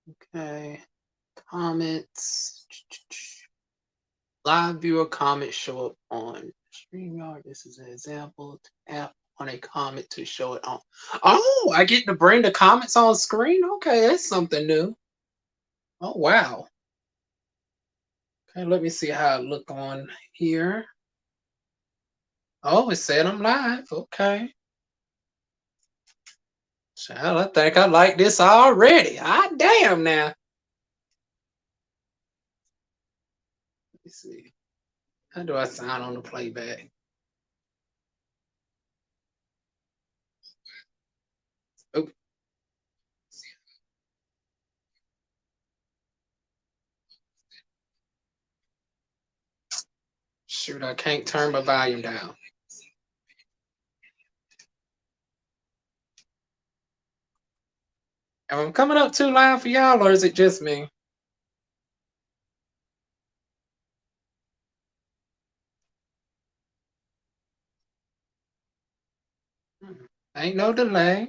Okay. Comments. Live viewer comments show up on StreamYard. This is an example. Tap on a comment to show it on. Oh, I get to bring the comments on screen? Okay, that's something new. Oh, wow. Okay, let me see how it look on here. Oh, it said I'm live. Okay. Child, I think I like this already. Ah, damn now. Let me see. How do I sound on the playback? Oh. Shoot, I can't turn my volume down. Am I coming up too loud for y'all, or is it just me? Ain't no delay.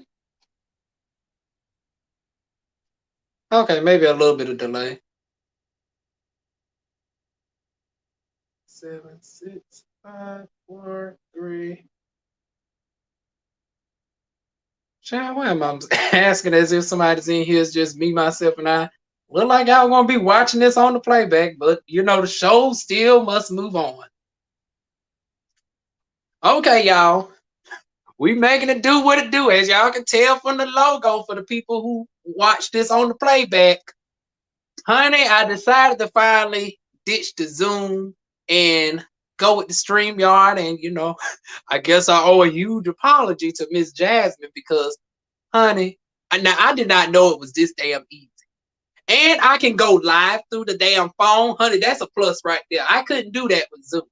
Okay, maybe a little bit of delay. 7, 6, 5, 4, 3. Child, why am I asking as if somebody's in here? It's just me, myself, and I. Look like y'all gonna be watching this on the playback, but you know the show still must move on. Okay, y'all. We making it do what it do, as y'all can tell from the logo for the people who watch this on the playback. Honey, I decided to finally ditch the Zoom and go with the StreamYard, and I guess I owe a huge apology to Miss Jasmine because, honey, now I did not know it was this damn easy. And I can go live through the damn phone, honey. That's a plus right there. I couldn't do that with Zoom.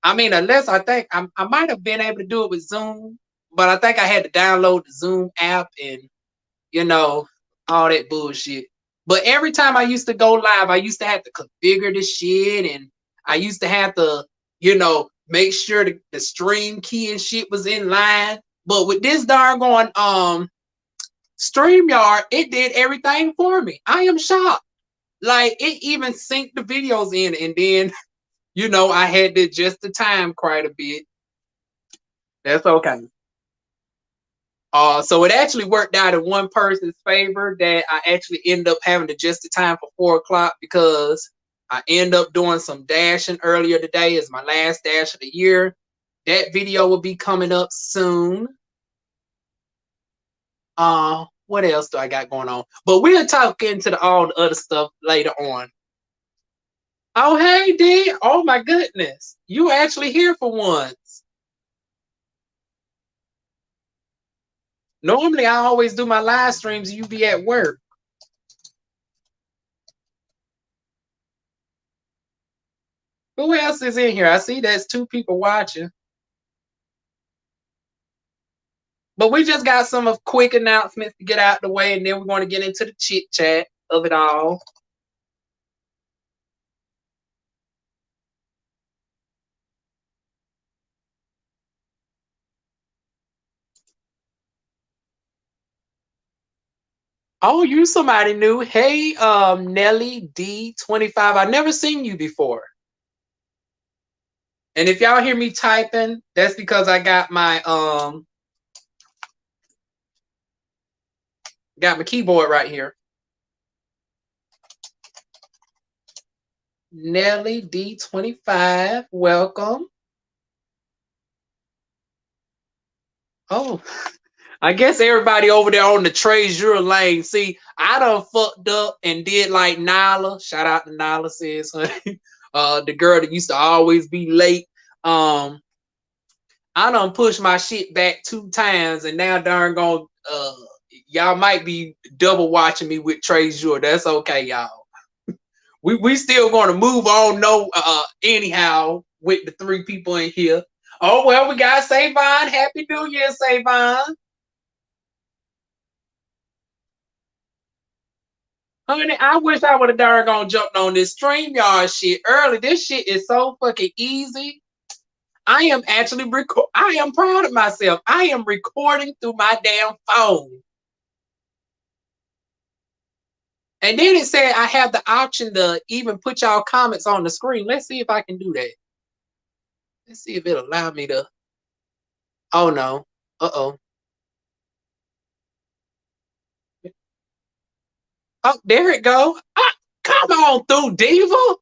I mean, unless I think I might have been able to do it with Zoom, but I think I had to download the Zoom app and all that bullshit. But every time I used to go live, I used to have to configure the shit, and I used to have to, make sure the stream key and shit was in line. But with this darn StreamYard, it did everything for me. I am shocked. Like it even synced the videos in, and then I had to adjust the time quite a bit. That's okay. So it actually worked out in one person's favor that I actually ended up having to adjust the time for 4 o'clock because I end up doing some dashing earlier today as my last dash of the year. That video will be coming up soon. What else do I got going on? But we'll talk into all the other stuff later on. Oh, hey, D. Oh, my goodness. You actually here for once. Normally, I always do my live streams. You be at work. Who else is in here? I see there's 2 people watching. But we just got some of quick announcements to get out the way, and then we're going to get into the chit chat of it all. Oh, you somebody new. Hey, Nelly D25. I've never seen you before. And if y'all hear me typing, that's because I got my keyboard right here. Nelly D25, welcome. Oh, I guess everybody over there on the treasure lane. See, I done fucked up and did like Nyla. Shout out to Nyla, sis. The girl that used to always be late. I done pushed my shit back 2 times, and now darn gone. Y'all might be double watching me with Treasure. That's okay, y'all. We still going to move on. No, anyhow, with the 3 people in here. Oh well, we got Savon. Happy New Year, Savon. Honey, I wish I would have darn gone jumped on this StreamYard shit early. This shit is so fucking easy. I am actually I am proud of myself. I am recording through my damn phone. And then it said I have the option to even put y'all comments on the screen. Let's see if I can do that. Let's see if it'll allow me to. Oh no. Uh-oh. Oh, there it go. Ah, come on through, Diva.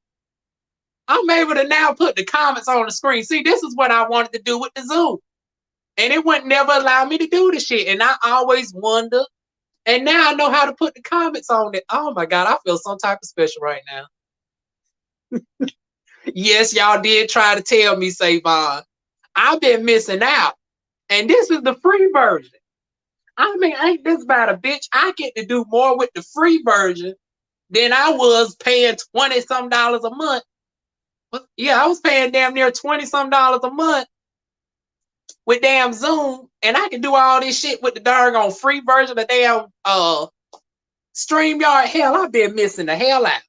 I'm able to now put the comments on the screen. See, this is what I wanted to do with the Zoom. And it wouldn't never allow me to do the shit. And I always wonder. And now I know how to put the comments on it. Oh my God, I feel some type of special right now. Yes, y'all did try to tell me, Savon. I've been missing out. And this is the free version. I mean, ain't this about a bitch? I get to do more with the free version than I was paying 20-some dollars a month. Yeah, I was paying damn near 20-some dollars a month with damn Zoom, and I can do all this shit with the darn free version of damn StreamYard. Hell, I've been missing the hell out.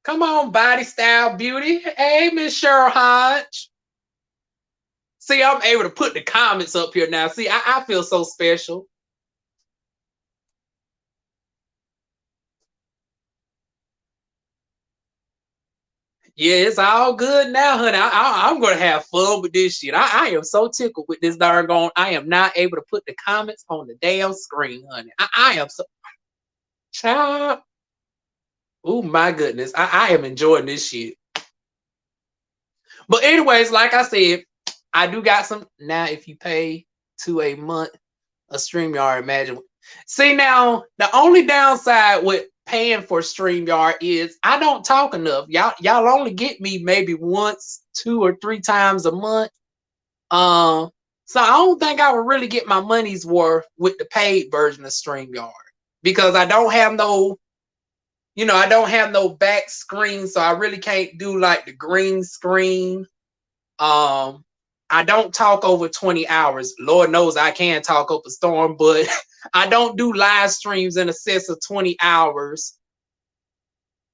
Come on, Body Style Beauty. Hey, Miss Cheryl Hodge. See, I'm able to put the comments up here now. See, I feel so special. Yeah, it's all good now, honey. I'm going to have fun with this shit. I am so tickled with this darn. I am not able to put the comments on the damn screen, honey. I am so... Child. Oh, my goodness. I am enjoying this shit. But anyways, like I said, I do got some. Now, if you pay to a month, a StreamYard, imagine. See, now, the only downside with paying for StreamYard is I don't talk enough. Y'all only get me maybe once, 2 or 3 times a month. So I don't think I would really get my money's worth with the paid version of StreamYard because I don't have no, I don't have no back screen, so I really can't do like the green screen. I don't talk over 20 hours. Lord knows I can talk up a storm, but I don't do live streams in excess of 20 hours.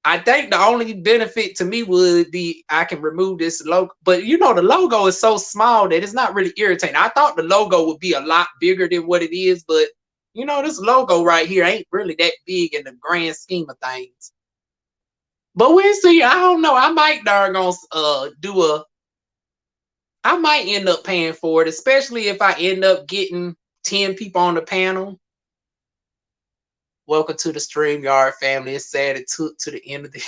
I think the only benefit to me would be I can remove this logo. But the logo is so small that it's not really irritating. I thought the logo would be a lot bigger than what it is, but this logo right here ain't really that big in the grand scheme of things. But we'll see. I don't know. I might I might end up paying for it, especially if I end up getting 10 people on the panel. Welcome to the StreamYard family. It's sad it took to the end of the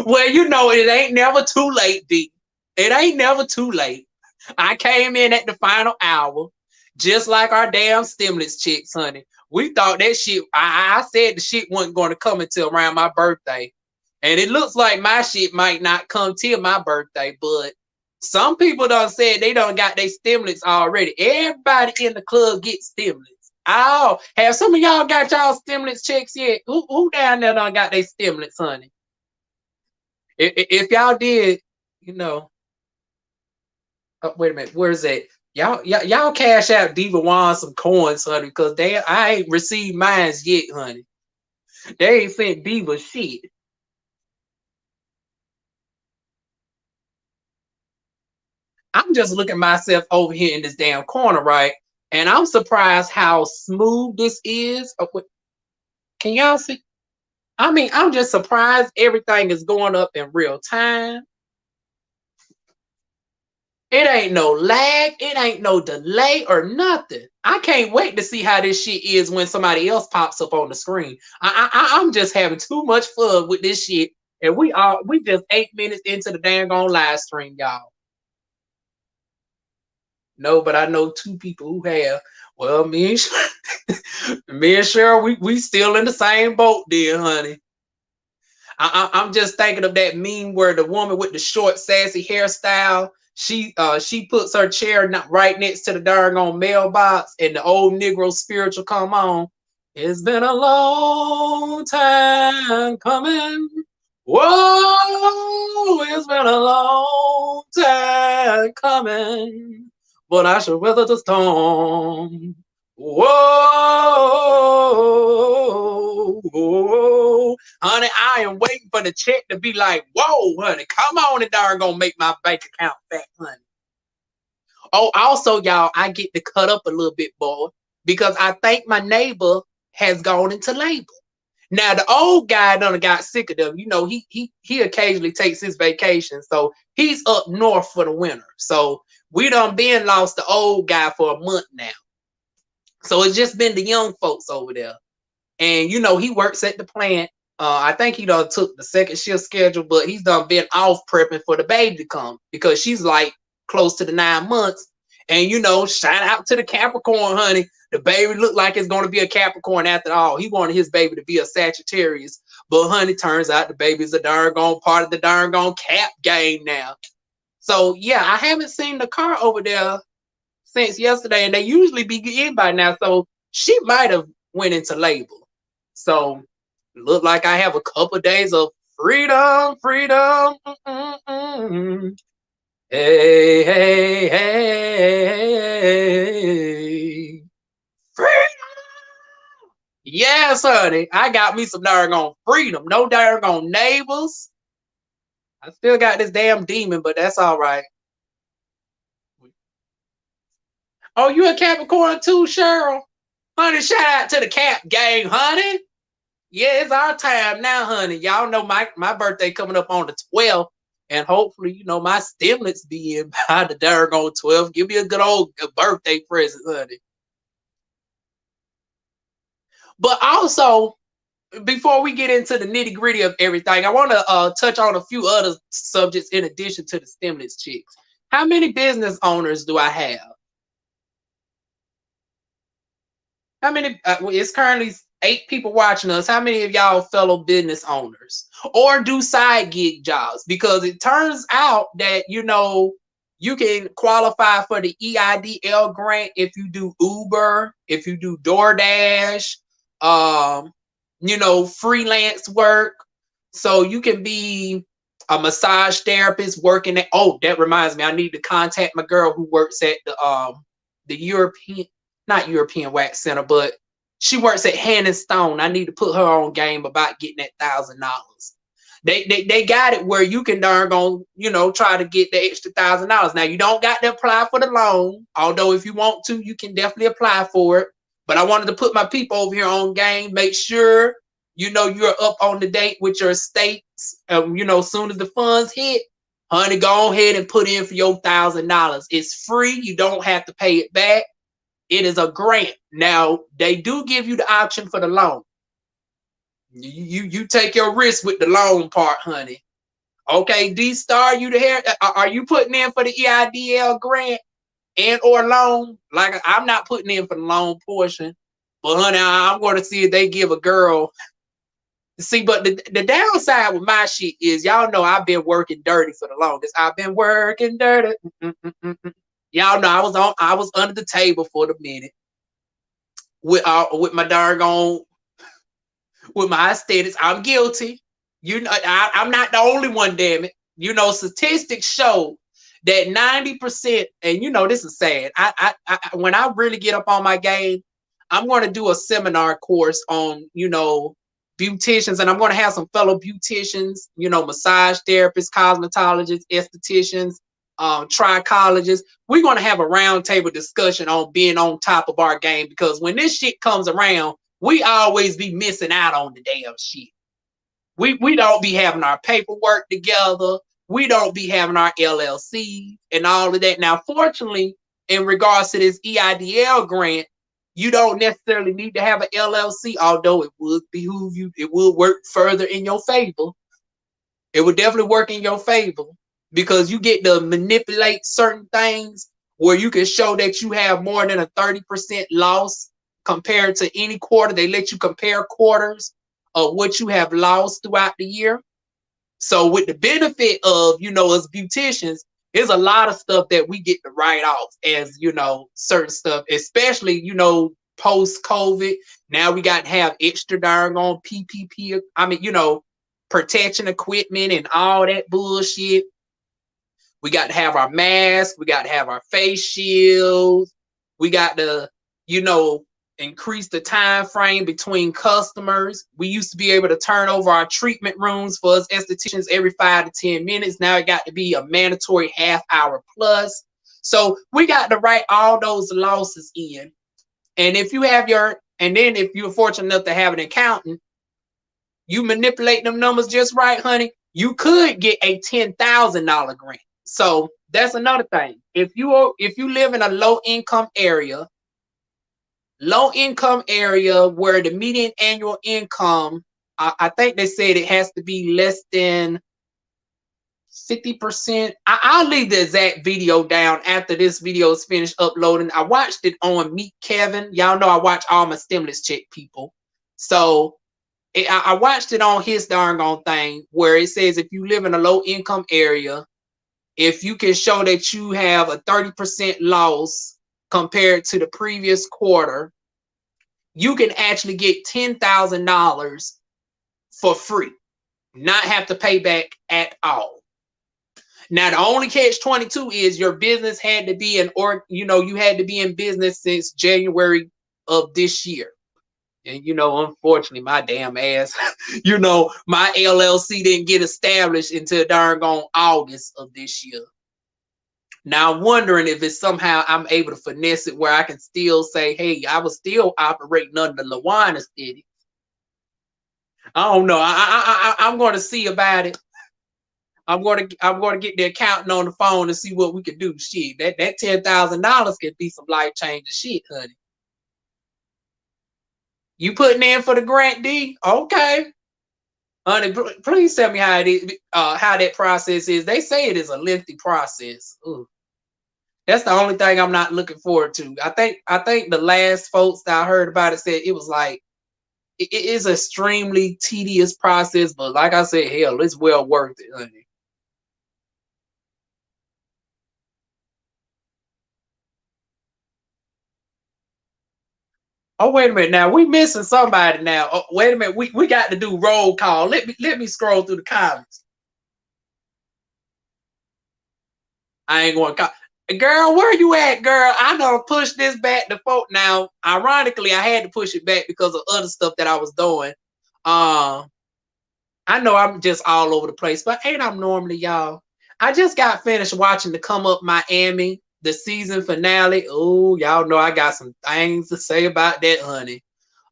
well, it ain't never too late, D. It ain't never too late. I came in at the final hour, just like our damn stimulus checks, honey. We thought that shit, I said the shit wasn't going to come until around my birthday. And it looks like my shit might not come till my birthday, but some people done said they done got their stimulus already. Everybody in the club gets stimulus. Oh, have some of y'all got y'all stimulus checks yet? Who down there done got their stimulus, honey? If y'all did, oh, wait a minute, where's that? Y'all cash out DivaWuan's some coins, honey, because I ain't received mines yet, honey. They ain't sent Diva shit. I'm just looking myself over here in this damn corner, right? And I'm surprised how smooth this is. Can y'all see? I mean, I'm just surprised everything is going up in real time. It ain't no lag. It ain't no delay or nothing. I can't wait to see how this shit is when somebody else pops up on the screen. I'm just having too much fun with this shit. And we just 8 minutes into the dang on live stream, y'all. No, but I know 2 people who have. Well, me and Cheryl, we still in the same boat, dear honey. I'm just thinking of that meme where the woman with the short, sassy hairstyle, she puts her chair right next to the darn mailbox, and the old Negro spiritual come on. It's been a long time coming. Whoa, it's been a long time coming, but I shall weather the storm. Whoa, whoa, honey, I am waiting for the check to be like, whoa, honey, come on and darn gonna make my bank account fat, honey. Oh, also, y'all, I get to cut up a little bit, boy, because I think my neighbor has gone into labor. Now the old guy done got sick of them. You know, he occasionally takes his vacation, so he's up north for the winter. So we done been lost the old guy for a month now. So it's just been the young folks over there. And you know, he works at the plant. I think he done took the second shift schedule, but he's done been off prepping for the baby to come because she's like close to the 9 months. And you know, shout out to the Capricorn, honey. The baby looked like it's going to be a Capricorn after all. He wanted his baby to be a Sagittarius, but honey, turns out the baby's a darn gone part of the darn gone Cap game now. So yeah, I haven't seen the car over there since yesterday, and they usually be in by now. So she might have went into labor. So look like I have a couple of days of freedom, freedom. Hey, hey, hey, freedom. Yes, honey. I got me some darn freedom. No darn neighbors. I still got this damn demon, but that's all right. Oh, you a Capricorn too, Cheryl? Honey, shout out to the Cap gang, honey. Yeah, it's our time now, honey. Y'all know my birthday coming up on the 12th. And hopefully, you know, my stimulants be in by the darn 12th. Give me a good old birthday present, honey. But also, before we get into the nitty-gritty of everything, I want to touch on a few other subjects in addition to the stimulus checks. How many business owners do I have? How many? It's currently 8 people watching us. How many of y'all fellow business owners or do side gig jobs? Because it turns out that, you know, you can qualify for the EIDL grant if you do Uber, if you do DoorDash, you know, freelance work. So you can be a massage therapist working at, oh, that reminds me, I need to contact my girl who works at the European, not European Wax Center, but she works at Hand and Stone. I need to put her on game about getting that $1,000. They got it where you can darn go, you know, try to get the extra $1,000. Now you don't got to apply for the loan, although if you want to, you can definitely apply for it. But I wanted to put my people over here on game, make sure, you know, you're up on the date with your states. You know, as soon as the funds hit, honey, go ahead and put in for your $1,000. It's free. You don't have to pay it back. It is a grant. Now, they do give you the option for the loan. You take your risk with the loan part, honey. Okay, D-Star, you the hair. Are you putting in for the EIDL grant and or loan? Like, I'm not putting in for the loan portion. But, honey, I'm going to see if they give a girl. See, but the downside with my shit is, y'all know I've been working dirty for the longest. I've been working dirty. Y'all know I was under the table for the minute with my darn with my aesthetics. I'm guilty. You know, I'm not the only one, damn it. You know, statistics show that 90%, and you know, this is sad. I when I really get up on my game, I'm going to do a seminar course on, you know, beauticians, and I'm going to have some fellow beauticians, you know, massage therapists, cosmetologists, estheticians, trichologists. We're going to have a roundtable discussion on being on top of our game, because when this shit comes around, we always be missing out on the damn shit. We don't be having our paperwork together. We don't be having our LLC and all of that. Now, fortunately, in regards to this EIDL grant, you don't necessarily need to have an LLC, although it would behoove you. It will work further in your favor. It would definitely work in your favor, because you get to manipulate certain things where you can show that you have more than a 30% loss compared to any quarter. They let you compare quarters of what you have lost throughout the year. So with the benefit of, you know, us beauticians, there's a lot of stuff that we get to write off as, you know, certain stuff, especially, you know, post-COVID. Now we got to have extra darn on PPP. I mean, you know, protection equipment and all that bullshit. We got to have our masks. We got to have our face shields. We got to, you know, increase the time frame between customers. We used to be able to turn over our treatment rooms for us estheticians every 5 to 10 minutes. Now it got to be a mandatory half hour plus. So we got to write all those losses in. And if you have and then if you're fortunate enough to have an accountant, you manipulate them numbers just right, honey, you could get a $10,000 grant. So that's another thing. If you live in a low income area where the median annual income, I think they said it has to be less than 50%. I'll leave the exact video down after this video is finished uploading. I watched it on Meet Kevin. Y'all know I watch all my stimulus check people. So I watched it on his darn on thing where it says if you live in a low income area, if you can show that you have a 30% loss compared to the previous quarter, you can actually get $10,000 for free, not have to pay back at all. Now, the only catch-22 is your business had to be you had to be in business since January of this year. And, unfortunately, my damn ass, my LLC didn't get established until darn gone August of this year. Now, I'm wondering if it's somehow I'm able to finesse it where I can still say, hey, I was still operating under the DivaWuan's aesthetic. I don't know. I'm going to see about it. I'm going to get the accountant on the phone and see what we can do. Shit, that $10,000 could be some life-changing shit, honey. You putting in for the grant, D? Okay. Honey, please tell me how it is, how that process is. They say it is a lengthy process. Ooh. That's the only thing I'm not looking forward to. I think the last folks that I heard about it said it was like it is an extremely tedious process, but like I said, hell, it's well worth it, honey. Oh, wait a minute. Now we missing somebody now. Oh, wait a minute. We got to do roll call. Let me scroll through the comments. I ain't going to call. Girl, where you at, girl? I know push this back to folk. Now, ironically, I had to push it back because of other stuff that I was doing. I know I'm just all over the place, but ain't I'm normally, y'all. I just got finished watching the Come Up Miami, the season finale. Oh, y'all know I got some things to say about that, honey.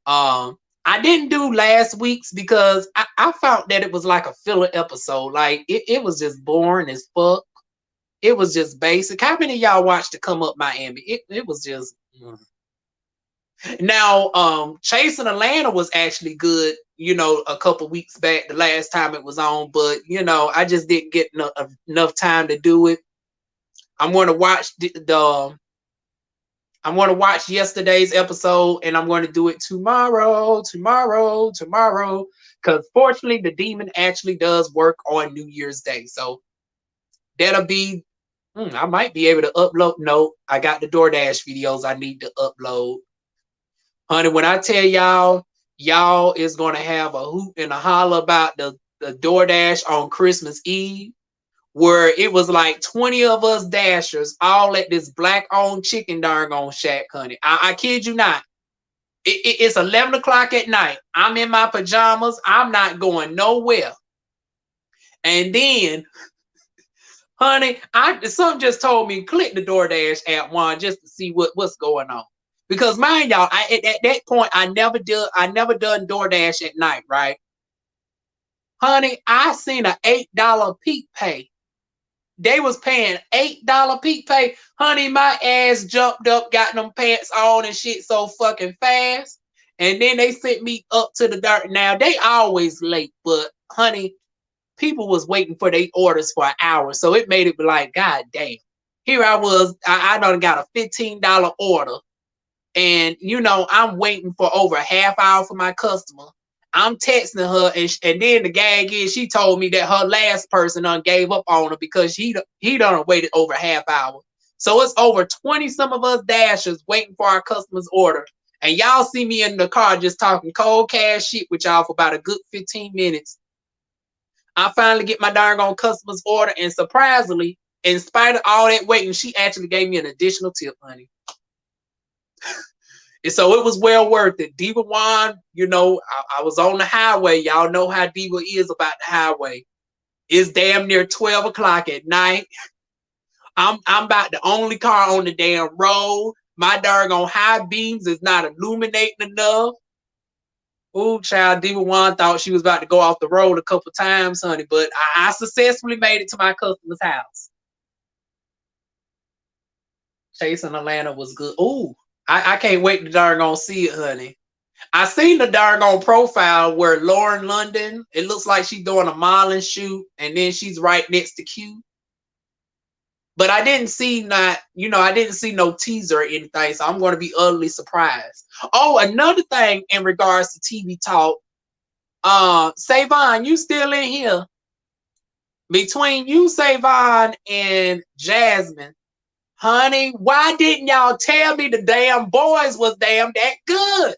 I didn't do last week's because I found that it was like a filler episode. Like it was just boring as fuck. It was just basic. How many of y'all watched the Come Up Miami? It was just Now Chasing Atlanta was actually good, a couple weeks back, the last time it was on, but I just didn't get enough time to do it. I'm going to watch I'm going to watch yesterday's episode and I'm going to do it tomorrow, because fortunately the demon actually does work on New Year's Day. So that'll be, I might be able to upload. No, I got the DoorDash videos I need to upload. Honey, when I tell y'all is going to have a hoot and a holler about the DoorDash on Christmas Eve, where it was like 20 of us dashers all at this black-owned chicken darn shack, honey. I kid you not. It's 11 o'clock at night. I'm in my pajamas. I'm not going nowhere. And then, honey, something just told me click the DoorDash app one just to see what's going on. Because mind y'all, at that point I never done DoorDash at night, right? Honey, I seen an $8 peak pay. They was paying $8 peak pay. Honey, my ass jumped up, got them pants on and shit so fucking fast. And then they sent me up to the dark. Now, they always late, but honey, people was waiting for their orders for an hour. So it made it like, God damn. Here I was, I done got a $15 order. And, I'm waiting for over a half hour for my customer. I'm texting her, and then the gag is she told me that her last person done gave up on her because he done waited over a half hour. So it's over 20 some of us dashers waiting for our customer's order. And y'all see me in the car just talking cold cash shit with y'all for about a good 15 minutes. I finally get my darn on customer's order, and surprisingly, in spite of all that waiting, she actually gave me an additional tip, honey. And so it was well worth it. DivaWuan's, I was on the highway. Y'all know how Diva is about the highway. It's damn near 12 o'clock at night. I'm about the only car on the damn road. My doggone high beams is not illuminating enough. Ooh, child, DivaWuan's thought she was about to go off the road a couple times, honey, but I successfully made it to my customer's house. Chasing Atlanta was good. Ooh, I can't wait to doggone see it, honey. I seen the doggone profile where Lauren London, it looks like she's doing a modeling shoot, and then she's right next to Q. But I didn't see I didn't see no teaser or anything, so I'm going to be utterly surprised. Oh, another thing in regards to TV talk, Savon, you still in here? Between you, Savon, and Jasmine, honey, why didn't y'all tell me the damn boys was damn that good?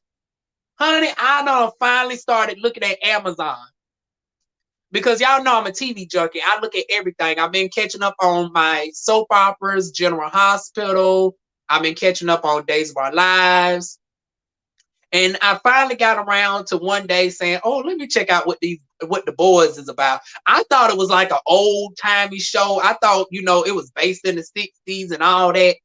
Honey, I done finally started looking at Amazon. Because y'all know I'm a TV junkie. I look at everything. I've been catching up on my soap operas, General Hospital. I've been catching up on Days of Our Lives. And I finally got around to one day saying, oh, let me check out what the boys is about. I thought it was like an old-timey show. I thought, it was based in the 60s and all that.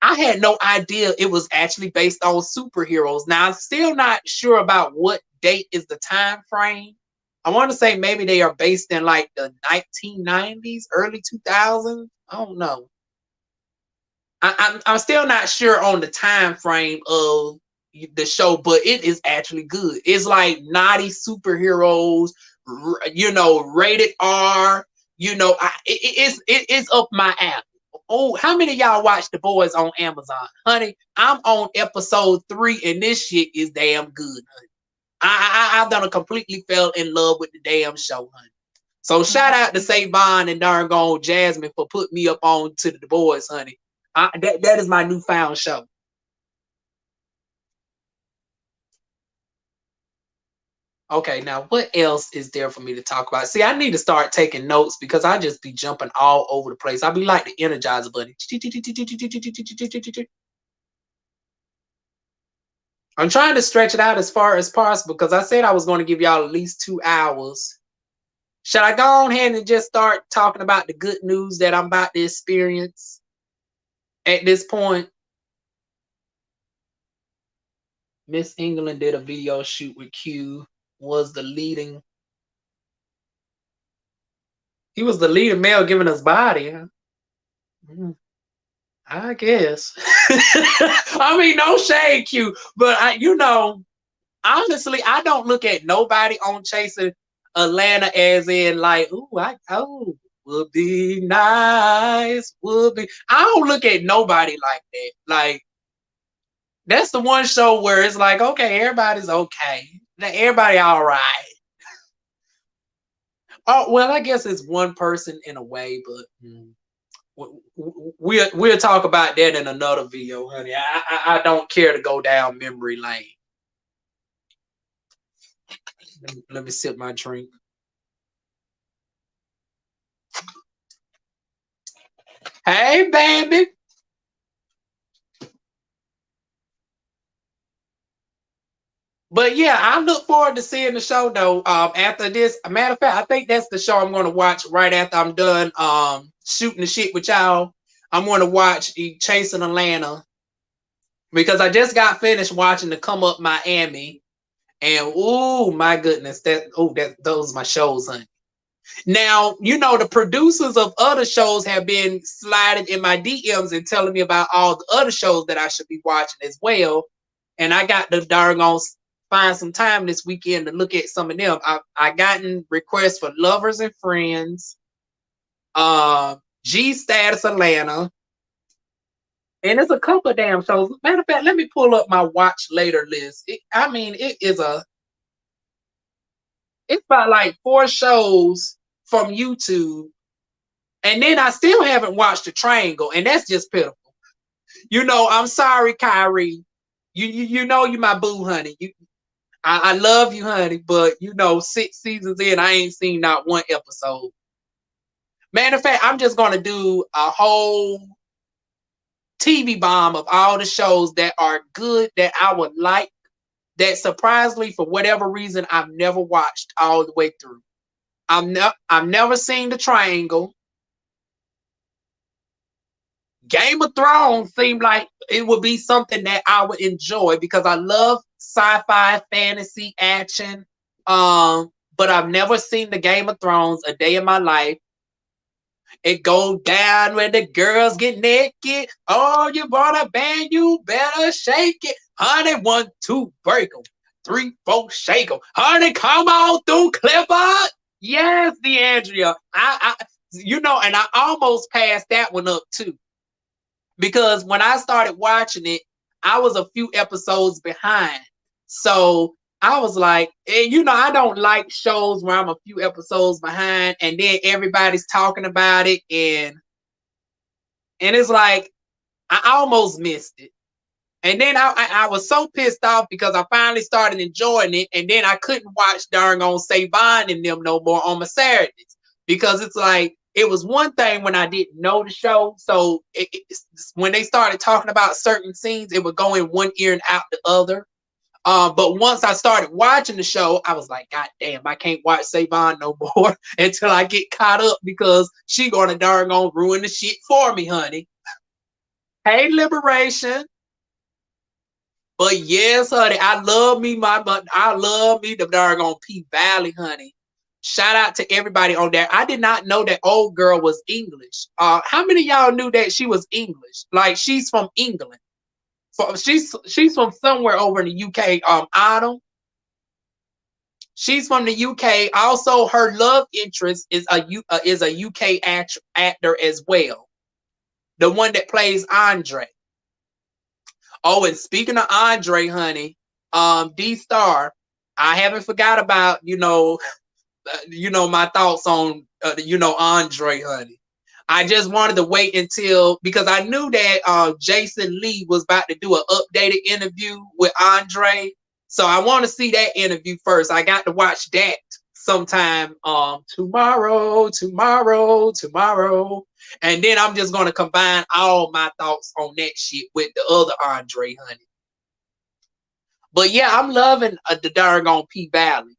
I had no idea it was actually based on superheroes. Now, I'm still not sure about what date is the time frame. I want to say maybe they are based in like the 1990s, early 2000s. I don't know. I'm still not sure on the time frame of the show, but it is actually good. It's like naughty superheroes, rated R. It's up my alley. Oh, how many of y'all watch The Boys on Amazon? Honey, I'm on episode 3, and this shit is damn good, honey. I've done completely fell in love with the damn show, honey. So shout out to Savon and darn Jasmine for putting me up on to the Boys, honey. That is my newfound show. Okay, now what else is there for me to talk about? See, I need to start taking notes because I just be jumping all over the place. I be like the Energizer Bunny. I'm trying to stretch it out as far as possible because I said I was going to give y'all at least 2 hours. Should I go on ahead and just start talking about the good news that I'm about to experience at this point? Miss England did a video shoot with Q, was the leading. He was the leading male giving us body. Huh? I guess. I mean, no shade, Q, but honestly, I don't look at nobody on Chasing Atlanta as in like, would be nice, would be. I don't look at nobody like that. Like, that's the one show where it's like, okay, everybody's okay. Everybody all right. Oh, well, I guess it's one person in a way, but we'll talk about that in another video, honey. I don't care to go down memory lane. Let me sip my drink. Hey, baby. But yeah, I look forward to seeing the show though. After this, a matter of fact, I think that's the show I'm going to watch right after I'm done shooting the shit with y'all. I'm going to watch Chasing Atlanta because I just got finished watching the Come Up Miami, and oh my goodness, those are my shows, honey. Now, the producers of other shows have been sliding in my DMs and telling me about all the other shows that I should be watching as well. And I got to darn find some time this weekend to look at some of them. I gotten requests for Lovers and Friends, G Status Atlanta, and it's a couple of damn shows. Matter of fact, let me pull up my watch later list. It's about like 4 shows from YouTube, and then I still haven't watched The Triangle, and that's just pitiful. I'm sorry, Kyrie. You know you my boo, honey. I love you, honey, but 6 seasons in, I ain't seen not one episode. Matter of fact, I'm just gonna do a whole TV bomb of all the shows that are good that I would like, that surprisingly, for whatever reason, I've never watched all the way through. I've never seen The Triangle. Game of Thrones seemed like it would be something that I would enjoy because I love sci-fi, fantasy, action. But I've never seen the Game of Thrones a day in my life. It goes down when the girls get naked. Oh, you want a band? You better shake it. Honey, 1, 2, break 'em. 3, 4, shake 'em. Honey, come on through, Clifford. Yes, DeAndrea. And I almost passed that one up too. Because when I started watching it, I was a few episodes behind. So I was like, I don't like shows where I'm a few episodes behind and then everybody's talking about it and it's like I almost missed it. And then I was so pissed off because I finally started enjoying it, and then I couldn't watch darn on Savon and them no more on my Saturdays because it's like it was one thing when I didn't know the show. So when they started talking about certain scenes, it would go in one ear and out the other. But once I started watching the show, I was like, God damn, I can't watch Savon no more until I get caught up because she gonna darn on ruin the shit for me, honey. Hey, Liberation. But yes, honey, I love me the darn P Valley, honey. Shout out to everybody on there. I did not know that old girl was English. How many of y'all knew that she was English? Like she's from England. She's from somewhere over in the UK. Autumn. She's from the UK. Also, her love interest is a UK actor as well. The one that plays Andre. Oh, and speaking of Andre, honey, D-Star, I haven't forgot about my thoughts on Andre, honey. I just wanted to wait until because I knew that Jason Lee was about to do an updated interview with Andre, so I want to see that interview first. I got to watch that sometime tomorrow, and then I'm just gonna combine all my thoughts on that shit with the other Andre, honey. But yeah, I'm loving the darn P Valley.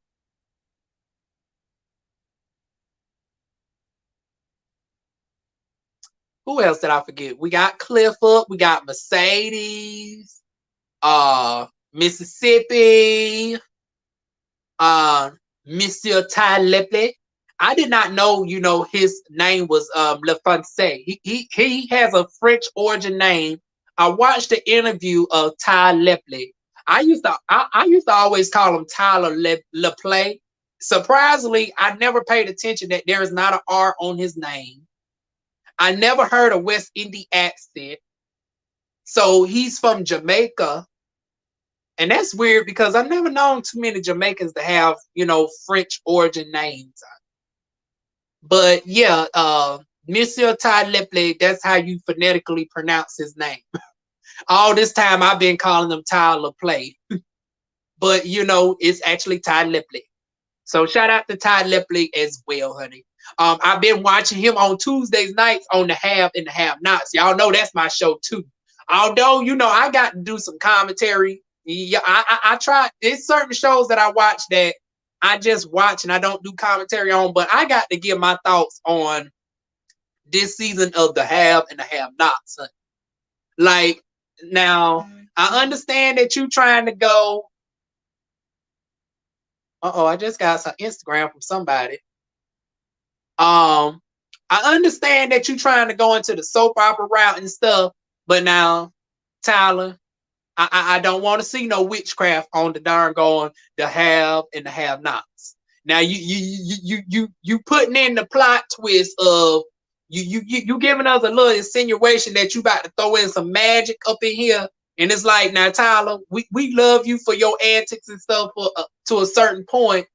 Who else did I forget? We got Clifford, we got Mercedes, Mississippi, Monsieur Ty Lepley. I did not know, his name was LeFonce. He has a French origin name. I watched the interview of Ty Lepley. I used to always call him Tyler LePlay. Surprisingly, I never paid attention that there is not an R on his name. I never heard a West Indian accent. So he's from Jamaica. And that's weird because I've never known too many Jamaicans to have, French origin names. But yeah, Monsieur Ty Lepley, that's how you phonetically pronounce his name. All this time I've been calling him Tyler Play. But it's actually Ty Lepley. So shout out to Ty Lepley as well, honey. I've been watching him on Tuesdays nights on the Have and the Have Nots. Y'all know that's my show too. Although, I got to do some commentary. Yeah, I try. There's certain shows that I watch that I just watch and I don't do commentary on, but I got to give my thoughts on this season of the Have and the Have Nots. Honey. Like, now, I understand that you trying to go. I just got some Instagram from somebody. I understand that you're trying to go into the soap opera route and stuff, but now, Tyler, I don't want to see no witchcraft on the darn going the Have and the Have Nots. Now you putting in the plot twist of you giving us a little insinuation that you about to throw in some magic up in here, and it's like, now Tyler, we love you for your antics and stuff to a certain point.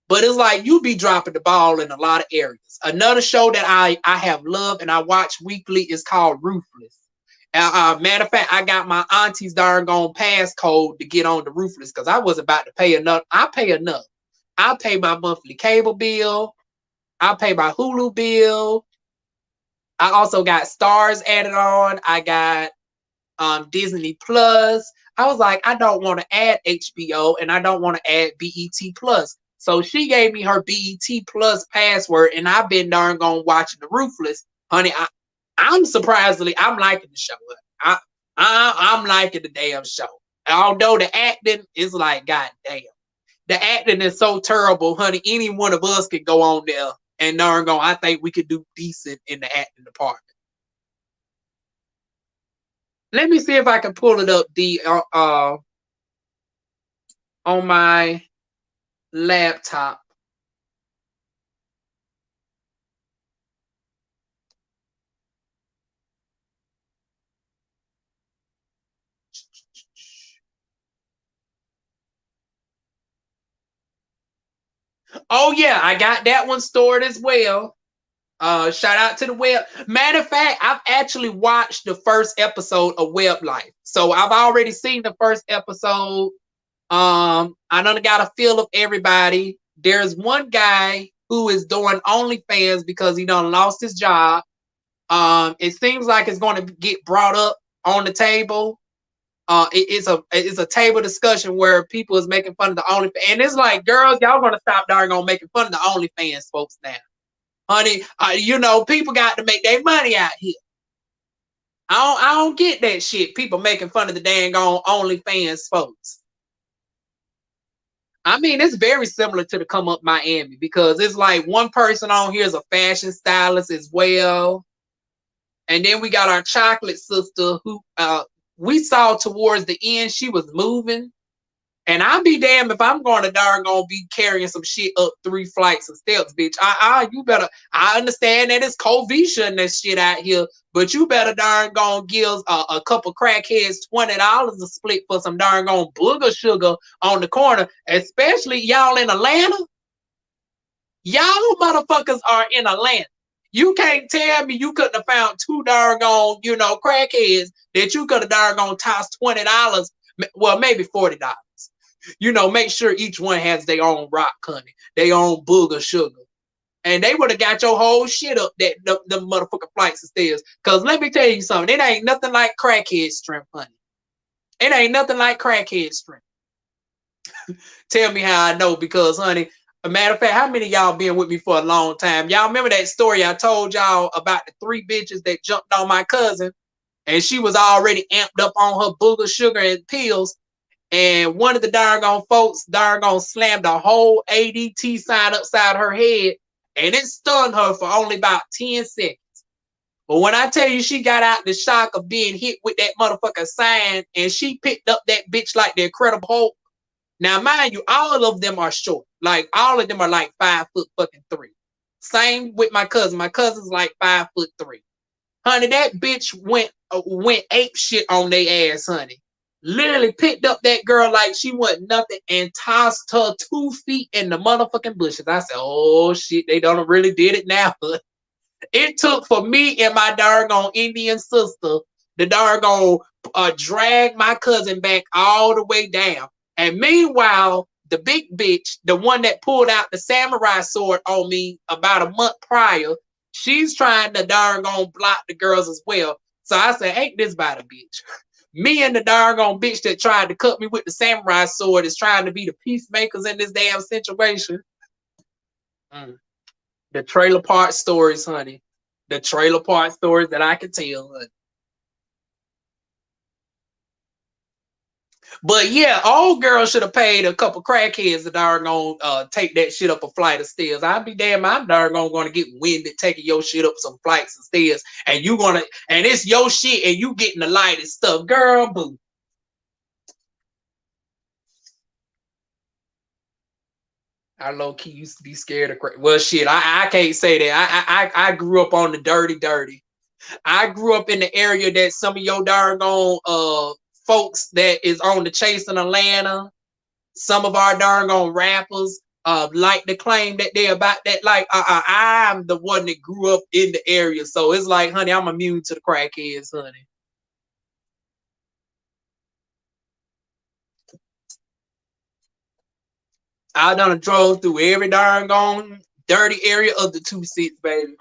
But it's like you be dropping the ball in a lot of areas. Another show that I have loved and I watch weekly is called Ruthless. Matter of fact, I got my auntie's darn gone passcode to get on the Ruthless because I was about to pay enough. I pay enough. I pay my monthly cable bill. I pay my Hulu bill. I also got Stars added on. I got Disney Plus. I was like, I don't want to add HBO and I don't want to add BET Plus. So she gave me her BET Plus password, and I've been darn gone watching the Ruthless. Honey, I'm surprisingly, I'm liking the show. I'm liking the damn show. Although the acting is like, goddamn, the acting is so terrible, honey. Any one of us could go on there and darn go. I think we could do decent in the acting department. Let me see if I can pull it up on my laptop. Oh yeah, I got that one stored as well. Shout out to the web. Matter of fact, I've actually watched the first episode of Web Life. So I've already seen the first episode. I done got a feel of everybody. There's one guy who is doing OnlyFans because he done lost his job. It seems like it's going to get brought up on the table. It's a table discussion where people is making fun of the OnlyFans, and it's like, girls, y'all gonna stop darn making fun of the OnlyFans folks now, honey. People got to make their money out here. I don't get that shit. People making fun of the dang on OnlyFans folks. I mean, it's very similar to the Come Up Miami because it's like one person on here is a fashion stylist as well. And then we got our chocolate sister who we saw towards the end, she was moving. And I'll be damned if I'm going to darn gonna be carrying some shit up 3 flights of steps, bitch. You better. I understand that it's COVID and that shit out here, but you better darn gonna give a couple crackheads $20 a split for some darn gonna booger sugar on the corner, especially y'all in Atlanta. Y'all motherfuckers are in Atlanta. You can't tell me you couldn't have found 2 darn gone, crackheads that you could have darn gonna toss $20. Well, maybe $40. Make sure each one has their own rock, honey, their own booger sugar. And they would have got your whole shit up the motherfucking flights of stairs. Because let me tell you something, it ain't nothing like crackhead strength, honey. It ain't nothing like crackhead strength. Tell me how I know, because, honey, a matter of fact, how many of y'all been with me for a long time? Y'all remember that story I told y'all about the 3 bitches that jumped on my cousin? And she was already amped up on her booger sugar and pills. And one of the darn folks slammed a whole ADT sign upside her head, and it stunned her for only about 10 seconds. But when I tell you she got out the shock of being hit with that motherfucking sign, and she picked up that bitch like the Incredible Hulk. Now, mind you, all of them are short. Like, all of them are like 5'3". Same with my cousin. My cousin's like 5'3". Honey, that bitch went ape shit on their ass, honey. Literally picked up that girl like she wasn't nothing and tossed her 2 feet in the motherfucking bushes. I said, oh shit, they done really did it now. It took for me and my darn Indian sister to darn drag my cousin back all the way down. And meanwhile, the big bitch, the one that pulled out the samurai sword on me about a month prior, she's trying to darn block the girls as well. So I said, ain't this about a bitch? Me and the darn bitch that tried to cut me with the samurai sword is trying to be the peacemakers in this damn situation. The trailer park stories, honey. The trailer park stories that I can tell, honey. But yeah, old girl should have paid a couple crackheads to darn take that shit up a flight of stairs. I'd be damn, I'm darn gonna get winded taking your shit up some flights of stairs, and it's your shit, and you getting the lightest stuff, girl. Boo. I low key used to be scared of crack. Well, shit, I can't say that. I grew up on the dirty. I grew up in the area that some of your darn folks that is on the chase in Atlanta, some of our darn rappers like to claim that they're about that. Like, I'm the one that grew up in the area, so it's like, honey, I'm immune to the crackheads, honey. I done drove through every darn dirty area of the 2-6, baby.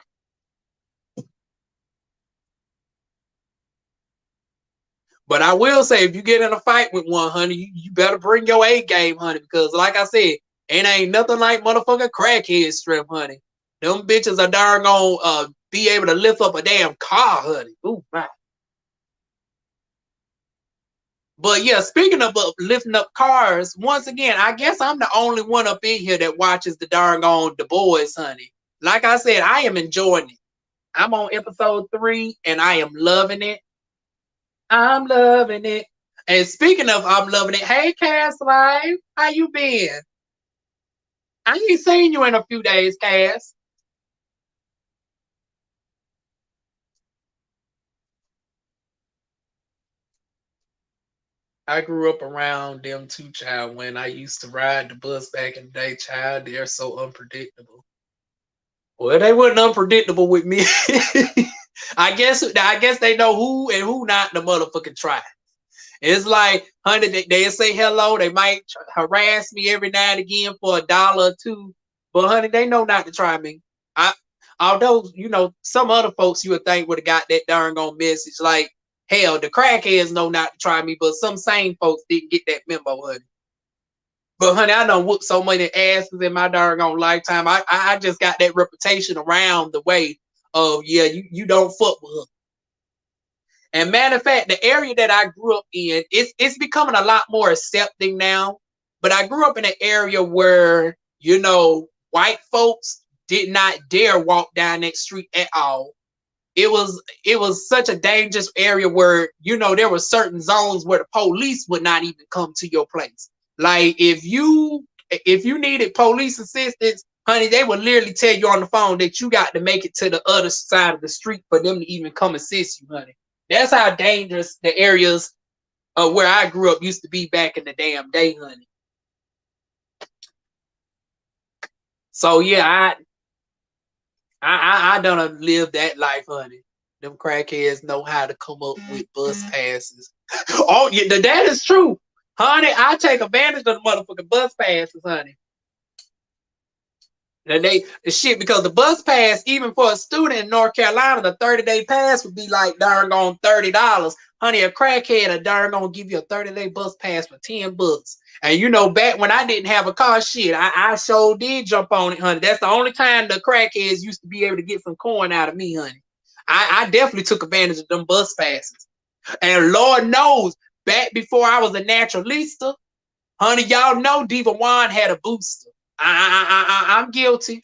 But I will say, if you get in a fight with one, honey, you better bring your A game, honey, because like I said, it ain't nothing like motherfucking crackhead strip, honey. Them bitches are darn be able to lift up a damn car, honey. Ooh, my. But yeah, speaking of lifting up cars, once again, I guess I'm the only one up in here that watches the darn on The Boys, honey. Like I said, I am enjoying it. I'm on episode 3 and I am loving it. I'm loving it. And speaking of I'm loving it, hey Cass Life, how you been? I ain't seen you in a few days, Cass. I grew up around them too, child, when I used to ride the bus back in the day, child. They're so unpredictable. Well, they weren't unpredictable with me. I guess they know who and who not the motherfucking try. It's like, honey, they'll say hello. They might harass me every now and again for $1 or $2. But honey, they know not to try me. I although, some other folks you would think would have got that darn on message. Like, hell, the crackheads know not to try me, but some sane folks didn't get that memo, honey. But honey, I done whooped so many asses in my darn on lifetime. I just got that reputation around the way of, yeah, you don't fuck with her. And matter of fact, the area that I grew up in, it's becoming a lot more accepting now. But I grew up in an area where, white folks did not dare walk down that street at all. It was such a dangerous area where, there were certain zones where the police would not even come to your place. Like if you needed police assistance, honey, they would literally tell you on the phone that you got to make it to the other side of the street for them to even come assist you, honey. That's how dangerous the areas where I grew up used to be back in the damn day, honey. So yeah, I done lived that life, honey. Them crackheads know how to come up with bus passes. Oh yeah, that is true, honey. I take advantage of the motherfucking bus passes, honey. And the shit, because the bus pass, even for a student in North Carolina, the 30-day pass would be like darn on $30. Honey, a crackhead a darn gonna give you a 30-day bus pass for $10. And back when I didn't have a car, shit, I sure did jump on it, honey. That's the only time the crackheads used to be able to get some coin out of me, honey. I definitely took advantage of them bus passes. And Lord knows, back before I was a naturalista, honey, y'all know DivaWuan's had a booster. I'm guilty.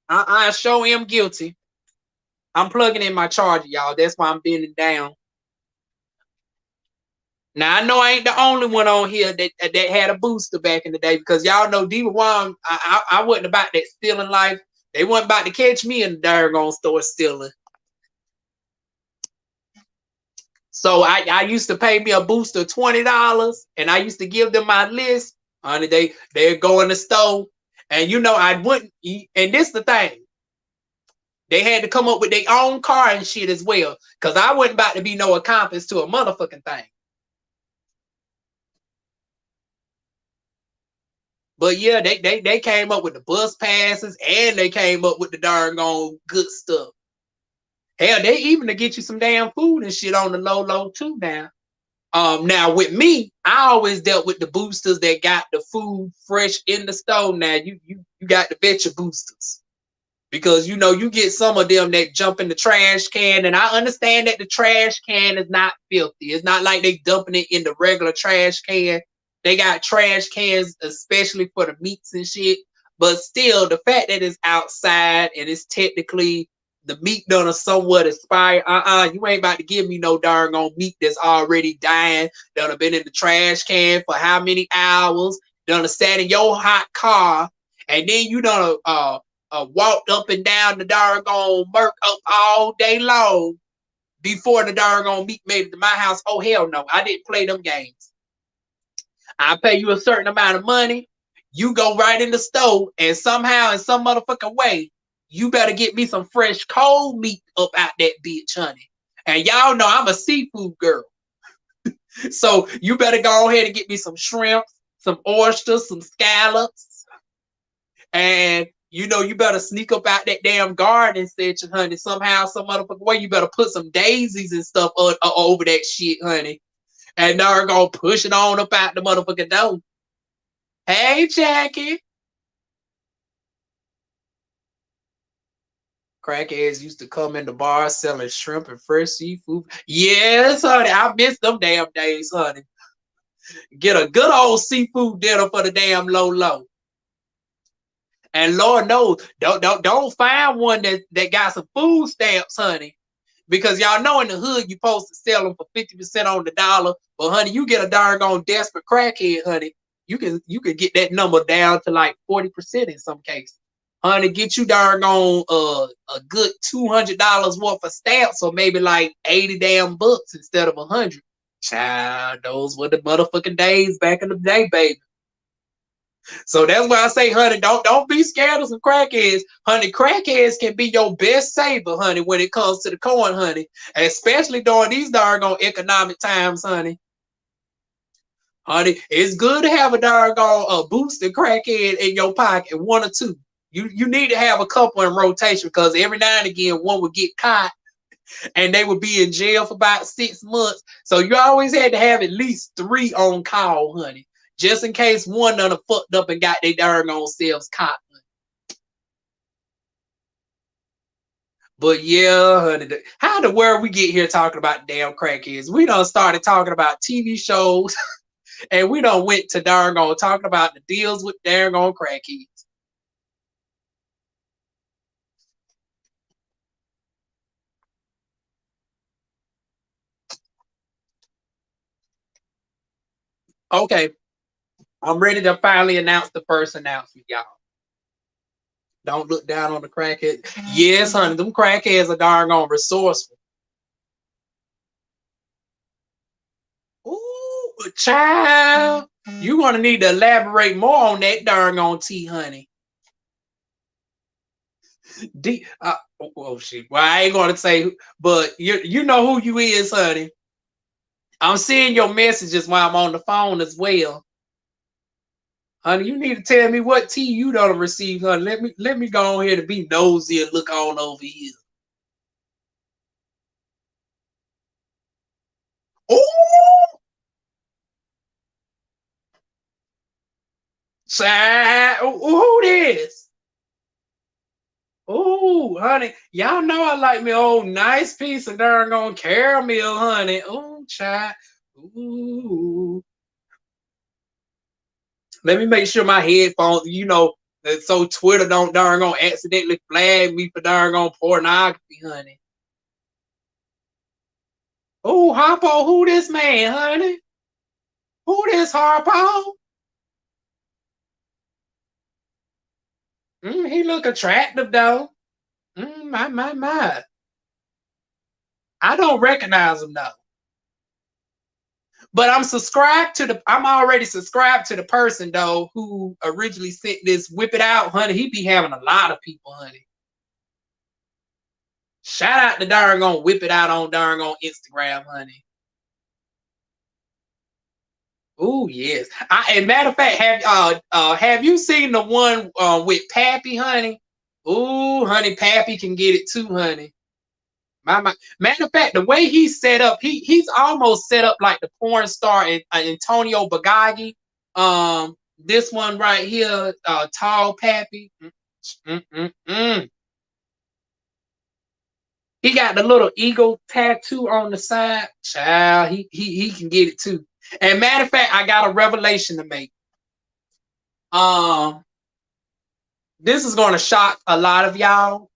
I sure am guilty. I'm plugging in my charger, y'all. That's why I'm bending down. Now I know I ain't the only one on here that had a booster back in the day, because y'all know DivaWuan's. I wasn't about that stealing life. They wasn't about to catch me in the doggone store stealing. So I used to pay me a booster $20, and I used to give them my list. Honey, they'd go in the store, and I wouldn't eat. And this the thing. They had to come up with their own car and shit as well, because I wasn't about to be no accomplice to a motherfucking thing. But yeah, they came up with the bus passes, and they came up with the darn on good stuff. Hell, they even to get you some damn food and shit on the low too now. Now with me, I always dealt with the boosters that got the food fresh in the store. Now you got to bet your boosters, because you get some of them that jump in the trash can, and I understand that the trash can is not filthy. It's not like they dumping it in the regular trash can. They got trash cans especially for the meats and shit. But still, the fact that it's outside and it's technically the meat done somewhat expired. You ain't about to give me no darn on meat that's already dying, done have been in the trash can for how many hours, done have sat in your hot car, and then you done walked up and down the darn Merc up all day long before the darn meat made it to my house. Oh hell no, I didn't play them games. I pay you a certain amount of money. You go right in the store, and somehow in some motherfucking way, you better get me some fresh cold meat up out that bitch, honey. And y'all know I'm a seafood girl. So you better go ahead and get me some shrimp, some oysters, some scallops. And you better sneak up out that damn garden section, honey. Somehow, some motherfucking way, you better put some daisies and stuff over that shit, honey. And they're gonna push it on up out the motherfucking door. Hey, Jackie. Crackheads used to come in the bar selling shrimp and fresh seafood. Yes, honey, I miss them damn days, honey. Get a good old seafood dinner for the damn low. And Lord knows, don't find one that got some food stamps, honey. Because y'all know in the hood you supposed to sell them for 50% on the dollar. But honey, you get a darn desperate crackhead, honey. You can get that number down to like 40% in some cases. Honey, get you darn a good $200 worth of stamps, or maybe like 80 damn bucks instead of 100. Child, those were the motherfucking days back in the day, baby. So that's why I say, honey, don't be scared of some crackheads. Honey, crackheads can be your best saver, honey, when it comes to the coin, honey. Especially during these doggone economic times, honey. Honey, it's good to have a doggone boosted crackhead in your pocket, one or two. You need to have a couple in rotation, because every now and again one would get caught and they would be in jail for about 6 months. So you always had to have at least 3 on call, honey, just in case one done fucked up and got their darn own selves caught. But yeah, honey, how the world we get here talking about damn crackheads? We done started talking about TV shows and we done went to darn on talking about the deals with darn on crackheads. Okay, I'm ready to finally announce the first announcement, y'all. Don't look down on the crackheads. Yes, honey, them crackheads are darn on resourceful. Ooh, child, you gonna need to elaborate more on that darn on T, honey. Oh shit. Well, I ain't gonna say, but you know who you is, honey. I'm seeing your messages while I'm on the phone as well. Honey, you need to tell me what tea you done receive, honey. Let me go on here to be nosy and look on over here. Oh, child, who this? Oh, honey, y'all know I like me old nice piece of darn on caramel, honey. Oh, child. Ooh. Let me make sure my headphones, so Twitter don't darn on accidentally flag me for darn on pornography, honey. Oh, Harpo, who this man, honey? Who this Harpo? He look attractive though. My. I don't recognize him though. But I'm already subscribed to the person though who originally sent this whip it out, honey. He be having a lot of people, honey. Shout out to darn on whip it out on darn on Instagram, honey. Oh yes. And matter of fact, have you seen the one with Pappy, honey? Ooh, honey, Pappy can get it too, honey. My matter of fact, the way he's set up, he's almost set up like the porn star Antonio Bagagi. This one right here, tall Pappy. He got the little eagle tattoo on the side. Child, he can get it too. And matter of fact, I got a revelation to make. This is going to shock a lot of y'all,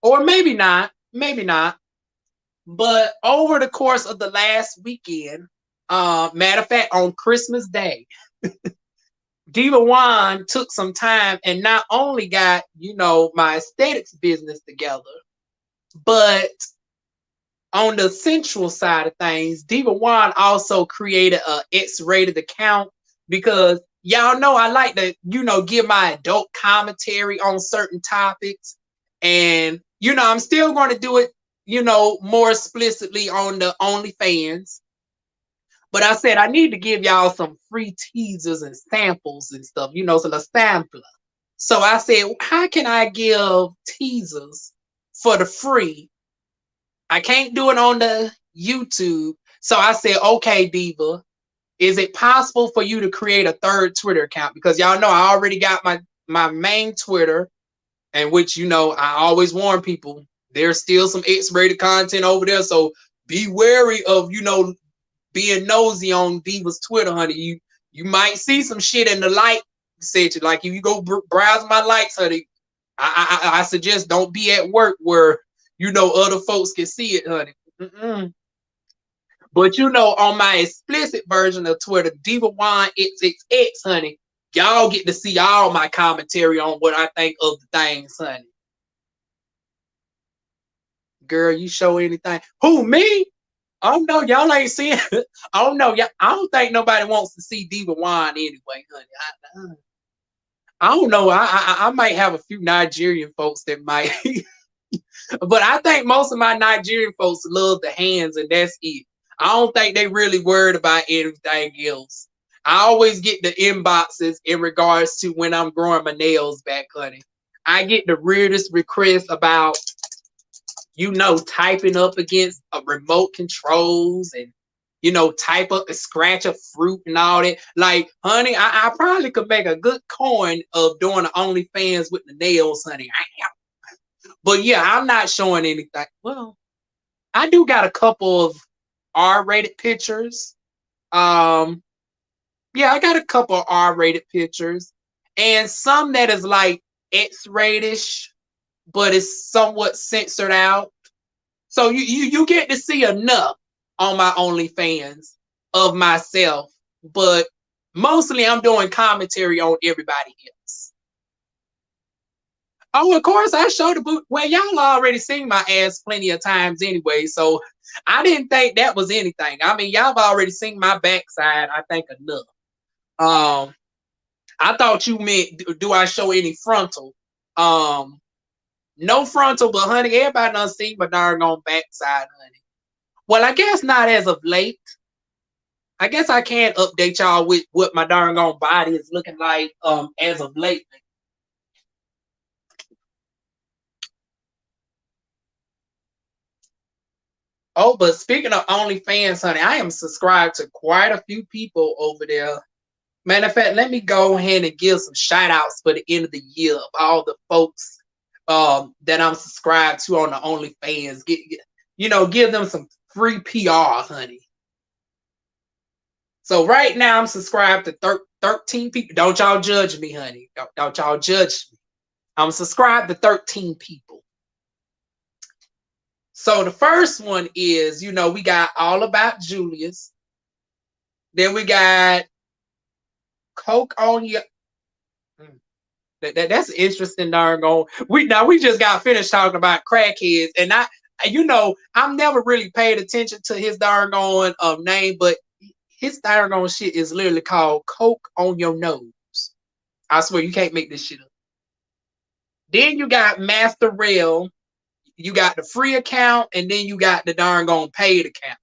or maybe not, But over the course of the last weekend, matter of fact, on Christmas Day, DivaWuan's took some time and not only got, my aesthetics business together, but on the sensual side of things, DivaWuan's also created a X-rated account because y'all know I like to, give my adult commentary on certain topics. And, I'm still going to do it, more explicitly on the OnlyFans. But I said I need to give y'all some free teasers and samples and stuff, so the sampler. So I said, how can I give teasers for the free? I can't do it on the YouTube. So I said, okay, Diva, is it possible for you to create a third Twitter account? Because y'all know I already got my main Twitter. And which, you know, I always warn people, there's still some X-rated content over there. So be wary of, you know, being nosy on Diva's Twitter, honey. You might see some shit in the like section. Like if you go browse my likes, honey, I suggest don't be at work where, you know, other folks can see it, honey. But you know, on my explicit version of Twitter, DivaWuan's XXX, honey, y'all get to see all my commentary on what I think of the things, honey. Girl, you show anything? Who, me? Oh no, y'all ain't seeing. Oh no, y'all. I don't think nobody wants to see DivaWuan's anyway, honey. I don't know. I might have a few Nigerian folks that might, but I think most of my Nigerian folks love the hands, and that's it. I don't think they really worried about anything else. I always get the inboxes in regards to when I'm growing my nails back, honey. I get the weirdest requests about, you know, typing up against a remote controls and, you know, type up and scratch a fruit and all that. Like, honey, I probably could make a good coin of doing the OnlyFans with the nails, honey. But yeah, I'm not showing anything. Well, I do got a couple of R-rated pictures. Yeah, I got a couple of R-rated pictures and some that is like X-ratish, but it's somewhat censored out. So you get to see enough on my OnlyFans of myself, but mostly I'm doing commentary on everybody else. Oh, of course, I showed the boot. Well, y'all already seen my ass plenty of times anyway, so I didn't think that was anything. I mean, y'all have already seen my backside, I think, enough. I thought you meant, do I show any frontal? No frontal, but honey, everybody done seen my darn on backside, honey. Well, I guess not as of late. I guess I can update y'all with what my darn on body is looking like as of late. Oh, but speaking of OnlyFans, honey, I am subscribed to quite a few people over there. Matter of fact, let me go ahead and give some shout outs for the end of the year of all the folks that I'm subscribed to on the OnlyFans. You know, give them some free PR, honey. So right now I'm subscribed to 13 people. Don't y'all judge me, honey. Don't y'all judge me. I'm subscribed to 13 people. So the first one is, you know, we got All About Julius. Then we got Coke on You. That's interesting, darn on. We just got finished talking about crackheads, and you know, I've never really paid attention to his darn on name, but his darn on shit is literally called Coke on Your Nose. I swear you can't make this shit up. Then you got Master Rail, you got the free account, and then you got the darn on paid account.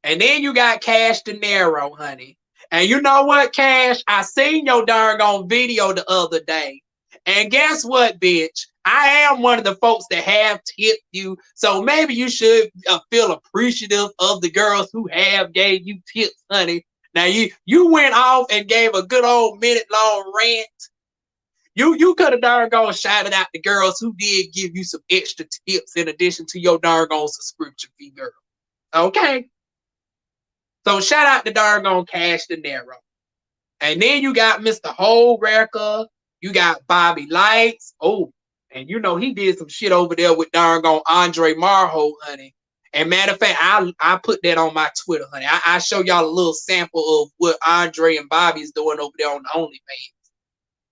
And then you got Cash Dinero, honey. And you know what, Cash? I seen your darn on video the other day. And guess what, bitch? I am one of the folks that have tipped you. So maybe you should feel appreciative of the girls who have gave you tips, honey. Now you went off and gave a good old minute-long rant. You could have darn gone shouted out the girls who did give you some extra tips in addition to your darn on subscription fee, girl. Okay. So shout out to darn on Cash Dinero. And then you got Mr. Hole Wrecker. You got Bobby Lights. Oh, and you know he did some shit over there with darn on Andre Marho, honey. And matter of fact, I put that on my Twitter, honey. I show y'all a little sample of what Andre and Bobby is doing over there on the OnlyFans.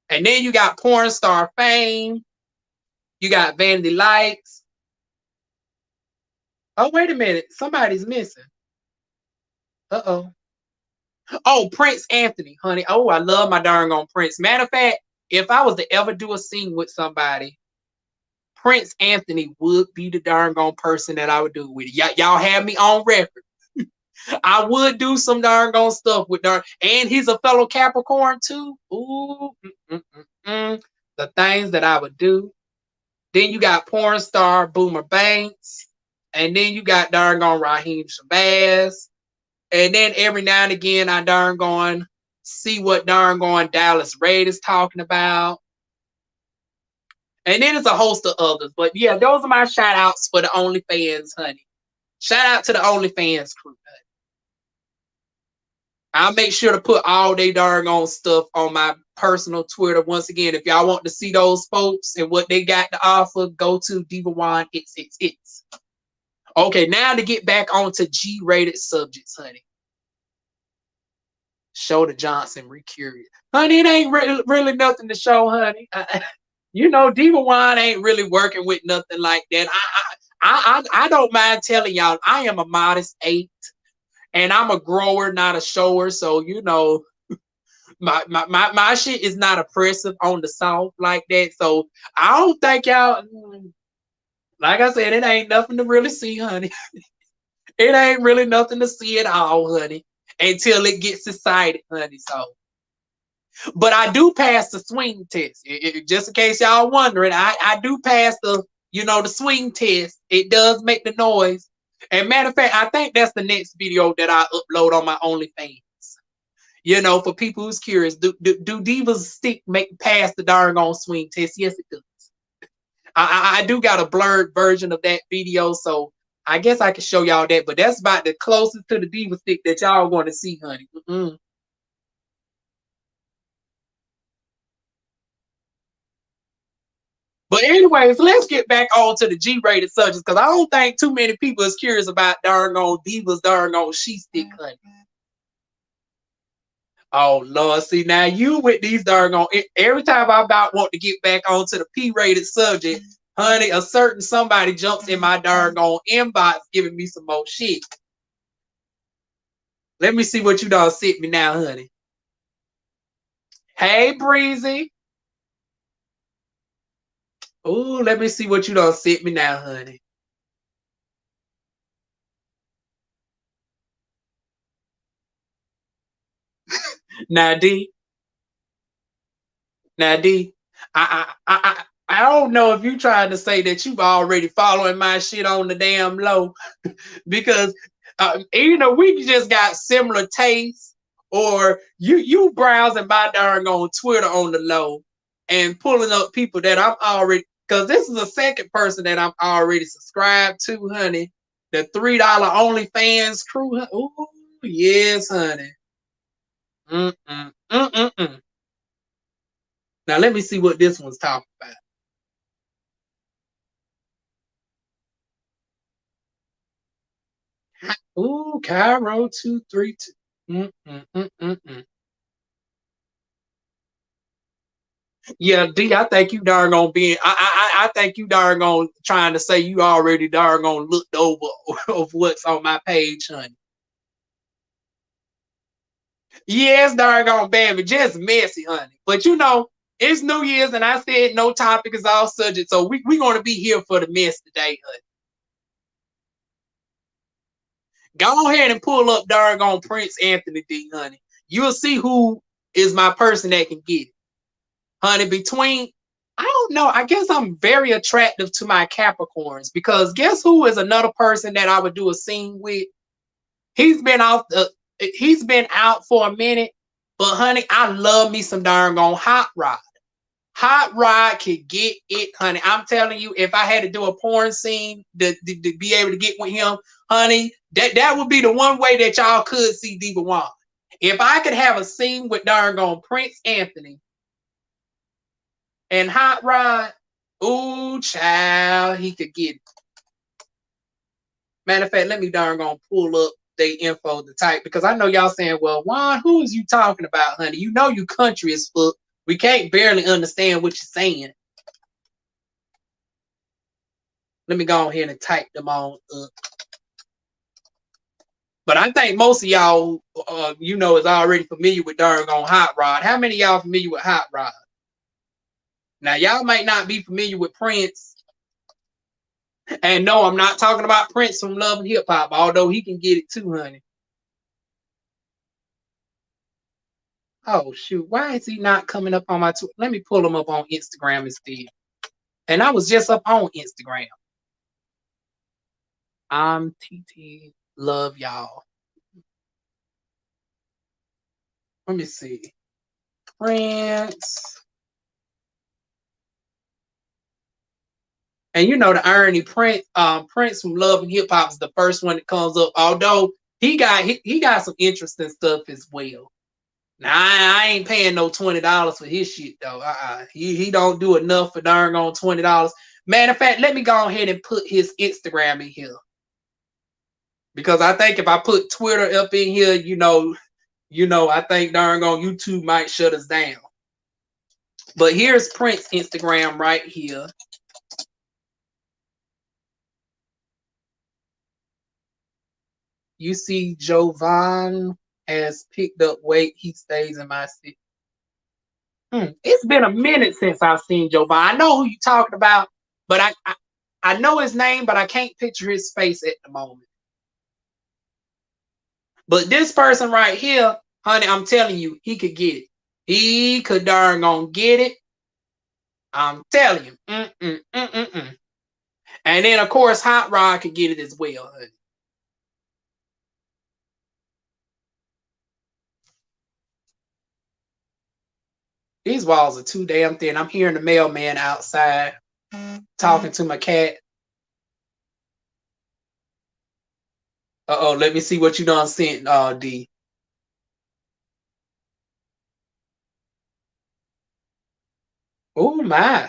And then you got Porn Star Fame. You got Vanity Lights. Oh, wait a minute. Somebody's missing. Uh-oh. Oh, Prince Anthony, honey. Oh, I love my darn on Prince. Matter of fact, if I was to ever do a scene with somebody, Prince Anthony would be the darn on person that I would do with it. Y'all have me on record. I would do some darn on stuff with darn, and he's a fellow Capricorn too. Ooh, the things that I would do. Then you got porn star Boomer Banks, and then you got darn on Raheem Shabazz. And then every now and again, I darn going see what darn going Dallas Raid is talking about. And then there's a host of others. But yeah, those are my shout outs for the OnlyFans, honey. Shout out to the OnlyFans crew, honey. I'll make sure to put all they darn stuff on my personal Twitter. Once again, if y'all want to see those folks and what they got to offer, go to DivaWuan's. It's. Okay, now to get back onto G-rated subjects, honey. Shoulder Johnson, recurious. Honey, it ain't really nothing to show, honey. You know, DivaWuan's ain't really working with nothing like that. I don't mind telling y'all, I am a modest 8. And I'm a grower, not a shower. So, you know, my shit is not oppressive on the soft like that. So I don't think y'all, like I said, it ain't nothing to really see, honey. It ain't really nothing to see at all, honey, until it gets excited, honey. So, but I do pass the swing test. Just in case y'all wondering, I do pass the, you know, the swing test. It does make the noise. And matter of fact, I think that's the next video that I upload on my OnlyFans. You know, for people who's curious, do divas stick make pass the darn on swing test? Yes, it does. I do got a blurred version of that video, so I guess I can show y'all that. But that's about the closest to the diva stick that y'all going to see, honey. But anyways, let's get back on to the G-rated subjects, because I don't think too many people is curious about darn on divas, darn on she stick, honey. Oh Lord, see now you with these darn on. Every time I about want to get back onto the P-rated subject, honey, a certain somebody jumps in my darn on inbox giving me some more shit. Let me see what you done sent me now, honey. Hey, Breezy. Ooh, let me see what you done sent me now, honey. Now, D. Now, D. I don't know if you trying to say that you've already following my shit on the damn low, because you know we just got similar tastes, or you browsing my darn on Twitter on the low and pulling up people that I'm already, because this is the second person that I'm already subscribed to, honey. The $3 OnlyFans crew. Ooh, yes, honey. Mm-mm, mm-mm-mm. Now let me see what this one's talking about. Ooh, Cairo 232. Mm-mm-mm-mm-mm. Yeah, D, I think you darn gonna be. I think you darn gonna trying to say you already darn gonna looked over of what's on my page, honey. Yes, darn gonna baby, just messy, honey. But you know, it's New Year's, and I said no topic is all subject, so we gonna be here for the mess today, honey. Go ahead and pull up darn on Prince Anthony D, honey. You'll see who is my person that can get it, honey. Between, I don't know, I guess I'm very attractive to my Capricorns, because guess who is another person that I would do a scene with? He's been off the he's been out for a minute, but honey, I love me some darn on Hot Rod. Hot Rod can get it, honey. I'm telling you, if I had to do a porn scene to be able to get with him, honey, that would be the one way that y'all could see DivaWuan's. If I could have a scene with darn on Prince Anthony and Hot Rod, ooh, child, he could get it. Matter of fact, let me darn on pull up the info to type, because I know y'all saying, well, Juan, who is you talking about, honey? You know you country as fuck. We can't barely understand what you're saying. Let me go ahead and type them on up. But I think most of y'all, you know, is already familiar with darn on Hot Rod. How many of y'all familiar with Hot Rod? Now, y'all might not be familiar with Prince. And no, I'm not talking about Prince from Love and Hip Hop, although he can get it too, honey. Oh, shoot. Why is he not coming up on my Twitter? Let me pull him up on Instagram instead. And I was just up on Instagram. I'm TT. Love y'all. Let me see. Prince And you know the irony, Prince from Love and Hip Hop is the first one that comes up. Although he got some interesting stuff as well. Now I ain't paying no $20 for his shit though. He don't do enough for darn on $20. Matter of fact, let me go ahead and put his Instagram in here. Because I think if I put Twitter up in here, I think darn on YouTube might shut us down. But here's Prince Instagram right here. You see Jovan has picked up weight. He stays in my city. It's been a minute since I've seen Jovan. I know who you're talking about, but I know his name, but I can't picture his face at the moment. But this person right here, honey, I'm telling you, he could get it. He could darn gonna get it. I'm telling you. And then, of course, Hot Rod could get it as well, honey. These walls are too damn thin. I'm hearing the mailman outside talking to my cat. Uh-oh, let me see what you done sent, D. Oh, my.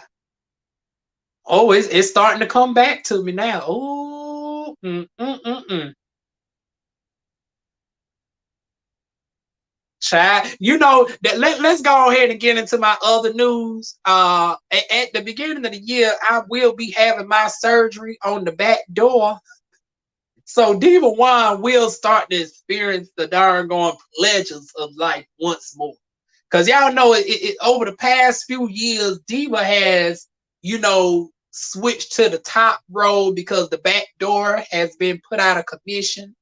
Oh, it's starting to come back to me now. Oh, Child, let's go ahead and get into my other news. At the beginning of the year, I will be having my surgery on the back door. So DivaWuan's will start to experience the doggone pleasures of life once more. Because y'all know over the past few years, Diva has, switched to the top road because the back door has been put out of commission.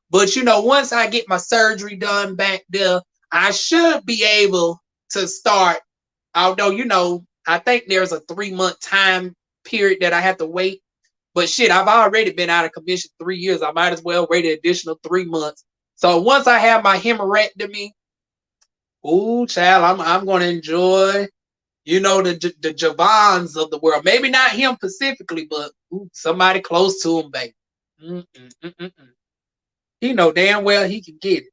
But once I get my surgery done back there, I should be able to start. Although, I think there's a 3-month time period that I have to wait. But shit, I've already been out of commission 3 years. I might as well wait an additional 3 months. So once I have my hemorrhectomy, ooh, child, I'm gonna enjoy, the Javons of the world. Maybe not him specifically, but somebody close to him, baby. He know damn well he can get it.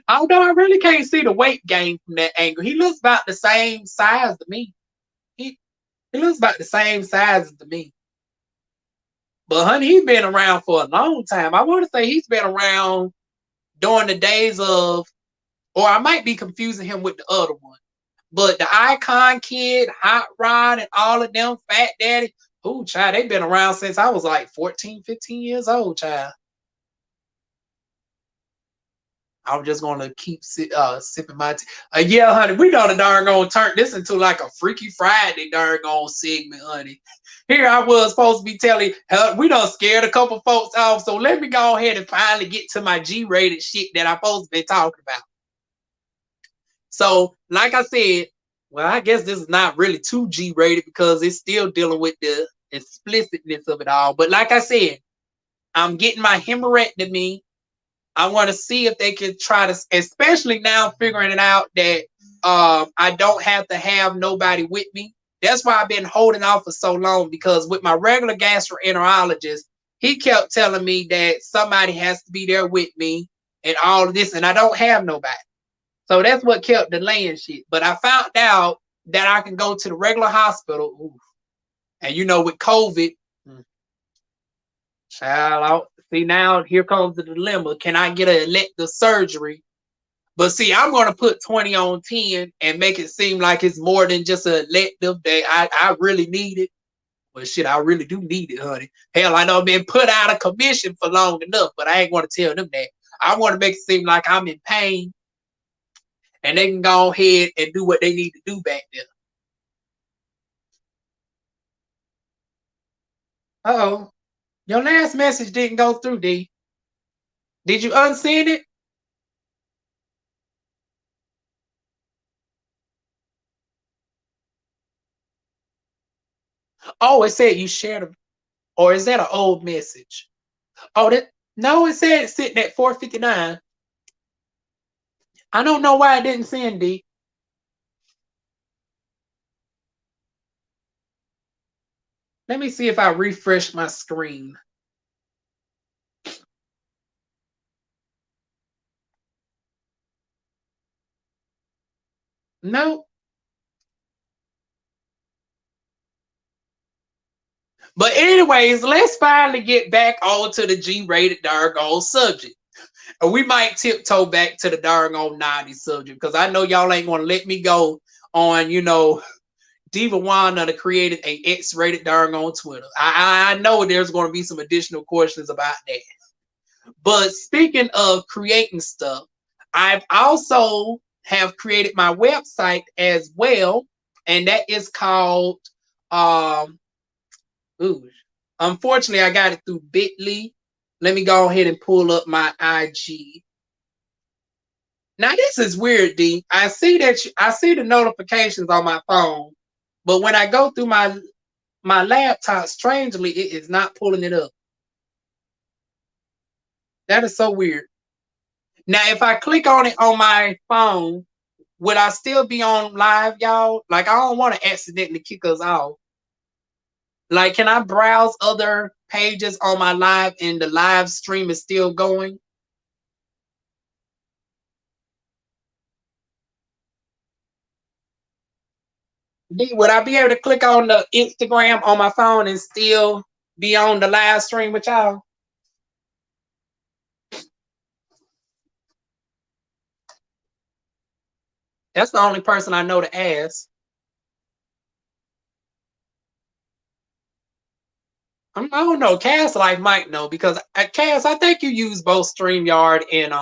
Although I really can't see the weight gain from that angle. He looks about the same size to me. He looks about the same size to me. But honey, he's been around for a long time. I want to say he's been around during the days of, or I might be confusing him with the other one. But the Icon Kid, Hot Rod, and all of them, Fat Daddy, ooh, child, they've been around since I was like 14, 15 years old, child. I'm just gonna keep sipping my tea. Yeah, honey, we know the darn gonna turn this into like a Freaky Friday darn gonna segment, honey. Here I was supposed to be telling we done scared a couple folks off, so let me go ahead and finally get to my G-rated shit that I'm supposed to be talking about. So, like I said, well, I guess this is not really too G-rated because it's still dealing with the explicitness of it all. But like I said, I'm getting my hemorrhectomy. I want to see if they can try to, especially now figuring it out that I don't have to have nobody with me. That's why I've been holding off for so long, because with my regular gastroenterologist, he kept telling me that somebody has to be there with me and all of this, and I don't have nobody. So that's what kept delaying shit. But I found out that I can go to the regular hospital. Ooh. And with COVID, child, see, now here comes the dilemma. Can I get an elective surgery? But see, I'm going to put 20 on 10 and make it seem like it's more than just an elective that I really need it. Well, shit, I really do need it, honey. Hell, I know I've been put out of commission for long enough, but I ain't going to tell them that. I want to make it seem like I'm in pain and they can go ahead and do what they need to do back there. Uh-oh. Your last message didn't go through, D. Did you unsend it? Oh, it said you shared them. Or is that an old message? Oh, no, it said it's sitting at 4:59. I don't know why I didn't send, D. Let me see if I refresh my screen. No. But anyways, let's finally get back on to the G-rated doggone subject. We might tiptoe back to the doggone 90s subject because I know y'all ain't gonna let me go on, DivaWuan's that created a X-rated doggone Twitter. I know there's gonna be some additional questions about that. But speaking of creating stuff, I've also have created my website as well, and that is called ooh, unfortunately I got it through Bitly. Let me go ahead and pull up my IG. Now this is weird, D. I see the notifications on my phone, but when I go through my laptop, strangely, it is not pulling it up. That is so weird. Now, if I click on it on my phone, would I still be on live, y'all? Like, I don't want to accidentally kick us off. Like, can I browse other pages on my live and the live stream is still going? D, would I be able to click on the Instagram on my phone and still be on the live stream with y'all? That's the only person I know to ask. I don't know. Cass like might know because Cass, I think you use both StreamYard and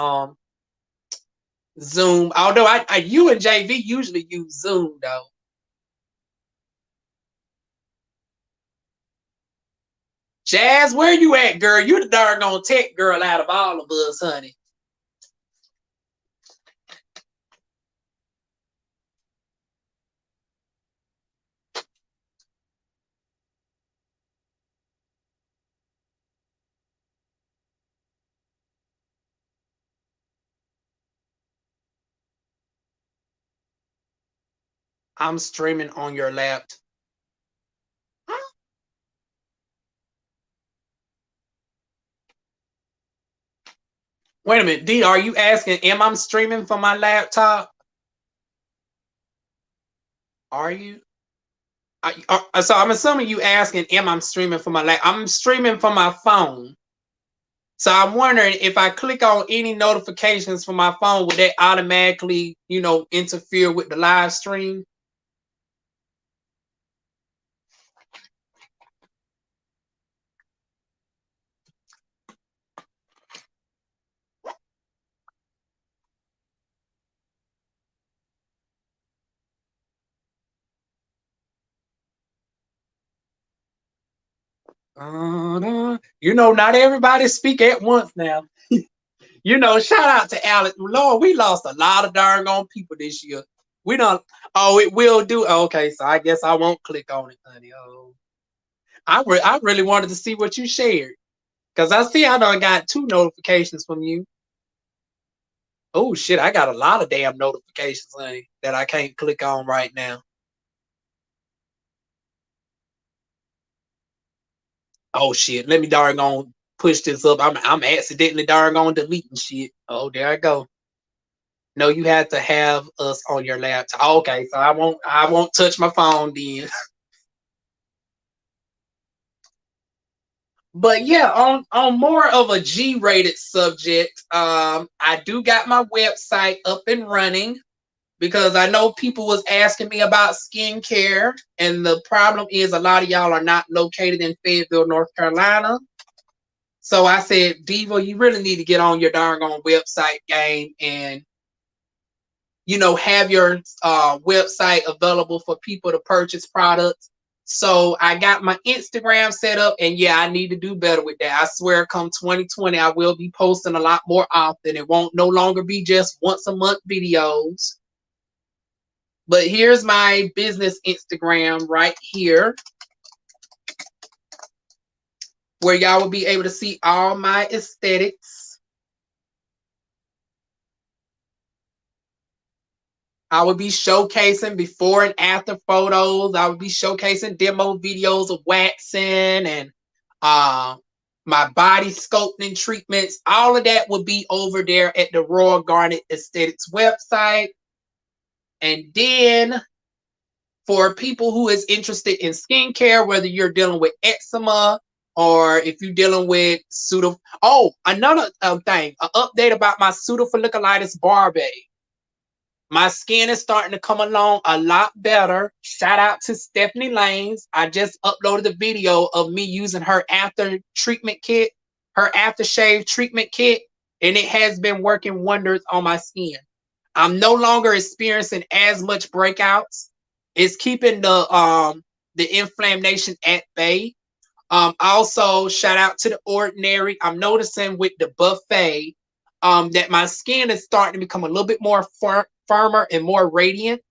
Zoom. Although you and JV usually use Zoom though. Jazz, where you at, girl? You the darn tech girl out of all of us, honey. I'm streaming on your laptop. Wait a minute, D, are you asking, am I streaming from my laptop? Are you? So I'm assuming you asking, am I streaming from my laptop? I'm streaming from my phone. So I'm wondering if I click on any notifications from my phone, would that automatically, interfere with the live stream? Not everybody speak at once now. Shout out to Alex. Lord, we lost a lot of darn on people this year. We don't. Oh, it will do. Okay, so I guess I won't click on it, honey. Oh, I really wanted to see what you shared because I see I done got 2 notifications from you. Oh shit, I got a lot of damn notifications, honey, that I can't click on right now. Oh shit, let me darn on push this up. I'm accidentally darn on deleting shit. Oh, there I go. No, you have to have us on your laptop. Okay, so I won't touch my phone then. But yeah, on more of a G-rated subject, I do got my website up and running because I know people was asking me about skincare, and the problem is a lot of y'all are not located in Fayetteville, North Carolina. So I said, Diva, you really need to get on your darn on website game and have your website available for people to purchase products. So I got my Instagram set up, and yeah, I need to do better with that. I swear, come 2020, I will be posting a lot more often. It won't no longer be just once a month videos. But here's my business Instagram right here, where y'all will be able to see all my aesthetics. I would be showcasing before and after photos. I would be showcasing demo videos of waxing and my body sculpting treatments. All of that would be over there at the Royal Garnet Aesthetics website. And then for people who is interested in skincare, whether you're dealing with eczema or if you're dealing with another thing, an update about my pseudofolliculitis barbae. My skin is starting to come along a lot better. Shout out to Stephanie Lanes. I just uploaded a video of me using her after treatment kit, her aftershave treatment kit, and it has been working wonders on my skin. I'm no longer experiencing as much breakouts. It's keeping the inflammation at bay. Also, shout out to The Ordinary. I'm noticing with the buffet that my skin is starting to become a little bit more firmer and more radiant.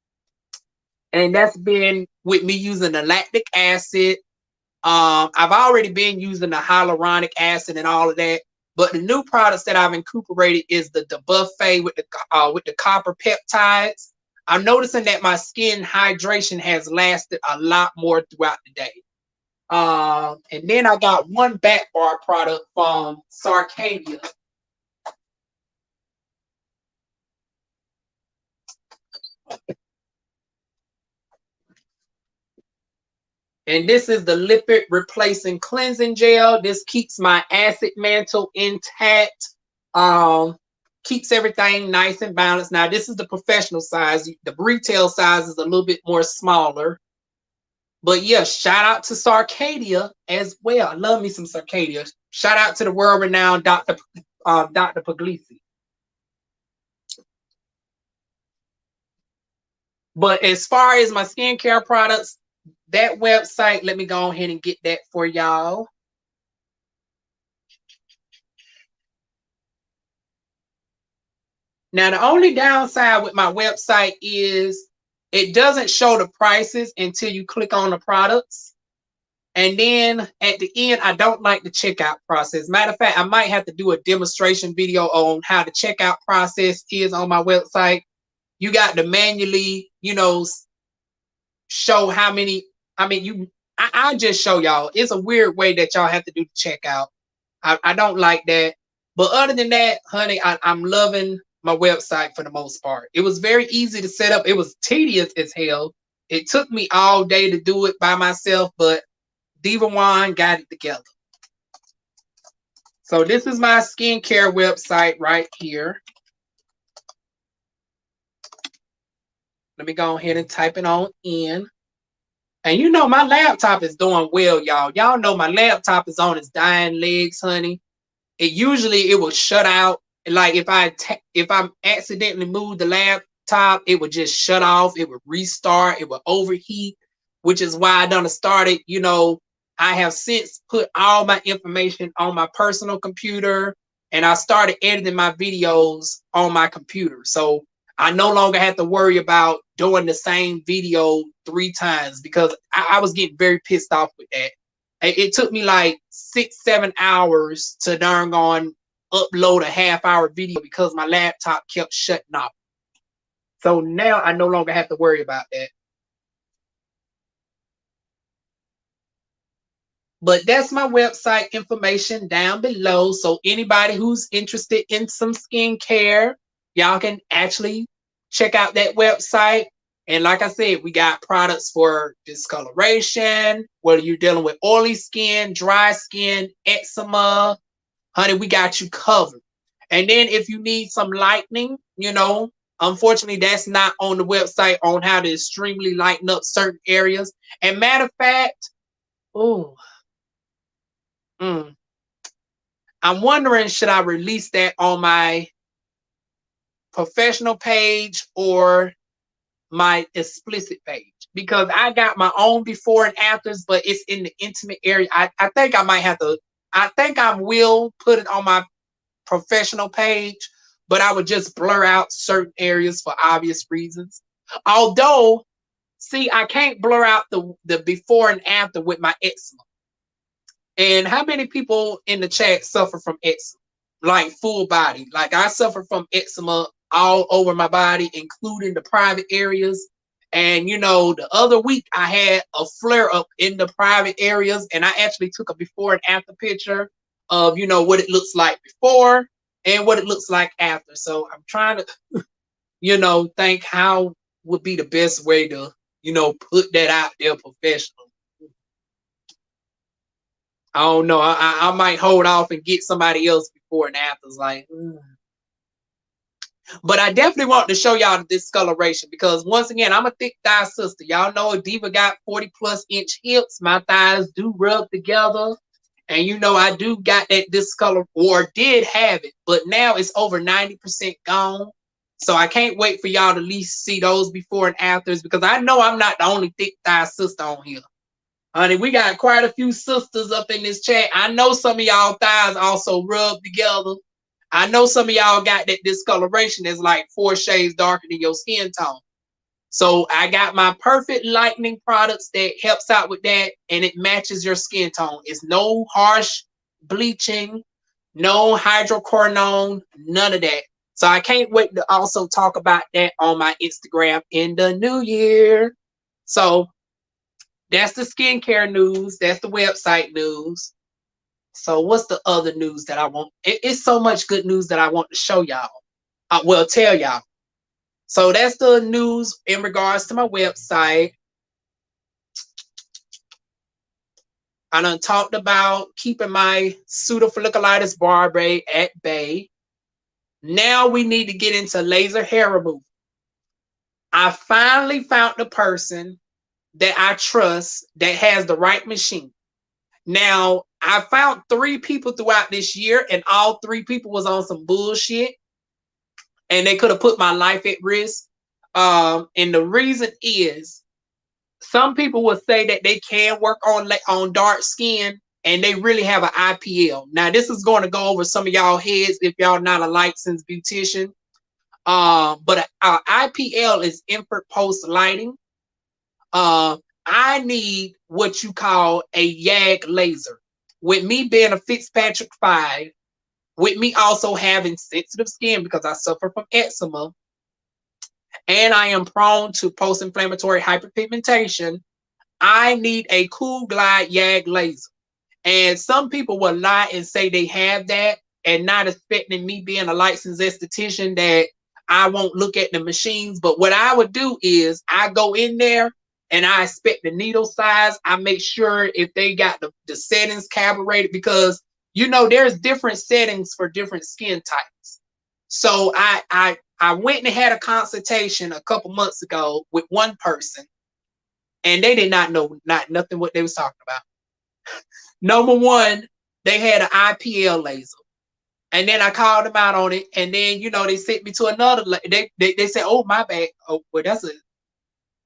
And that's been with me using the lactic acid. I've already been using the hyaluronic acid and all of that. But the new products that I've incorporated is the buffet with the copper peptides. I'm noticing that my skin hydration has lasted a lot more throughout the day. And then I got one back bar product from Sarcadia. And this is the lipid replacing cleansing gel. This keeps my acid mantle intact. Keeps everything nice and balanced. Now, this is the professional size. The retail size is a little bit more smaller. But yeah, shout out to Sarcadia as well. I love me some Sarcadia. Shout out to the world-renowned Dr. Puglisi. But as far as my skincare products, that website, let me go ahead and get that for y'all. Now, the only downside with my website is it doesn't show the prices until you click on the products. And then at the end, I don't like the checkout process. Matter of fact, I might have to do a demonstration video on how the checkout process is on my website. You got to manually, show how many. I just show y'all. It's a weird way that y'all have to do the checkout. I don't like that. But other than that, honey, I'm loving my website for the most part. It was very easy to set up. It was tedious as hell. It took me all day to do it by myself, but DivaWuan's got it together. So this is my skincare website right here. Let me go ahead and type it on in. And my laptop is doing well, y'all. Y'all know my laptop is on its dying legs, honey. It will shut out. Like if I accidentally move the laptop, it would just shut off. It would restart. It would overheat, which is why I done started. I have since put all my information on my personal computer, and I started editing my videos on my computer. So I no longer have to worry about doing the same video 3 times because I was getting very pissed off with that. It took me like 6-7 hours to darn on upload a half-hour video because my laptop kept shutting off. So now I no longer have to worry about that. But that's my website information down below. So anybody who's interested in some skincare, y'all can actually check out that website. And like I said, we got products for discoloration, whether you're dealing with oily skin, dry skin, eczema, honey, we got you covered. And then if you need some lightening, unfortunately, that's not on the website on how to extremely lighten up certain areas. And matter of fact, I'm wondering, should I release that on my professional page or my explicit page? Because I got my own before and afters, but it's in the intimate area. I think I might have to, I think I will put it on my professional page, but I would just blur out certain areas for obvious reasons. Although, see, I can't blur out the before and after with my eczema. And how many people in the chat suffer from eczema? Like full body. Like I suffer from eczema all over my body, including the private areas. And you know, the other week I had a flare up in the private areas, and I actually took a before and after picture of, you know, what it looks like before and what it looks like after. So I'm trying to, you know, think how would be the best way to, you know, put that out there professionally. I don't know. I might hold off and get somebody else before and afters. Like, But I definitely want to show y'all the discoloration because once again, I'm a thick thigh sister. Y'all know Diva got 40+ inch hips. My thighs do rub together. And you know, I do got that discolor, or did have it, but now it's over 90% gone. So I can't wait for y'all to at least see those before and afters because I know I'm not the only thick thigh sister on here. Honey, we got quite a few sisters up in this chat. I know some of y'all thighs also rub together. I know some of y'all got that discoloration that's like 4 shades darker than your skin tone. So I got my perfect lightening products that helps out with that, and it matches your skin tone. It's no harsh bleaching, no hydroquinone, none of that. So I can't wait to also talk about that on my Instagram in the new year. So that's the skincare news. That's the website news. So what's the other news that I want? It's so much good news that I want to show y'all. Well, tell y'all. So that's the news in regards to my website. I done talked about keeping my pseudofolliculitis barbe at bay. Now we need to get into laser hair removal. I finally found the person that I trust that has the right machine. Now, I found 3 people throughout this year, and all 3 people was on some bullshit, and they could have put my life at risk. And the reason is, some people will say that they can work on dark skin, and they really have an IPL. Now, this is going to go over some of y'all heads if y'all not a licensed beautician. But IPL is infrared pulse lighting. I need what you call a YAG laser. With me being a Fitzpatrick 5, with me also having sensitive skin because I suffer from eczema, and I am prone to post-inflammatory hyperpigmentation, I need a Cool Glide YAG laser. And some people will lie and say they have that, and not expecting me being a licensed esthetician that I won't look at the machines. But what I would do is I go in there and I inspect the needle size. I make sure if they got the settings calibrated, because you know there's different settings for different skin types. So I went and had a consultation a couple months ago with one person, and they did not know nothing what they was talking about. Number one, they had an IPL laser. And then I called them out on it. And then, you know, they sent me to another. They said, oh, my bad. Oh, well,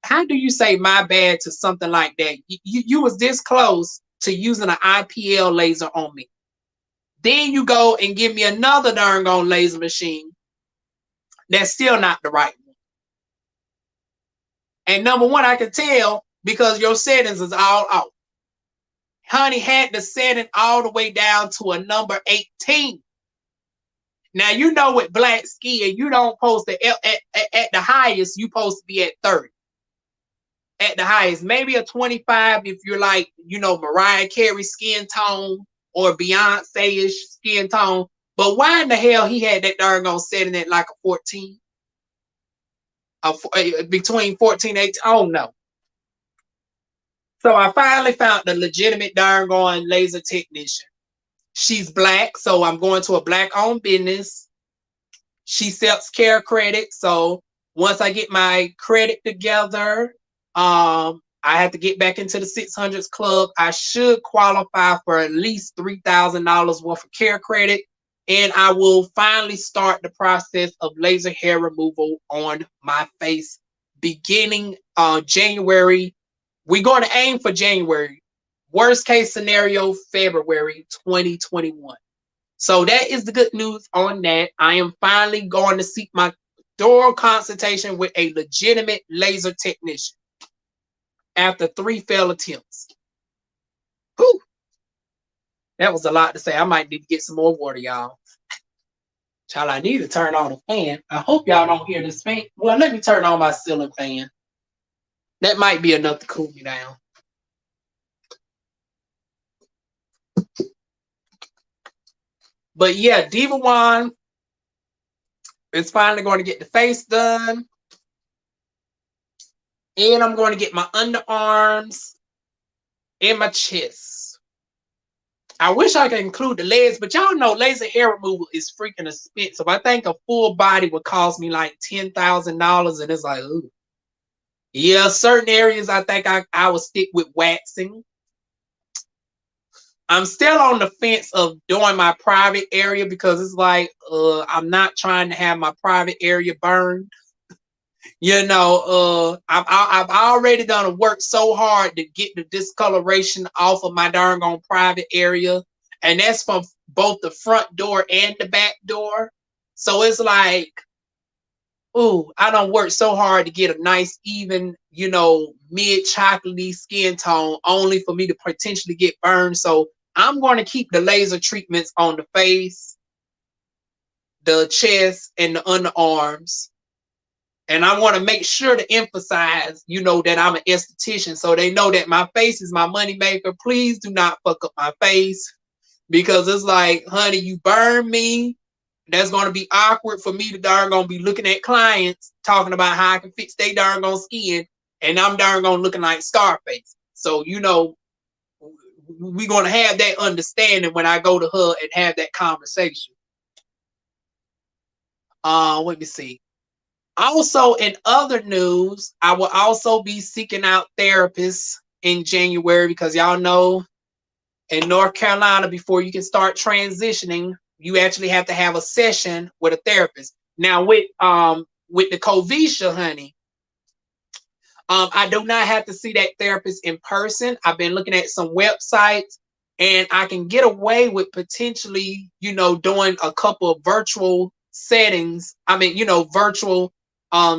how do you say my bad to something like that? You was this close to using an IPL laser on me. Then you go and give me another darn gone laser machine. That's still not the right one. And number one, I can tell because your settings is all out. Honey had the setting all the way down to a number 18. Now, you know, with black skin, you don't post at the highest, you supposed to be at 30. At the highest, maybe a 25 if you're like, you know, Mariah Carey skin tone or Beyonce-ish skin tone. But why in the hell he had that darn gone setting at like a 14? Between 14 and 18? Oh, no. So I finally found the legitimate darn gone laser technician. She's black, so I'm going to a black-owned business. She accepts care credit. So once I get my credit together, I have to get back into the 600s club. I should qualify for at least $3,000 worth of care credit. And I will finally start the process of laser hair removal on my face beginning January. We're going to aim for January. Worst case scenario, February 2021. So that is the good news on that. I am finally going to seek my thorough consultation with a legitimate laser technician after 3 failed attempts. Whew. That was a lot to say. I might need to get some more water, y'all. Child, I need to turn on the fan. I hope y'all don't hear this fan. Well, let me turn on my ceiling fan. That might be enough to cool me down. But yeah, DivaWuan is finally going to get the face done. And I'm going to get my underarms and my chest. I wish I could include the legs, but y'all know laser hair removal is freaking expensive. I think a full body would cost me like $10,000, and it's like, ooh. Yeah, certain areas I think I would stick with waxing. I'm still on the fence of doing my private area because it's like I'm not trying to have my private area burned. You know, I've already done work so hard to get the discoloration off of my darn on private area, and that's from both the front door and the back door. So it's like, ooh, I don't work so hard to get a nice, even, you know, mid chocolatey skin tone, only for me to potentially get burned. So I'm going to keep the laser treatments on the face, the chest, and the underarms. And I want to make sure to emphasize, you know, that I'm an esthetician, so they know that my face is my money maker. Please do not fuck up my face, because it's like, honey, you burn me. That's going to be awkward for me to darn going to be looking at clients talking about how I can fix their darn on skin, and I'm darn going looking like Scarface. So, you know, we're going to have that understanding when I go to her and have that conversation. Let me see. Also, in other news, I will also be seeking out therapists in January, because y'all know in North Carolina, before you can start transitioning, you actually have to have a session with a therapist. Now, with the Covisha, honey, I do not have to see that therapist in person. I've been looking at some websites, and I can get away with potentially, you know, doing a couple of virtual settings. I mean, you know, virtual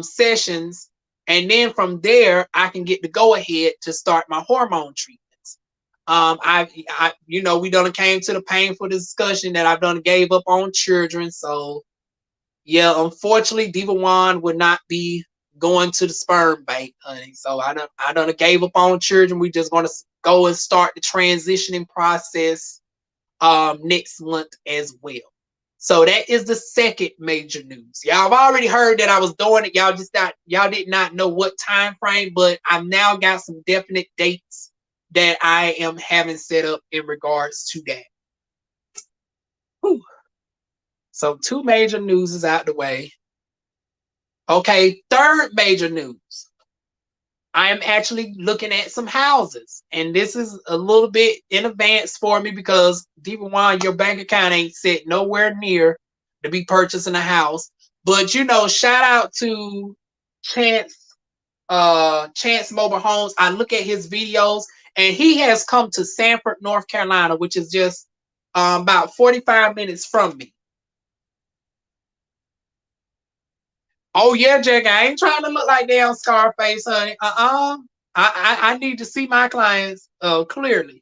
sessions, and then from there I can get the go ahead to start my hormone treatments. You know, we done came to the painful discussion that I've done gave up on children. So yeah, unfortunately, DivaWuan would not be going to the sperm bank, honey. So I done gave up on children. We just gonna go and start the transitioning process next month as well. So that is the second major news. Y'all have already heard that I was doing it. Y'all did not know what time frame, but I've now got some definite dates that I am having set up in regards to that. Whew. So two major news is out the way. Okay, third major news. I am actually looking at some houses, and this is a little bit in advance for me because DivaWuan, your bank account ain't set nowhere near to be purchasing a house. But you know, shout out to Chance, Chance Mobile Homes. I look at his videos, and he has come to Sanford, North Carolina, which is just about 45 minutes from me. Oh yeah, Jack. I ain't trying to look like damn Scarface, honey. I need to see my clients clearly.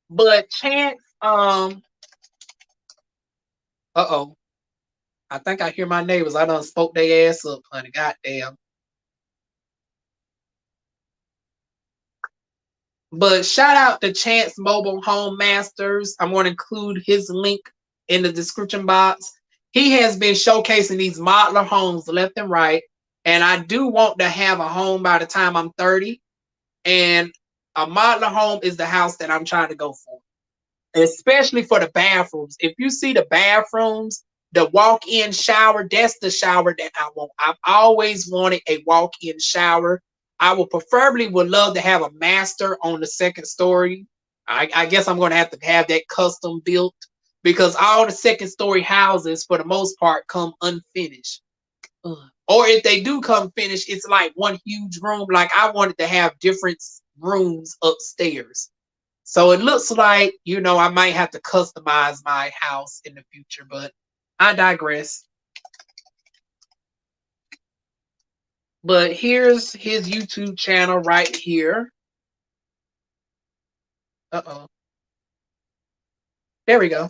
But Chance, uh-oh. I think I hear my neighbors. I done spoke their ass up, honey. Goddamn. But shout out to Chance Mobile Home Masters. I'm going to include his link in the description box. He has been showcasing these modular homes left and right. And I do want to have a home by the time I'm 30. And a modular home is the house that I'm trying to go for, especially for the bathrooms. If you see the bathrooms, the walk-in shower, that's the shower that I want. I've always wanted a walk-in shower. I would love to have a master on the second story. I guess I'm going to have that custom built, because all the second story houses, for the most part, come unfinished. Ugh. Or if they do come finished, it's like one huge room. Like I wanted to have different rooms upstairs. So it looks like, you know, I might have to customize my house in the future, but I digress. But here's his YouTube channel right here. Uh-oh. There we go.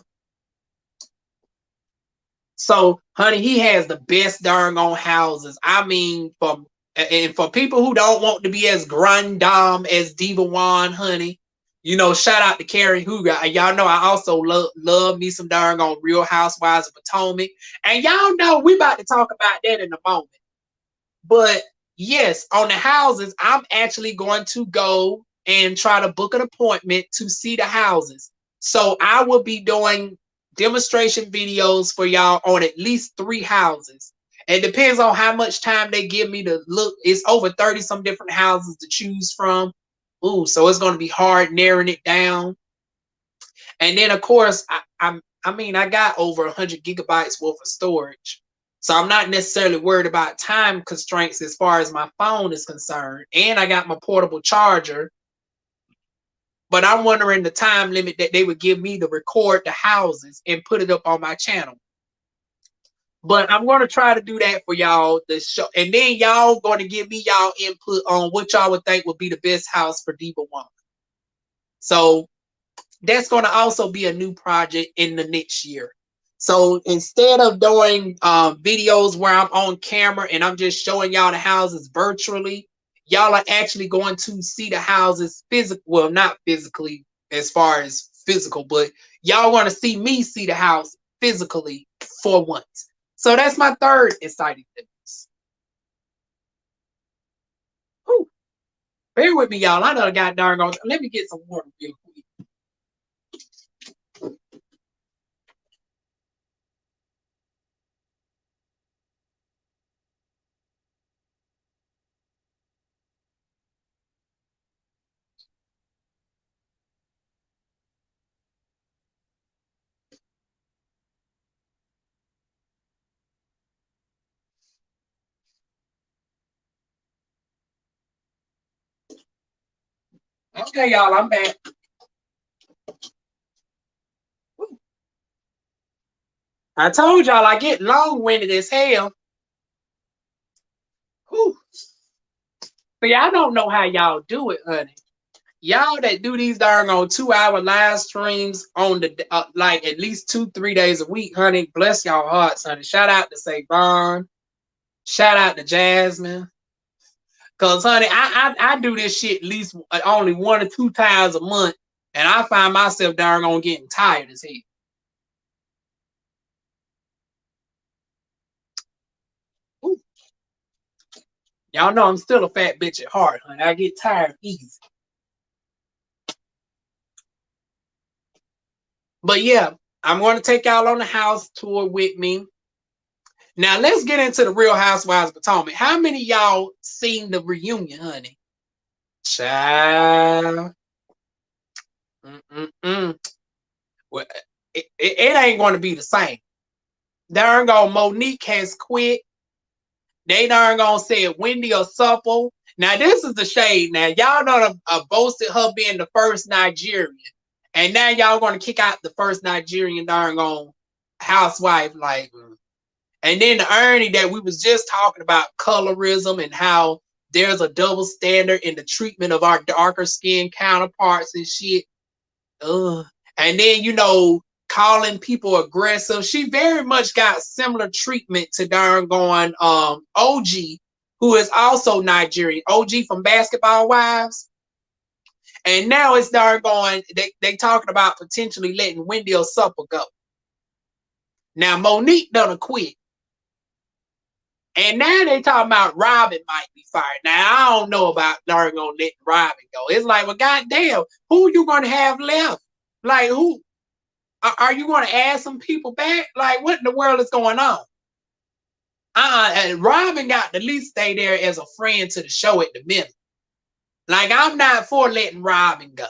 So, honey, he has the best darn on houses. I mean, for people who don't want to be as grandam as DivaWuan's, honey, you know, shout out to Carrie Huga. Y'all know I also love me some darn on Real Housewives of Potomac. And y'all know we about to talk about that in a moment. But yes, on the houses, I'm actually going to go and try to book an appointment to see the houses. So I will be doing demonstration videos for y'all on at least 3 houses. It depends on how much time they give me to look. It's over 30 some different houses to choose from. Ooh, so it's going to be hard narrowing it down. And then of course, I got over 100 gigabytes worth of storage. So I'm not necessarily worried about time constraints as far as my phone is concerned. And I got my portable charger. But I'm wondering the time limit that they would give me to record the houses and put it up on my channel. But I'm going to try to do that for y'all this show. And then y'all going to give me y'all input on what y'all would think would be the best house for DivaWuan's. So that's going to also be a new project in the next year. So instead of doing videos where I'm on camera and I'm just showing y'all the houses virtually, y'all are actually going to see the houses physical. Well, not physically as far as physical, but y'all want to see me see the house physically for once. So that's my third exciting news. Whew. Bear with me, y'all. I know I got darn on. Let me get some water real quick. Okay, y'all, I'm back. I told y'all I get long-winded as hell. Whew. See, I don't know how y'all do it, honey. Y'all that do these darn on 2-hour live streams on the like at least 2-3 days a week, honey. Bless y'all hearts, honey. Shout out to Savon. Shout out to Jasmine. Cause honey, I do this shit at least only 1 or 2 times a month, and I find myself darn on getting tired as hell. Ooh. Y'all know I'm still a fat bitch at heart, honey. I get tired easy. But yeah, I'm going to take y'all on the house tour with me. Now let's get into the Real Housewives of Potomac. How many of y'all seen the reunion, honey? Child. Well, it ain't going to be the same. Darn gone Monique has quit. They darn gonna say Wendy or Supple. Now this is the shade. Now y'all know boasted her being the first Nigerian, and now y'all gonna kick out the first Nigerian darn gone housewife like. And then the irony that we was just talking about colorism and how there's a double standard in the treatment of our darker skinned counterparts and shit. Ugh. And then, you know, calling people aggressive. She very much got similar treatment to darn going OG, who is also Nigerian. OG from Basketball Wives. And now it's darn going, they talking about potentially letting Wendy or Supple go. Now Monique done quit. And now they talking about Robin might be fired. Now I don't know about darn gonna let Robin go. It's like, well, goddamn, who you gonna have left? Like who? Are you gonna add some people back? Like what in the world is going on? And Robin got to at least stay there as a friend to the show at the minute. Like I'm not for letting Robin go.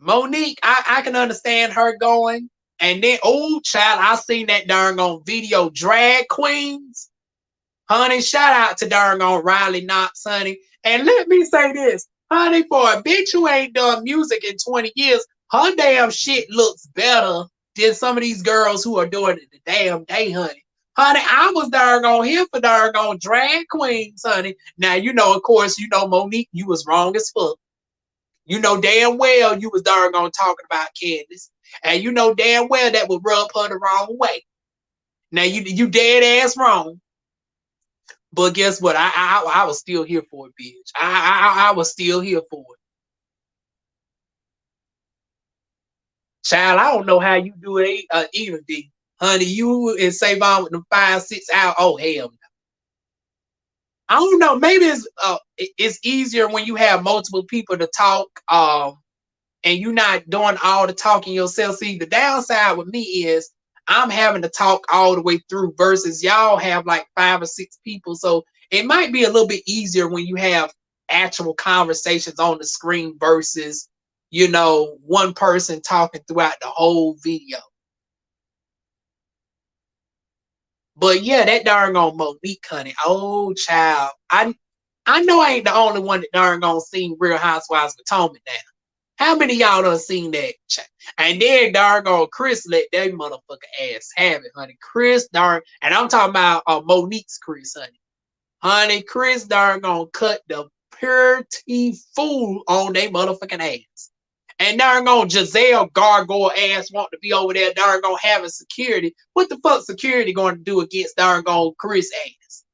Monique, I can understand her going. And then, oh, child, I seen that darn on video drag queens. Honey, shout out to darn on Riley Knox, honey. And let me say this, honey, for a bitch who ain't done music in 20 years, her damn shit looks better than some of these girls who are doing it the damn day, honey. Honey, I was darn on here for darn on drag queens, honey. Now, you know, of course, you know, Monique, you was wrong as fuck. You know damn well you was darn gone talking about Candace. And you know damn well that would rub her the wrong way. Now you dead ass wrong. But guess what? I was still here for it, bitch. I was still here for it. Child, I don't know how you do it either, D. Honey, you and Savon with them 5, 6 hours. Oh hell no. I don't know. Maybe it's easier when you have multiple people to talk. And you're not doing all the talking yourself. See, the downside with me is I'm having to talk all the way through versus y'all have like 5 or 6 people. So it might be a little bit easier when you have actual conversations on the screen versus, one person talking throughout the whole video. But yeah, that darn on Monique, honey. Oh, child. I know I ain't the only one that darn gonna seen Real Housewives of Potomac now. How many of y'all done seen that? And then darn Chris let that motherfucker ass have it, honey. Chris darn, and I'm talking about Monique's Chris, honey. Honey, Chris darn gonna cut the pretty fool on they motherfucking ass. And darn gonna Giselle gargoyle ass want to be over there darn gonna having security. What the fuck security going to do against darn gonna Chris ass?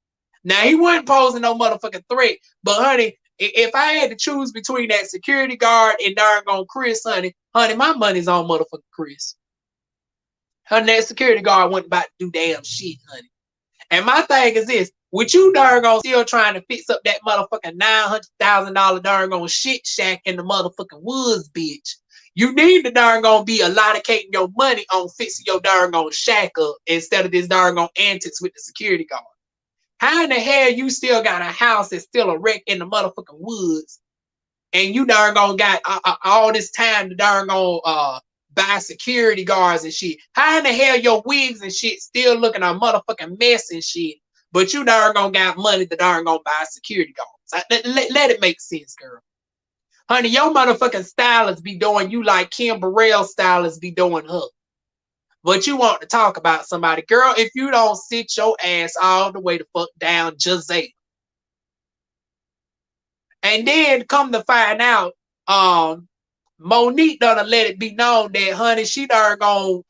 Now he wasn't posing no motherfucking threat, but honey, if I had to choose between that security guard and darn gone Chris, honey, my money's on motherfucking Chris. Honey, that security guard wasn't about to do damn shit, honey. And my thing is this, with you darn gone still trying to fix up that motherfucking $900,000 darn gone shit shack in the motherfucking woods, bitch. You need to darn gonna be allocating your money on fixing your darn gone shack up instead of this darn gone antics with the security guard. How in the hell you still got a house that's still a wreck in the motherfucking woods, and you darn gonna got all this time to darn gonna buy security guards and shit? How in the hell your wigs and shit still looking a motherfucking mess and shit, but you darn gonna got money to darn gonna buy security guards? Let it make sense, girl. Honey, your motherfucking stylists be doing you like Kim Burrell stylists be doing her. But you want to talk about somebody. Girl, if you don't sit your ass all the way the fuck down, Giselle. And then come to find out, Monique done let it be known that, honey, she darn gonna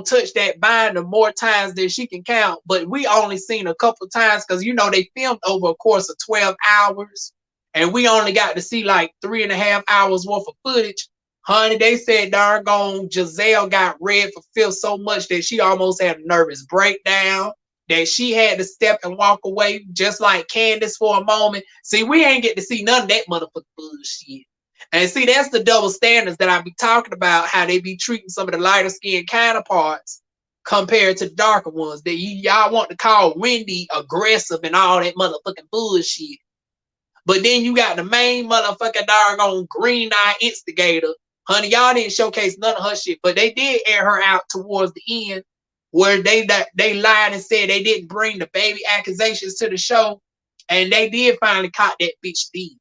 touch that binder more times than she can count. But we only seen a couple times because they filmed over a course of 12 hours. And we only got to see like 3.5 hours worth of footage. Honey, they said darn gone Giselle got read for filth so much that she almost had a nervous breakdown, that she had to step and walk away just like Candace for a moment. See, we ain't get to see none of that motherfucking bullshit. And see, that's the double standards that I be talking about, how they be treating some of the lighter skinned counterparts compared to the darker ones. That y'all want to call Wendy aggressive and all that motherfucking bullshit. But then you got the main motherfucking doggone green eye instigator. Honey, y'all didn't showcase none of her shit, but they did air her out towards the end where they lied and said they didn't bring the baby accusations to the show. And they did finally caught that bitch deep.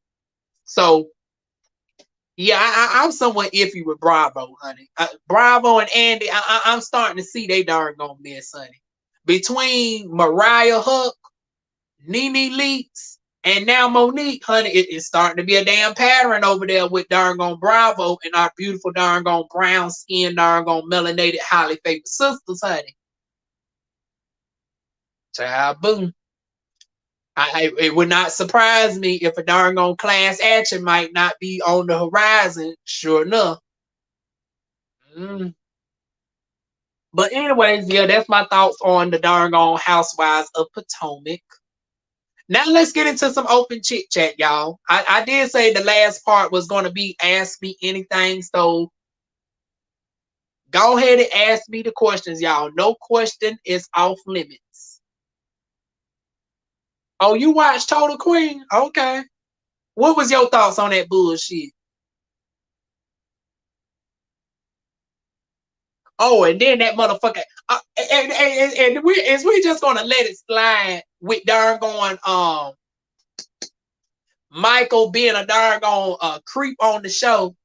So, yeah, I'm somewhat iffy with Bravo, honey. Bravo and Andy, I'm starting to see they darn gonna miss, honey. Between Mariah Huck, Nene Leakes, and now Monique, honey, it's starting to be a damn pattern over there with darn gone Bravo and our beautiful darn gone brown skin, darn gone melanated, highly favored sisters, honey. Child, boom. It would not surprise me if a darn gone class action might not be on the horizon, sure enough. But anyways, yeah, that's my thoughts on the darn gone Housewives of Potomac. Now let's get into some open chit chat, y'all. I did say the last part was going to be ask me anything, so go ahead and ask me the questions, y'all. No question is off limits. Oh, you watched Total Queen? Okay. What was your thoughts on that bullshit? Oh, and then that motherfucker. And we just gonna let it slide with darn going Michael being a darn creep on the show,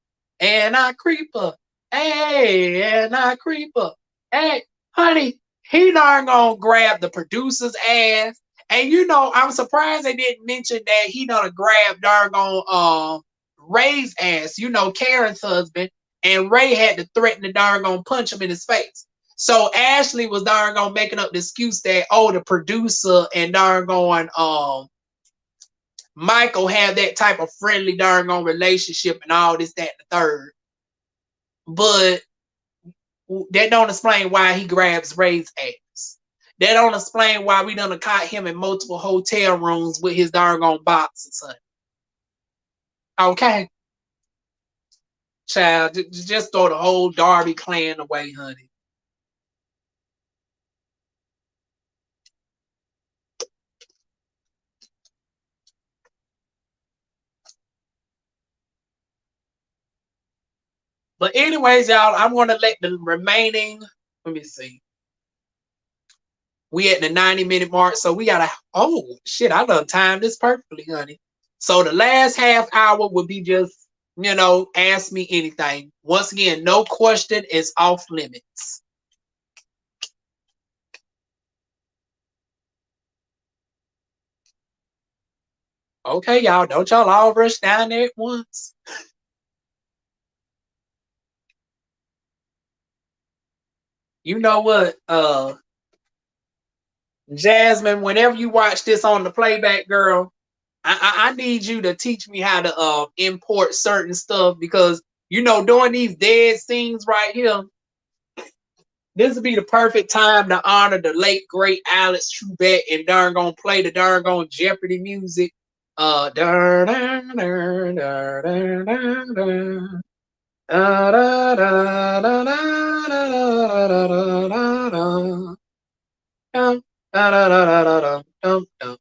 and I creeper, hey, and I creeper, hey, honey, he darn gonna grab the producer's ass And you know, I'm surprised they didn't mention that he done grabbed doggone Ray's ass, you know, Karen's husband, and Ray had to threaten to doggone punch him in his face. So Ashley was doggone making up the excuse that, oh, the producer and doggone Michael had that type of friendly doggone relationship and all this, that, and the third. But that don't explain why he grabs Ray's ass. That don't explain why we done caught him in multiple hotel rooms with his doggone boxes, honey. Okay, child, just throw the whole Darby clan away, honey. But anyways, y'all, I'm gonna let the remaining. Let me see. We at the 90-minute mark, so we gotta. Oh shit! I done timed this perfectly, honey. So the last half hour would be just, you know, ask me anything. Once again, no question is off limits. Okay, y'all, don't y'all all rush down there at once. You know what, Jasmine, whenever you watch this on the playback, girl, I need you to teach me how to import certain stuff, because you know, during these dead scenes right here, this would be the perfect time to honor the late great Alex Trebek and darn gonna play the darn gonna Jeopardy music. Darn, darn, darn, darn, darn, darn. Da, da, da, da, da, da, da, da, da, da. Dum, da, da, da, da, da, dum, dum, dum.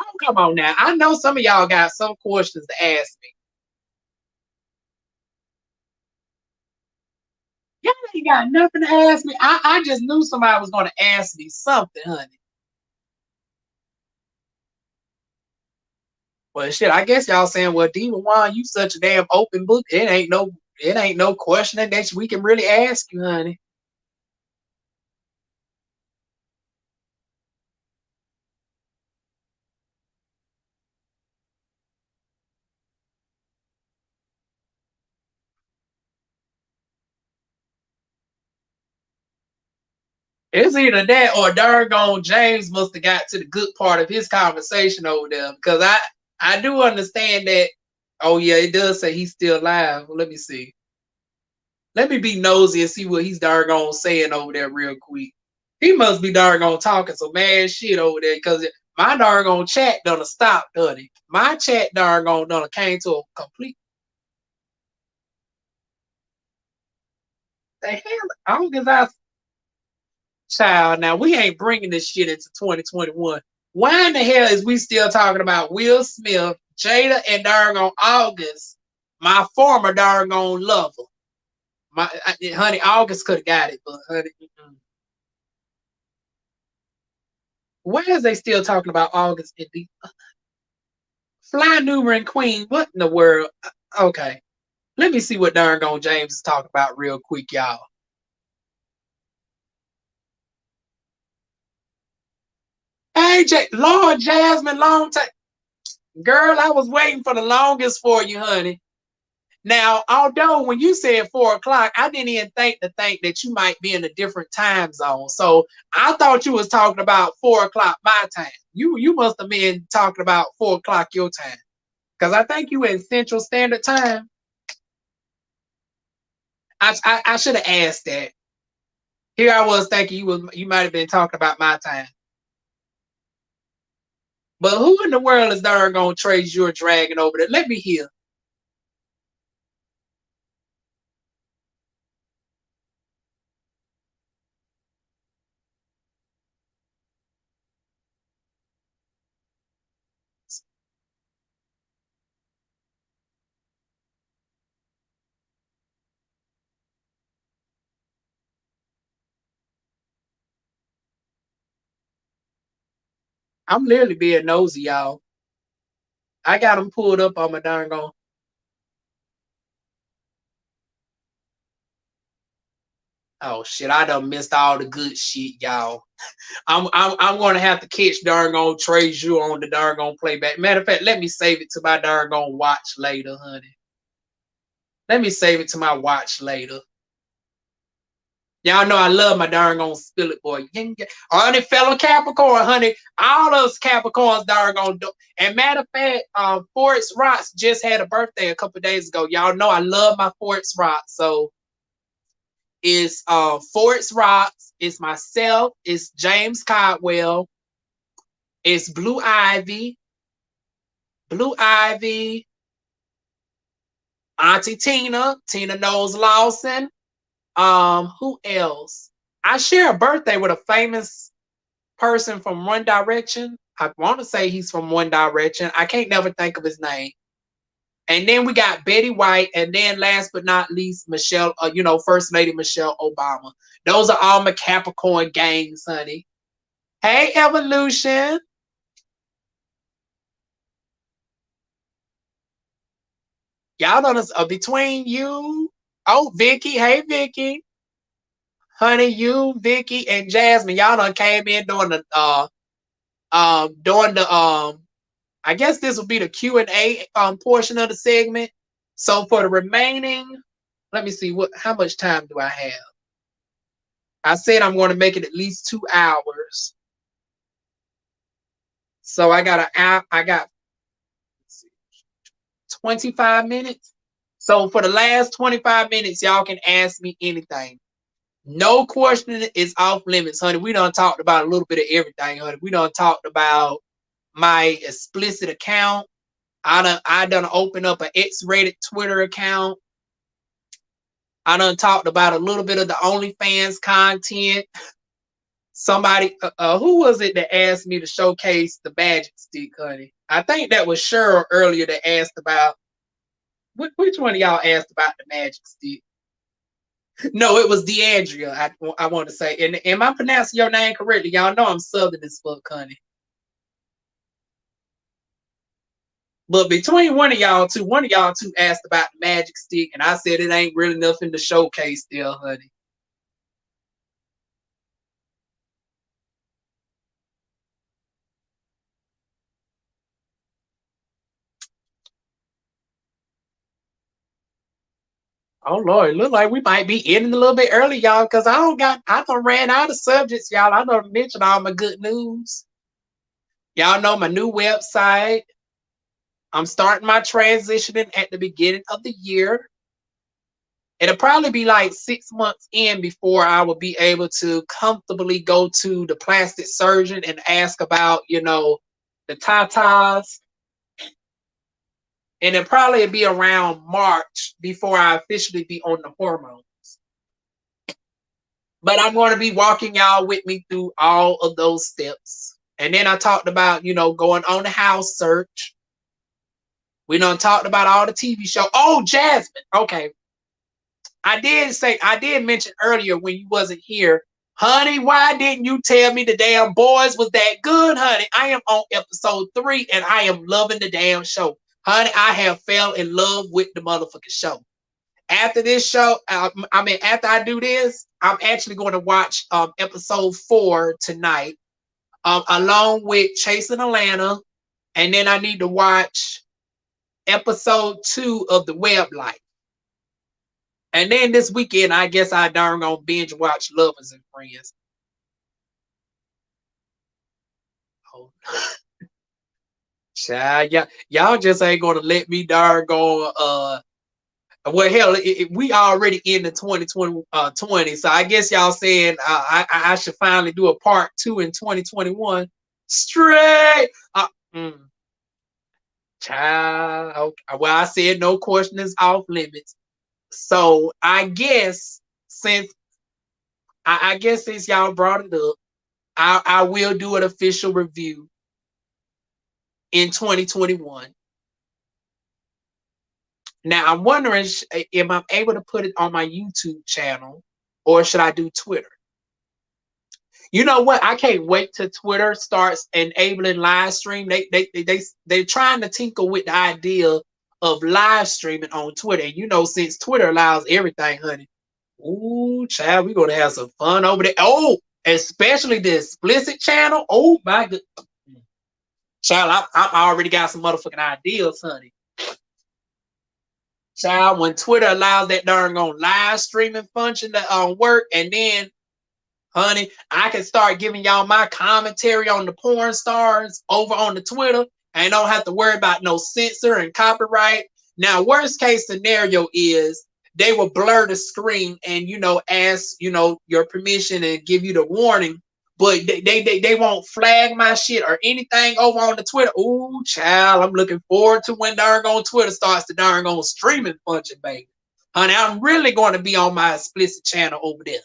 Oh, come on now. I know some of y'all got some questions to ask me. Y'all ain't got nothing to ask me. I just knew somebody was going to ask me something, honey. Well, shit, I guess y'all saying, well, DivaWuan's, you such a damn open book. It ain't no question that we can really ask you, honey. It's either that or Dargon James must have got to the good part of his conversation over there, because I do understand that. Oh yeah, it does say he's still alive. Well, let me see. Let me be nosy and see what he's Dargon saying over there real quick. He must be Dargon talking some mad shit over there, because my Dargon chat done stopped, honey. My chat Dargon done came to a complete. The hell, I don't guess I child. Now we ain't bringing this shit into 2021. Why in the hell is we still talking about Will Smith, Jada, and Dargon August, my former Dargon lover? Honey, August could have got it, but honey, why is they still talking about August and the Fly Numerous Queen? What in the world? Okay, let me see what Dargon James is talking about real quick, y'all. Hey, Lord Jasmine, long time. Girl, I was waiting for the longest for you, honey. Now, although when you said 4 o'clock, I didn't even think that you might be in a different time zone. So I thought you was talking about 4 o'clock my time. You must have been talking about 4 o'clock your time. Because I think you in Central Standard Time. I should have asked that. Here I was thinking you might have been talking about my time. But who in the world is darn gonna trade your dragon over there? Let me hear. I'm literally being nosy, y'all. I got them pulled up on my darn gone. Oh shit, I done missed all the good shit, y'all. I'm gonna have to catch darn on Trey Jew on the darn on playback. Matter of fact, let me save it to my darn on watch later, honey. Let me save it to my watch later. Y'all know I love my darn on spill it boy. Honey, fellow Capricorn, honey. All those Capricorns darn on do. And matter of fact, Forrest Rocks just had a birthday a couple days ago. Y'all know I love my Forrest Rocks. So it's Forrest Rocks, it's myself, it's James Codwell, it's Blue Ivy, Auntie Tina Knowles Lawson. Who else? I share a birthday with a famous person from One Direction. I want to say he's from One Direction. I can't never think of his name. And then we got Betty White, and then last but not least, Michelle, First Lady Michelle Obama. Those are all my Capricorn gangs, honey. Hey, Evolution. Y'all know this between you. Oh, Vicky. Hey, Vicky. Honey, you, Vicky, and Jasmine. Y'all done came in during the I guess this will be the Q&A portion of the segment. So for the remaining, let me see how much time do I have? I said I'm going to make it at least 2 hours. So I got 25 minutes. So for the last 25 minutes, y'all can ask me anything. No question is off limits, honey. We done talked about a little bit of everything, honey. We done talked about my explicit account. I done open up an X-rated Twitter account. I done talked about a little bit of the OnlyFans content. Somebody, who was it that asked me to showcase the magic stick, honey? I think that was Cheryl earlier that asked about, which one of y'all asked about the magic stick? No, it was DeAndrea, I want to say. And am I pronouncing your name correctly? Y'all know I'm Southern as fuck, honey. But between one of y'all two asked about the magic stick, and I said it ain't really nothing to showcase still, honey. Oh Lord, it look like we might be ending a little bit early, y'all, because I done ran out of subjects, y'all. I done mentioned all my good news. Y'all know my new website. I'm starting my transitioning at the beginning of the year. It'll probably be like 6 months in before I will be able to comfortably go to the plastic surgeon and ask about, the tatas. And it'll probably be around March before I officially be on the hormones. But I'm going to be walking y'all with me through all of those steps. And then I talked about, going on the house search. We done talked about all the TV show. Oh, Jasmine. Okay. I did mention earlier when you wasn't here, honey, why didn't you tell me the damn boys was that good, honey? I am on episode 3 and I am loving the damn show. Honey, I have fell in love with the motherfucking show. After this show, after I do this, I'm actually going to watch episode 4 tonight, along with Chasing Atlanta, and then I need to watch episode 2 of The Web Life. And then this weekend, I guess I darn gonna binge watch Lovers and Friends. Oh. Child, y'all just ain't gonna let me darn go. Well, hell, we already in the 2020, so I guess y'all saying I should finally do a part 2 in 2021. Straight. Child, okay. Well, I said no question is off limits. So I guess since y'all brought it up, I will do an official review in 2021. Now I'm wondering if I'm able to put it on my YouTube channel or should I do Twitter? You know what? I can't wait till Twitter starts enabling live stream. They're trying to tinker with the idea of live streaming on Twitter. And since Twitter allows everything, honey, Ooh, child, we're gonna have some fun over there. Oh, especially the explicit channel. Oh my god. Child, I already got some motherfucking ideas, honey. Child, when Twitter allows that darn on live streaming function to work, and then, honey, I can start giving y'all my commentary on the porn stars over on the Twitter, and don't have to worry about no censor and copyright. Now, worst case scenario is they will blur the screen and ask your permission and give you the warning, but they won't flag my shit or anything over on the Twitter. Ooh, child, I'm looking forward to when darn on Twitter starts the darn on streaming function, baby. Honey, I'm really going to be on my explicit channel over there.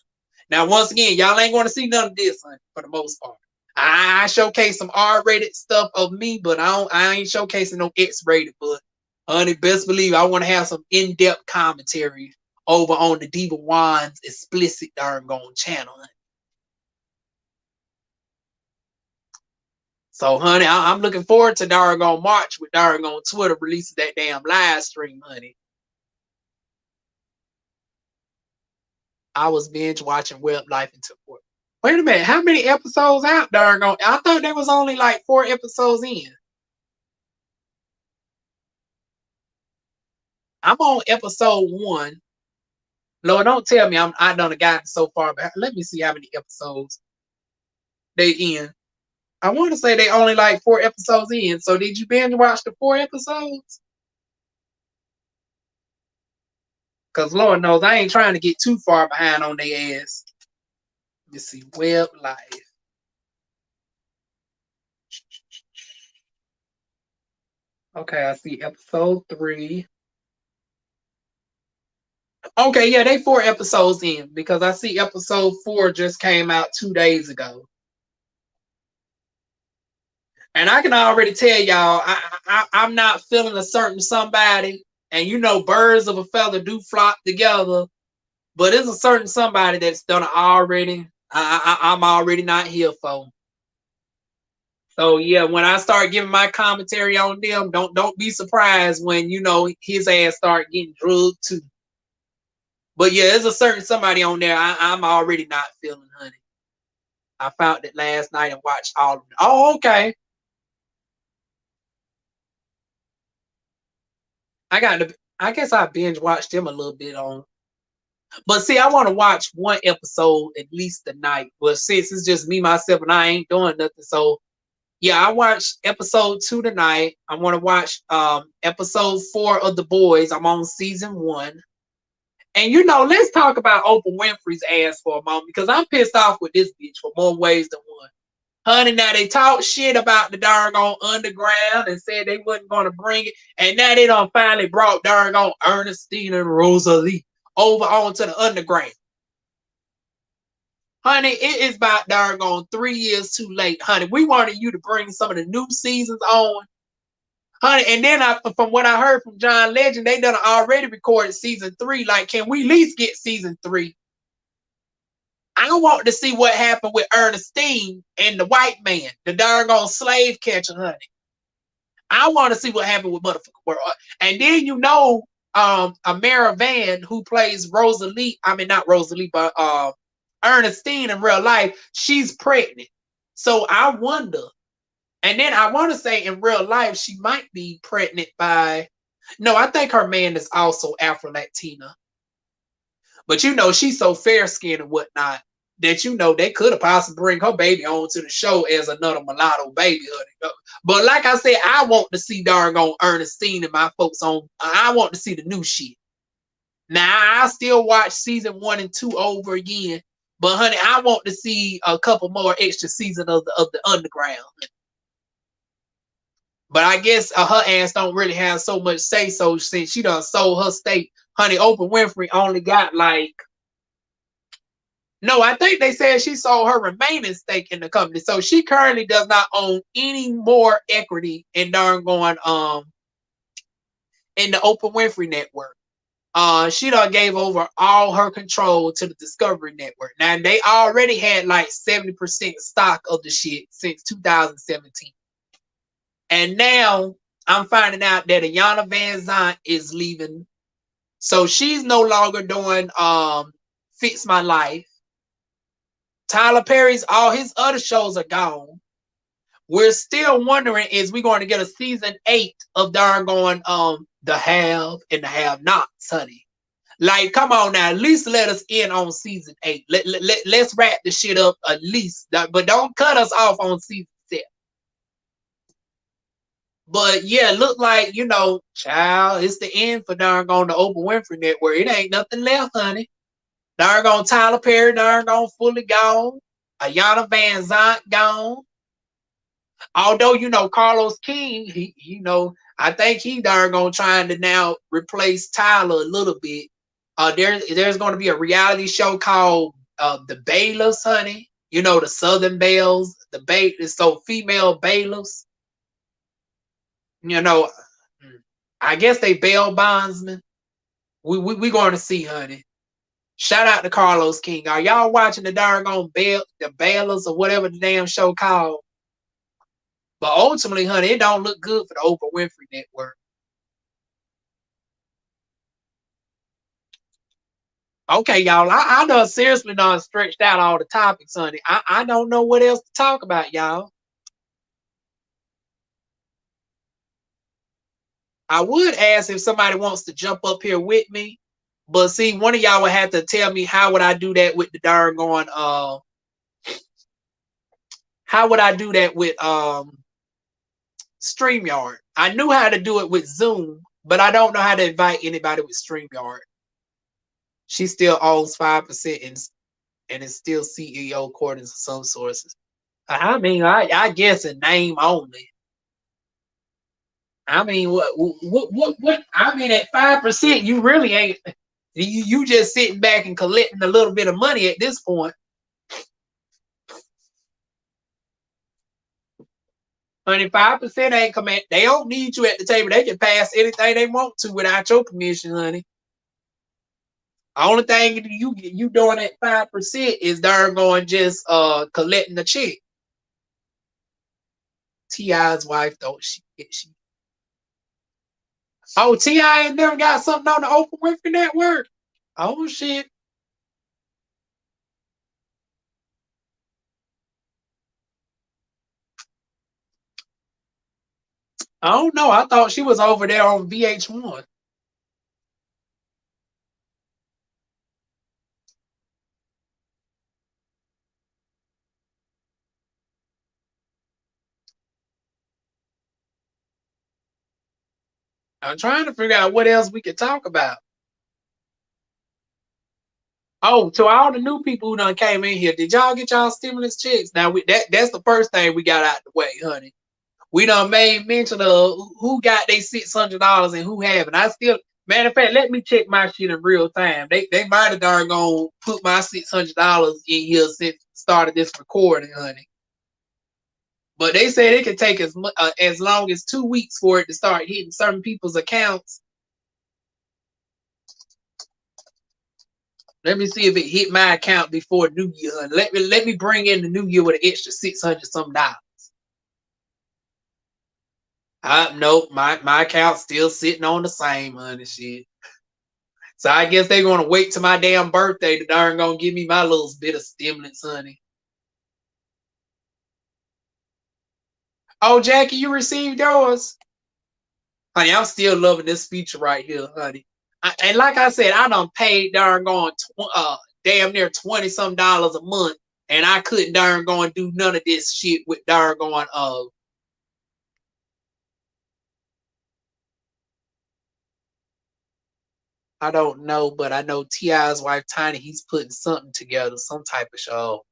Now, once again, y'all ain't going to see none of this, honey, for the most part. I showcase some R-rated stuff of me, but I ain't showcasing no X-rated. But honey, best believe I want to have some in-depth commentary over on the DivaWuan's explicit darn gone channel, honey. So, honey, I'm looking forward to darn on March with darn on Twitter releasing that damn live stream, honey. I was binge watching Web Life until 4. Wait a minute, how many episodes out, darn on? I thought there was only like 4 episodes in. I'm on episode 1. Lord, don't tell me I done gotten so far back. Let me see how many episodes they in. I want to say they only like 4 episodes in. So did you binge watch the 4 episodes? Because Lord knows I ain't trying to get too far behind on their ass. Let me see. Web Life. Okay, I see episode 3. Okay, yeah, they 4 episodes in because I see episode 4 just came out 2 days ago. And I can already tell y'all, I'm not feeling a certain somebody. And birds of a feather do flock together. But it's a certain somebody that's done already. I'm already not here for. So yeah, when I start giving my commentary on them, don't be surprised when his ass start getting drugged too. But yeah, there's a certain somebody on there I'm already not feeling, honey. I found it last night and watched all of them. Oh, okay. I guess I binge watched them a little bit on. But see, I want to watch one episode at least a night. But since it's just me, myself, and I ain't doing nothing, so yeah, I watched episode 2 tonight. I want to watch episode 4 of The Boys. I'm on season 1. And let's talk about Oprah Winfrey's ass for a moment because I'm pissed off with this bitch for more ways than one. Honey, now they talk shit about the darn on underground and said they wasn't going to bring it. And now they done finally brought darn on Ernestine and Rosalie over onto the underground. Honey, it is about darn on 3 years too late, honey. We wanted you to bring some of the new seasons on. Honey, and then from what I heard from John Legend, they done already recorded season 3. Like, can we at least get season 3? I want to see what happened with Ernestine and the white man, the darn on slave catcher, honey. I want to see what happened with motherfucker world. And then Amara Van, who plays Rosalie, I mean not Rosalie, but Ernestine in real life, she's pregnant. So I wonder. And then I want to say in real life, she might be pregnant by. No, I think her man is also Afro Latina. But she's so fair skinned and whatnot that they could have possibly bring her baby on to the show as another mulatto baby. But like I said, I want to see darn on Ernestine and my folks on. I want to see the new shit. Now I still watch season 1 and 2 over again. But honey, I want to see a couple more extra seasons of the underground. But I guess her ass don't really have so much say so since she done sold her stake. Honey, Oprah Winfrey only got like. No, I think they said she sold her remaining stake in the company. So she currently does not own any more equity in darn going in the Oprah Winfrey Network. She done gave over all her control to the Discovery Network. Now they already had like 70% stock of the shit since 2017. And now I'm finding out that Ayana Van Zant is leaving. So she's no longer doing Fix My Life. Tyler Perry's, all his other shows are gone. We're still wondering, is we going to get a season 8 of doggone the Have and the Have Nots, honey? Like, come on now, at least let us in on season 8. Let's wrap the shit up at least, but don't cut us off on season 7. But yeah, look like, you know, child, it's the end for doggone the Oprah Winfrey Network. It ain't nothing left, honey. Doggone Tyler Perry, doggone fully gone. Ayanna Van Zant gone. Although, you know, Carlos King, he, you know, I think he doggone trying to now replace Tyler a little bit. There's going to be a reality show called The Bailiffs, honey. You know, the Southern Bells, so female bailiffs. You know, I guess they bail bondsmen. We going to see, honey. Shout out to Carlos King. Are y'all watching the doggone the Bailiffs or whatever the damn show called? But ultimately, honey, it don't look good for the Oprah Winfrey Network. Okay, y'all, I done seriously done stretched out all the topics, honey. I don't know what else to talk about, y'all. I would ask if somebody wants to jump up here with me, but see, one of y'all would have to tell me how would I do that with the doggone how would I do that with StreamYard? I knew how to do it with Zoom, but I don't know how to invite anybody with StreamYard. She still owns 5% and is still CEO according to some sources. I mean, I guess a name only. I mean, what? I mean, at 5%, you really ain't. You just sitting back and collecting a little bit of money at this point. Honey, 5% ain't come at. They don't need you at the table. They can pass anything they want to without your permission, honey. Only thing you doing at 5% is darn going just collecting the check. T.I.'s wife, don't she? Oh, T.I. ain't never got something on the Oprah Winfrey Network. Oh shit. I don't know. I thought she was over there on VH1. I'm trying to figure out what else we could talk about. Oh, to all the new people who done came in here, did y'all get y'all stimulus checks? Now that's the first thing we got out the way, honey. We done made mention of who got their $600 and who haven't. I still, matter of fact, let me check my shit in real time. They might have darn gone put my $600 in here since started this recording, honey. But they said it could take as long as 2 weeks for it to start hitting certain people's accounts. Let me see if it hit my account before New Year. Let me bring in the New Year with an extra $600 some dollars. Nope, my account's still sitting on the same, honey, shit. So I guess they're gonna wait till my damn birthday to darn gonna give me my little bit of stimulus, honey. Oh, Jackie, you received yours? Honey, I'm still loving this feature right here, honey. And like I said, I done paid darn going damn near 20 some dollars a month, and I couldn't darn go and do none of this shit with darn going I don't know, but I know T.I.'s wife Tiny, he's putting something together, some type of show.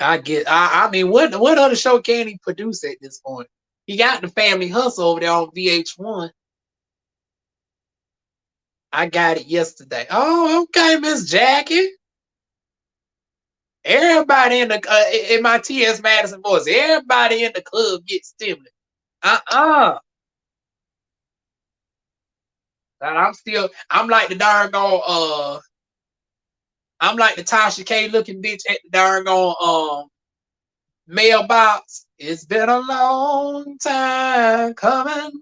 I mean, what other show can he produce at this point? He got the Family Hustle over there on VH1. I got it yesterday. Oh, okay, Miss Jackie. Everybody in my T.S. Madison voice, everybody in the club gets stimulus. I'm like the darn I'm like the Tasha K looking bitch at the darn mailbox. It's been a long time coming.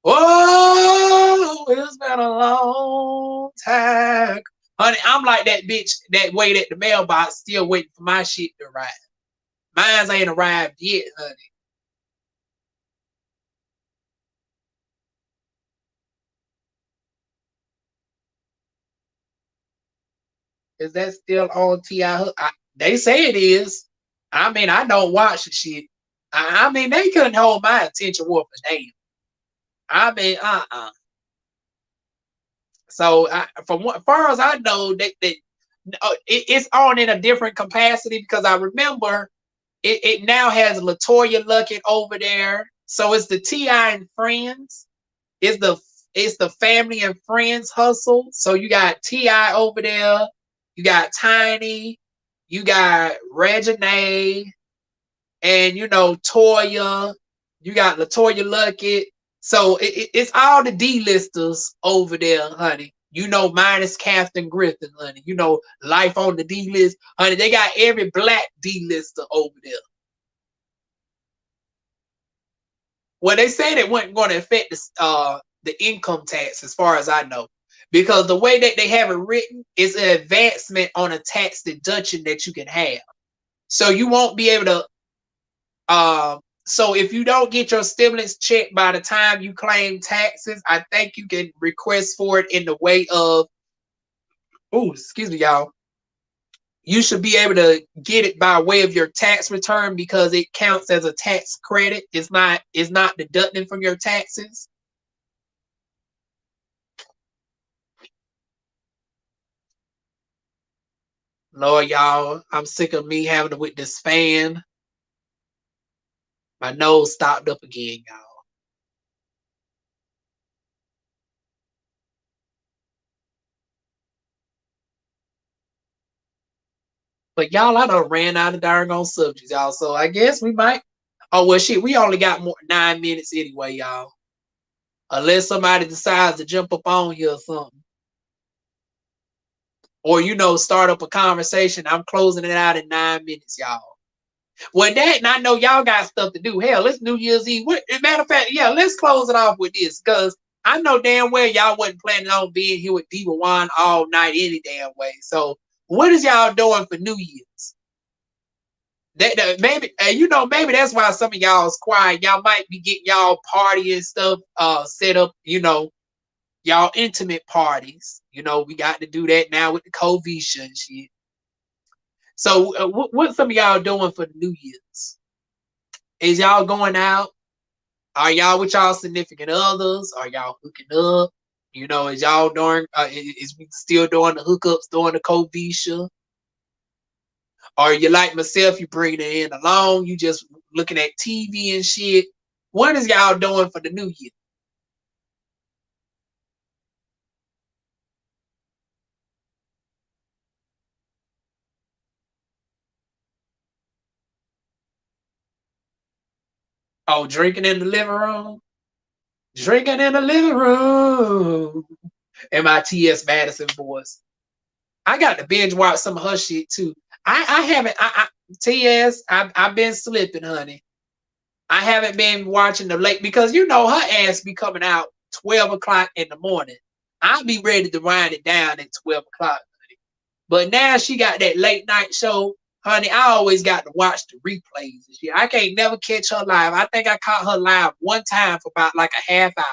Oh, it's been a long time. Honey, I'm like that bitch that wait at the mailbox, still waiting for my shit to arrive. Mine's ain't arrived yet, honey. Is that still on T.I.? They say it is. I mean, I don't watch the shit. I mean, they couldn't hold my attention worth a damn. I mean, So from what far as I know, it's on in a different capacity because I remember it now has Latoya Luckett over there. So it's the T.I. and Friends. It's the family and friends hustle. So you got T.I. over there, you got Tiny, you got Reginae, and Toya, you got Latoya Luckett. So it's all the D-listers over there, honey. Minus Captain Griffin, honey. Life on the D list, honey. They got every black D-lister over there. Well, they said it wasn't going to affect the income tax, as far as I know, because the way that they have it written is an advancement on a tax deduction that you can have. So you won't be able to. So if you don't get your stimulus check by the time you claim taxes, I think you can request for it in the way of. Oh, excuse me, y'all. You should be able to get it by way of your tax return because it counts as a tax credit. It's not deducting from your taxes. Lord, y'all, I'm sick of me having to with this fan. My nose stopped up again, y'all. But y'all, I done ran out of darn on subjects, y'all. So I guess we might. Oh well, shit. We only got more 9 minutes anyway, y'all. Unless somebody decides to jump up on you or something, or start up a conversation. I'm closing it out in 9 minutes, y'all. Well, that, and I know y'all got stuff to do. Hell, it's New Year's Eve. Matter of fact, yeah, let's close it off with this because I know damn well y'all wasn't planning on being here with DivaWuan's all night any damn way. So, what is y'all doing for New Year's? That maybe maybe that's why some of y'all's quiet. Y'all might be getting y'all party and stuff set up. Y'all intimate parties. We got to do that now with the COVID and shit. So, what some of y'all doing for the New Year's? Is y'all going out? Are y'all with y'all significant others? Are y'all hooking up? Is y'all doing? Is we still doing the hookups during the COVID? Or you like myself? You bring it in along. You just looking at TV and shit. What is y'all doing for the New Year? Oh, drinking in the living room. Drinking in the living room. MITS Madison voice. I got to binge watch some of her shit too. I haven't. TS. I've been slipping, honey. I haven't been watching the late because her ass be coming out 12 o'clock in the morning. I'll be ready to wind it down at 12 o'clock, honey. But now she got that late night show, honey. I always got to watch the replays and shit. I can't never catch her live. I think I caught her live one time for about like a half hour.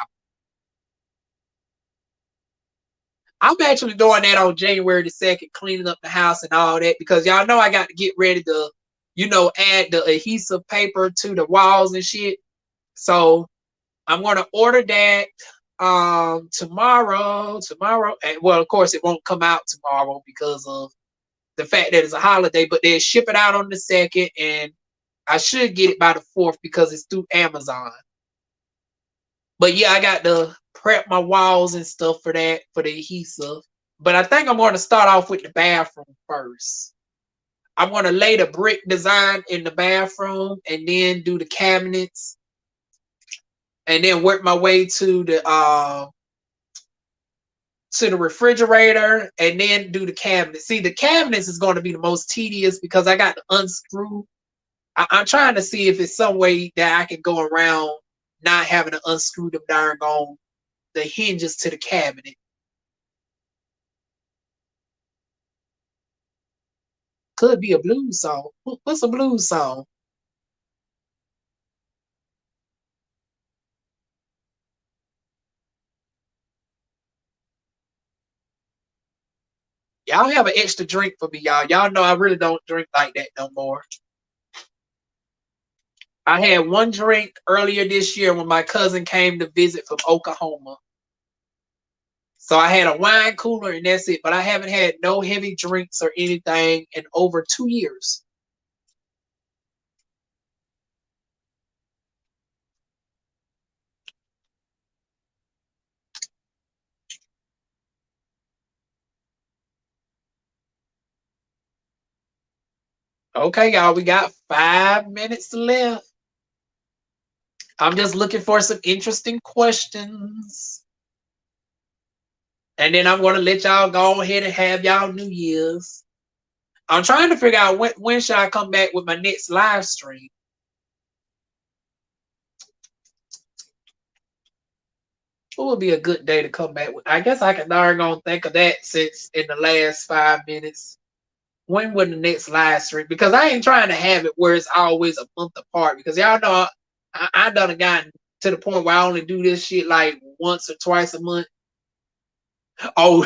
I'm actually doing that on January the 2nd, cleaning up the house and all that because y'all know I got to get ready to, add the adhesive paper to the walls and shit. So I'm gonna order that tomorrow. And well, of course, it won't come out tomorrow because of the fact that it's a holiday. But they'll ship it out on the 2nd, and I should get it by the 4th because it's through Amazon. But yeah, I got to prep my walls and stuff for that for the adhesive. But I think I'm going to start off with the bathroom first. I'm going to lay the brick design in the bathroom and then do the cabinets and then work my way to the refrigerator and then do the cabinet. See, the cabinets is going to be the most tedious because I got to unscrew. I'm trying to see if it's some way that I can go around not having to unscrew them darn on the hinges to the cabinet. Could be a blues song. What's a blues song? Y'all have an extra drink for me, y'all. Y'all know I really don't drink like that no more. I had one drink earlier this year when my cousin came to visit from Oklahoma. So I had a wine cooler and that's it. But I haven't had no heavy drinks or anything in over 2 years. Okay, y'all, we got 5 minutes left. I'm just looking for some interesting questions. And then I'm going to let y'all go ahead and have y'all New Year's. I'm trying to figure out when should I come back with my next live stream. What would be a good day to come back with? I guess I can darn gonna think of that since in the last 5 minutes. When would the next live stream? Because I ain't trying to have it where it's always a month apart. Because y'all know I done gotten to the point where I only do this shit like once or twice a month. Oh,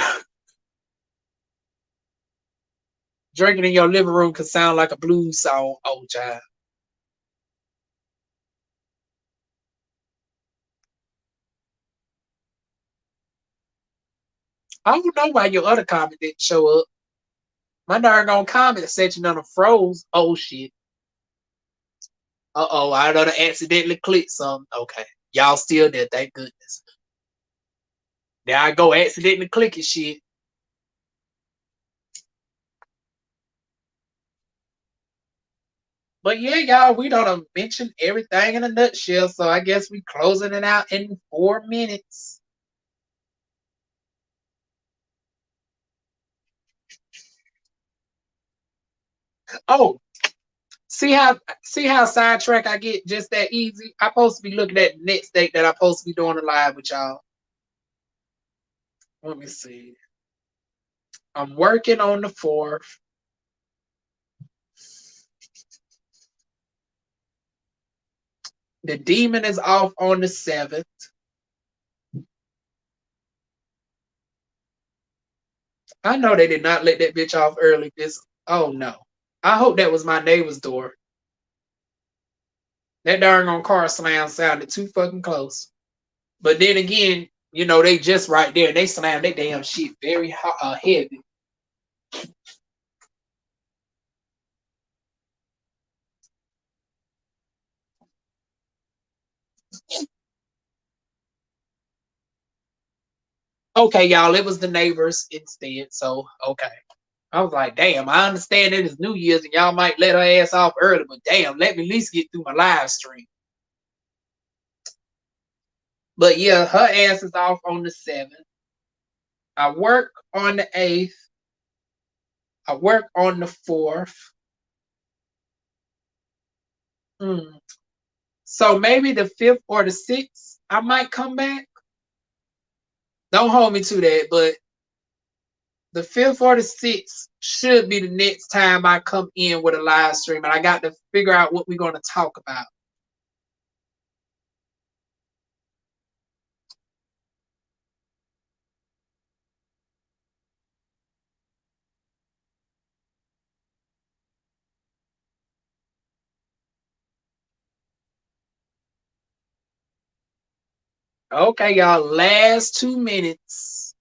drinking in your living room can sound like a blues song. Oh, child. I don't know why your other comment didn't show up. My darn on comment section on the froze. Oh shit. Uh-oh, I done accidentally clicked something. Okay. Y'all still there, thank goodness. There I go, accidentally clicking shit. But yeah, y'all, we done mentioned everything in a nutshell, so I guess we closing it out in 4 minutes. Oh, see how sidetrack I get just that easy? I'm supposed to be looking at the next date that I'm supposed to be doing a live with y'all. Let me see. I'm working on the 4th. The demon is off on the 7th. I know they did not let that bitch off early. Oh no. I hope that was my neighbor's door. That darn on car slam sounded too fucking close. But then again, you know, they just right there. They slammed that damn shit very heavy. Okay, y'all, it was the neighbors instead. So, okay. I was like, damn, I understand it is New Year's and y'all might let her ass off early, but damn, let me at least get through my live stream. But yeah, her ass is off on the 7th. I work on the 8th. I work on the 4th. Mm. So maybe the 5th or the 6th, I might come back. Don't hold me to that, but the 5th or the 6th should be the next time I come in with a live stream, and I got to figure out what we're going to talk about. Okay, y'all, last 2 minutes.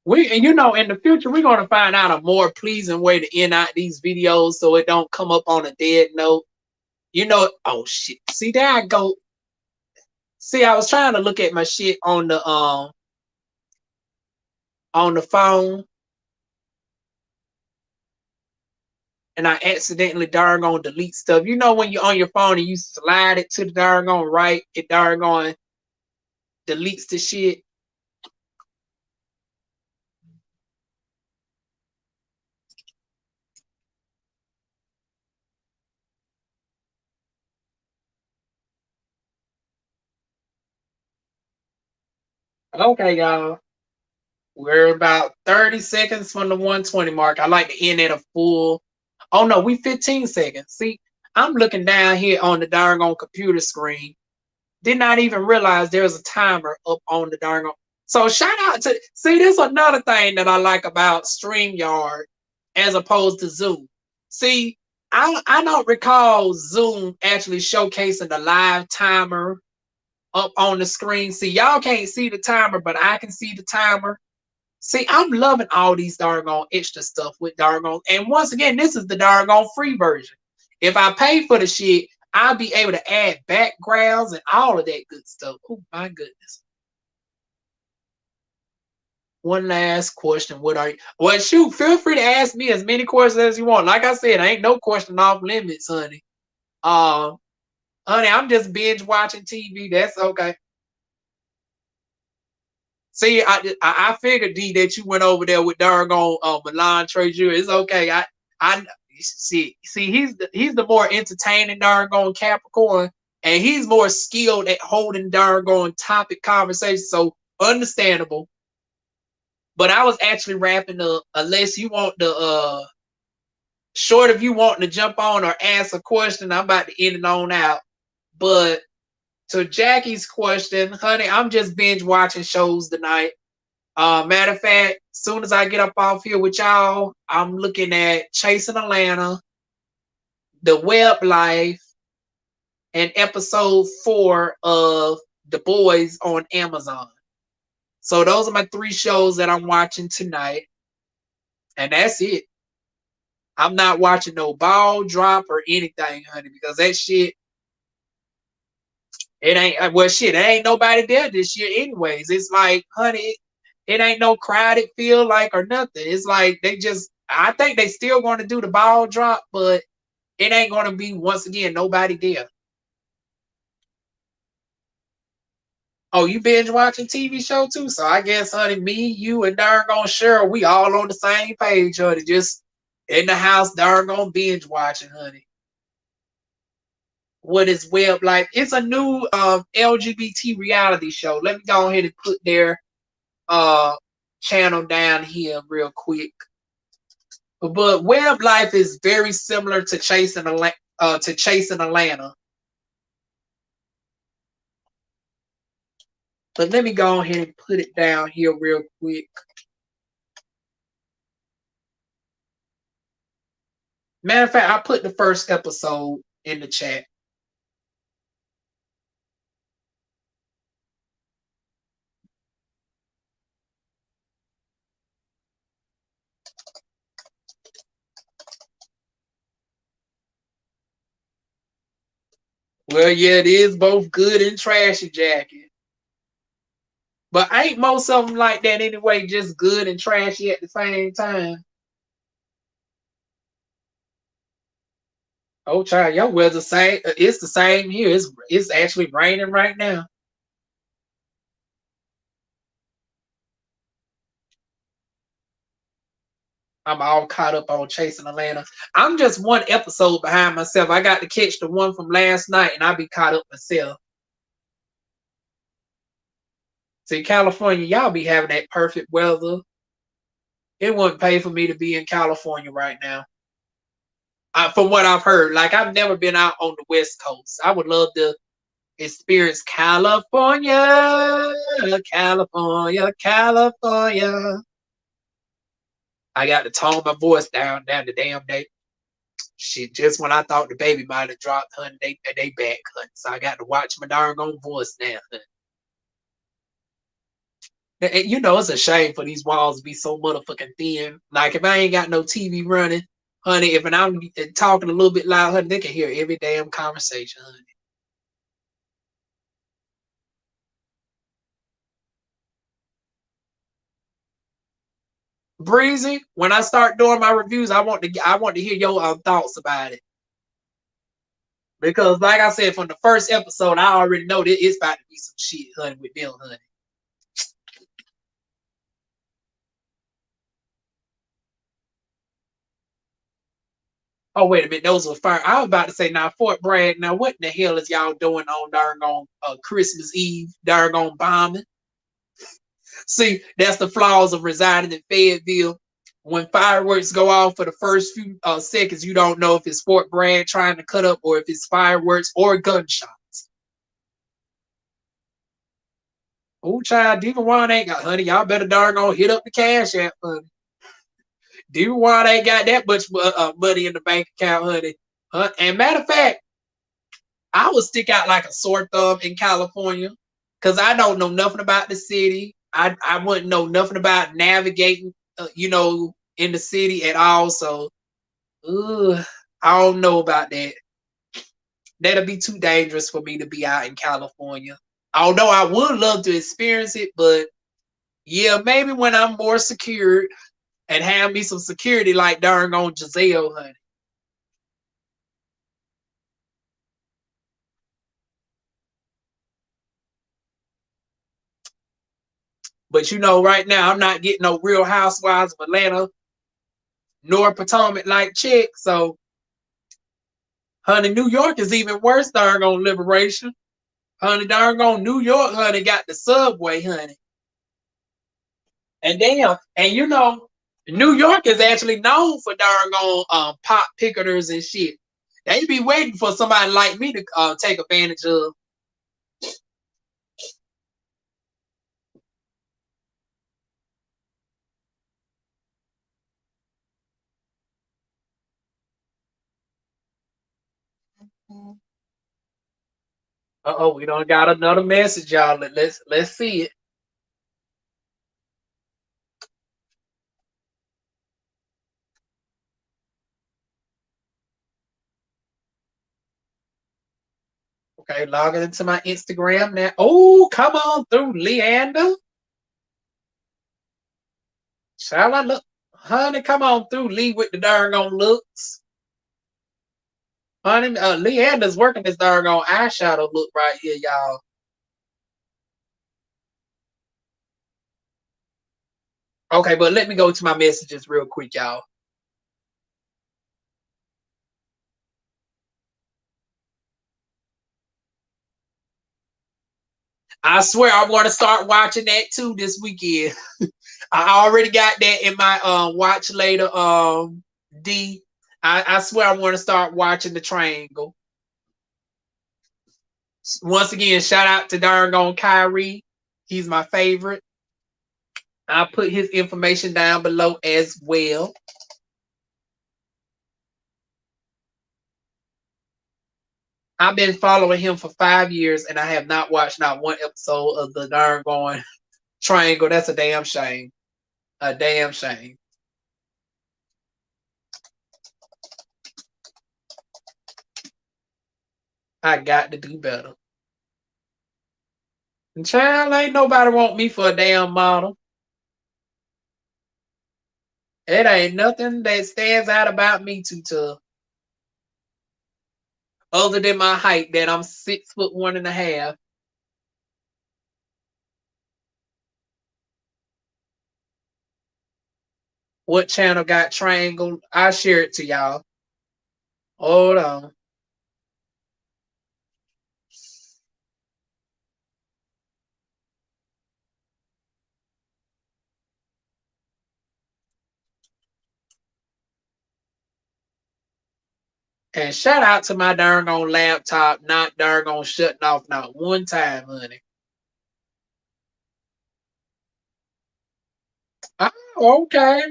And you know, in the future, we're going to find out a more pleasing way to end out these videos so it don't come up on a dead note. You know, oh shit. See, there I go. See, I was trying to look at my shit on the phone, and I accidentally darn on delete stuff. You know when you're on your phone and you slide it to the darn on right, it darn on deletes the shit. Okay, y'all. We're about 30 seconds from the 120 mark. I like to end at a full. Oh no, we 15 seconds. See, I'm looking down here on the darn on computer screen. Did not even realize there's a timer up on the darn on. So shout out to see this is another thing that I like about StreamYard as opposed to Zoom. See, I don't recall Zoom actually showcasing the live timer up on the screen. See, y'all can't see the timer, but I can see the timer. See, I'm loving all these doggone extra stuff with doggone. And once again, this is the doggone free version. If I pay for the shit, I'll be able to add backgrounds and all of that good stuff. Oh my goodness. One last question. What are you? Well, shoot, feel free to ask me as many questions as you want. Like I said, ain't no question off limits, honey. Uh, honey, I'm just binge watching TV. That's okay. See, I figured D that you went over there with Dargon Milan Treasure. It's okay. I see he's the more entertaining Dargon Capricorn, and he's more skilled at holding Dargon topic conversation. So understandable. But I was actually wrapping up. Unless you want the short of you wanting to jump on or ask a question, I'm about to end it on out. But to Jackie's question, honey, I'm just binge watching shows tonight. Matter of fact, as soon as I get up off here with y'all, I'm looking at Chasing Atlanta, The Web Life, and episode 4 of The Boys on Amazon. So those are my 3 shows that I'm watching tonight. And that's it. I'm not watching no ball drop or anything, honey, because that shit, it ain't, well, shit, there ain't nobody there this year anyways. It's like, honey, it ain't no crowded feel like or nothing. It's like they just, I think they still going to do the ball drop, but it ain't going to be, once again, nobody there. Oh, you binge watching TV show too? So I guess, honey, me, you, and Dargon Cheryl, we all on the same page, honey. Just in the house, Dargon binge watching, honey. What is Web Life? It's a new LGBT reality show. Let me go ahead and put their uh channel down here real quick. But Web Life is very similar to Chasing Atlanta. But let me go ahead and put it down here real quick. Matter of fact, I put the first episode in the chat. Well, yeah, it is both good and trashy, Jackie. But ain't most of them like that anyway, just good and trashy at the same time? Oh, child, your weather same. It's the same here. It's actually raining right now. I'm all caught up on Chasing Atlanta. I'm just one episode behind myself. I got to catch the one from last night, and I'll be caught up myself. See, California, y'all be having that perfect weather. It wouldn't pay for me to be in California right now. From what I've heard, like I've never been out on the West Coast. I would love to experience California, California, California. I got to tone my voice down the damn day. Shit, just when I thought the baby might have dropped, honey, they back, honey. So I got to watch my darn own voice now, honey. And, you know, it's a shame for these walls to be so motherfucking thin. Like if I ain't got no TV running, honey, if I'm talking a little bit loud, honey, they can hear every damn conversation, honey. Breezy, when I start doing my reviews, I want to hear your thoughts about it. Because like I said, from the first episode, I already know that it's about to be some shit, honey, with them, honey. Oh, wait a minute, those were fire. I was about to say now Fort Bragg. Now what the hell is y'all doing on darn on Christmas Eve, darn on bombing? See, that's the flaws of residing in Fayetteville. When fireworks go off for the first few seconds, you don't know if it's Fort Bragg trying to cut up or if it's fireworks or gunshots. Oh, child, DivaWuan's ain't got, honey. Y'all better darn gonna hit up the Cash App, honey. DivaWuan's ain't got that much money in the bank account, honey. And matter of fact, I would stick out like a sore thumb in California because I don't know nothing about the city. I wouldn't know nothing about navigating, in the city at all. So, I don't know about that. That'll be too dangerous for me to be out in California. Although I would love to experience it, but yeah, maybe when I'm more secured and have me some security like darn on Giselle, honey. But right now I'm not getting no Real Housewives of Atlanta nor Potomac like chick. So, honey, New York is even worse, darn on Liberation. Honey, darn on New York, honey, got the subway, honey. And damn, and New York is actually known for darn on pop picketers and shit. They be waiting for somebody like me to take advantage of. Uh-oh, we don't got another message, y'all. Let's see it. Okay, logging into my Instagram now. Oh, come on through, Leander. Shall I look? Honey, come on through, Lee, with the darn on looks. Honey, Leander's working this darn on eyeshadow look right here, y'all. Okay, but let me go to my messages real quick, y'all. I swear I want to start watching that too this weekend. I already got that in my watch later D. I swear I want to start watching the Triangle. Once again, shout out to darn on Kyrie. He's my favorite. I'll put his information down below as well. I've been following him for 5 years and I have not watched not one episode of the darn going Triangle. That's a damn shame. A damn shame. I got to do better. And child, ain't nobody want me for a damn model. It ain't nothing that stands out about me too tough. Other than my height, that I'm 6'1.5". What channel got Triangle? I'll share it to y'all. Hold on. And shout out to my darn on laptop, not darn on shutting off not one time, honey. Oh, okay.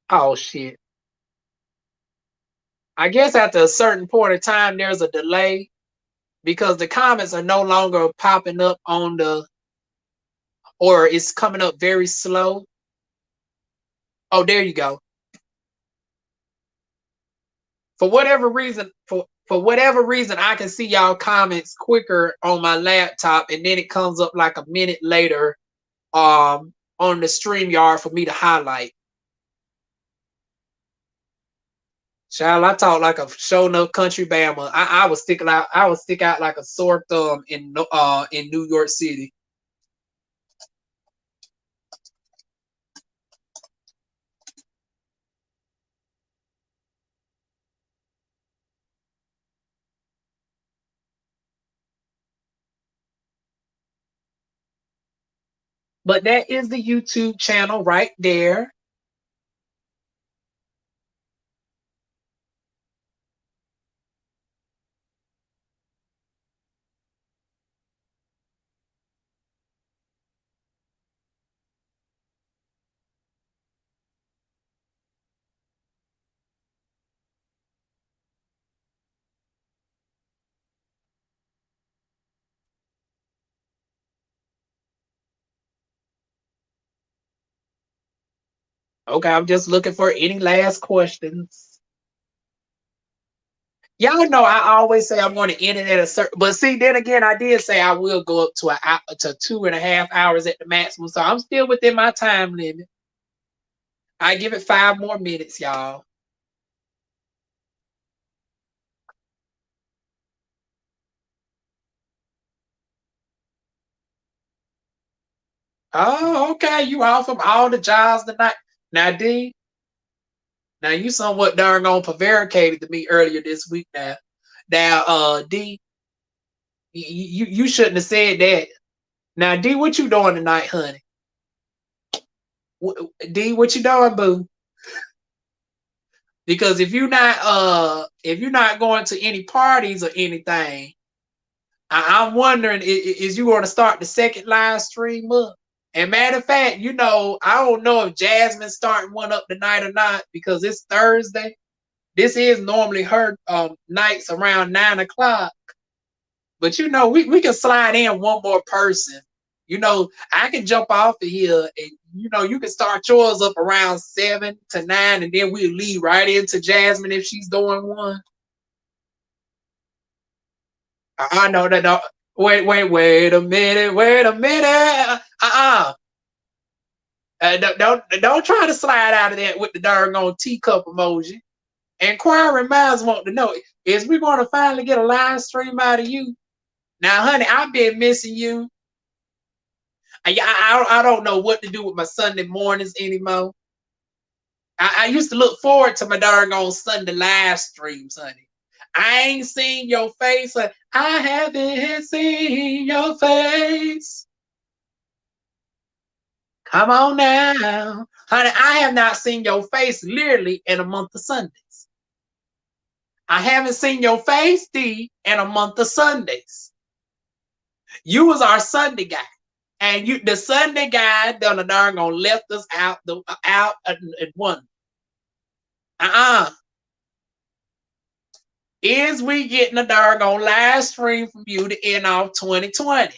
Oh shit. I guess after a certain point of time, there's a delay because the comments are no longer popping up on or it's coming up very slow. Oh, there you go. For whatever reason, for whatever reason, I can see y'all comments quicker on my laptop, and then it comes up like a minute later, on the StreamYard for me to highlight. Child, I talk like a show enough country bama. I was sticking out. I would stick out like a sore thumb in New York City. But that is the YouTube channel right there. Okay, I'm just looking for any last questions. Y'all know I always say I'm going to end it at a certain, but see, then again, I did say I will go up to to 2.5 hours at the maximum, so I'm still within my time limit. I give it 5 more minutes, y'all. Oh, okay, you off from all the jobs tonight. Now, D, now you somewhat darn on prevaricated to me earlier this week. Now, D, you shouldn't have said that. Now, D, what you doing tonight, honey? D, what you doing, boo? Because if you're not going to any parties or anything, I'm wondering, is you going to start the second live stream up? And matter of fact, I don't know if Jasmine's starting one up tonight or not because it's Thursday. This is normally her nights around 9 o'clock. But we can slide in one more person. I can jump off of here and you can start yours up around 7 to 9, and then we'll lead right into Jasmine if she's doing one. I know that. No, wait a minute, wait a minute. Don't try to slide out of that with the darn on teacup emoji. Inquiring minds want to know, is we going to finally get a live stream out of you? Now, honey, I've been missing you. I don't know what to do with my Sunday mornings anymore. I used to look forward to my darn on Sunday live streams, honey. I ain't seen your face. I haven't seen your face. Come on now. Honey, I have not seen your face literally in a month of Sundays. I haven't seen your face, D, in a month of Sundays. You was our Sunday guy. And the Sunday guy done a darn gonna left us out and one. Is we getting a darn on live stream from you to end off 2020?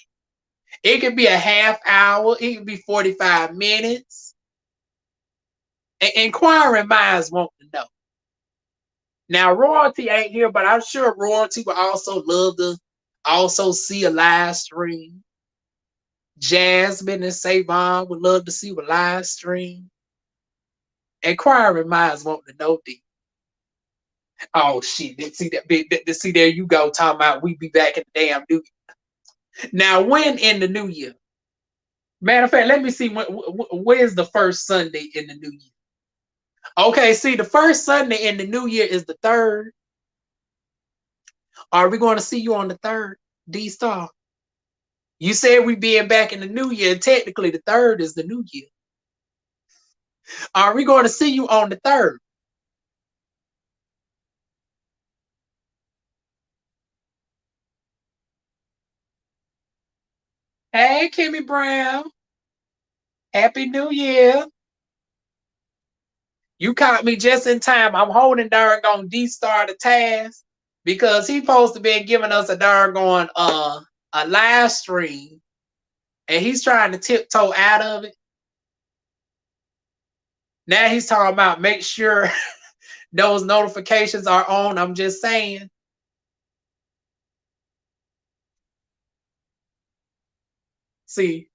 It could be a half hour, it could be 45 minutes. Inquiring minds want to know. Now, Royalty ain't here, but I'm sure Royalty would also love to also see a live stream. Jasmine and Savon would love to see a live stream. Inquiring minds want to know deep. Oh shit! See that big? See there you go talking about we be back in the damn new year. Now, when in the new year? Matter of fact, let me see where's the first Sunday in the new year. Okay, see, the first Sunday in the new year is the 3rd. Are we going to see you on the 3rd, D-Star? You said we being back in the new year. Technically, the 3rd is the new year. Are we going to see you on the 3rd? Hey, Kimmy Brown. Happy New Year. You caught me just in time. I'm holding darn on D-Star the task because he's supposed to be giving us a darn on a live stream, and he's trying to tiptoe out of it. Now he's talking about make sure those notifications are on. I'm just saying. See,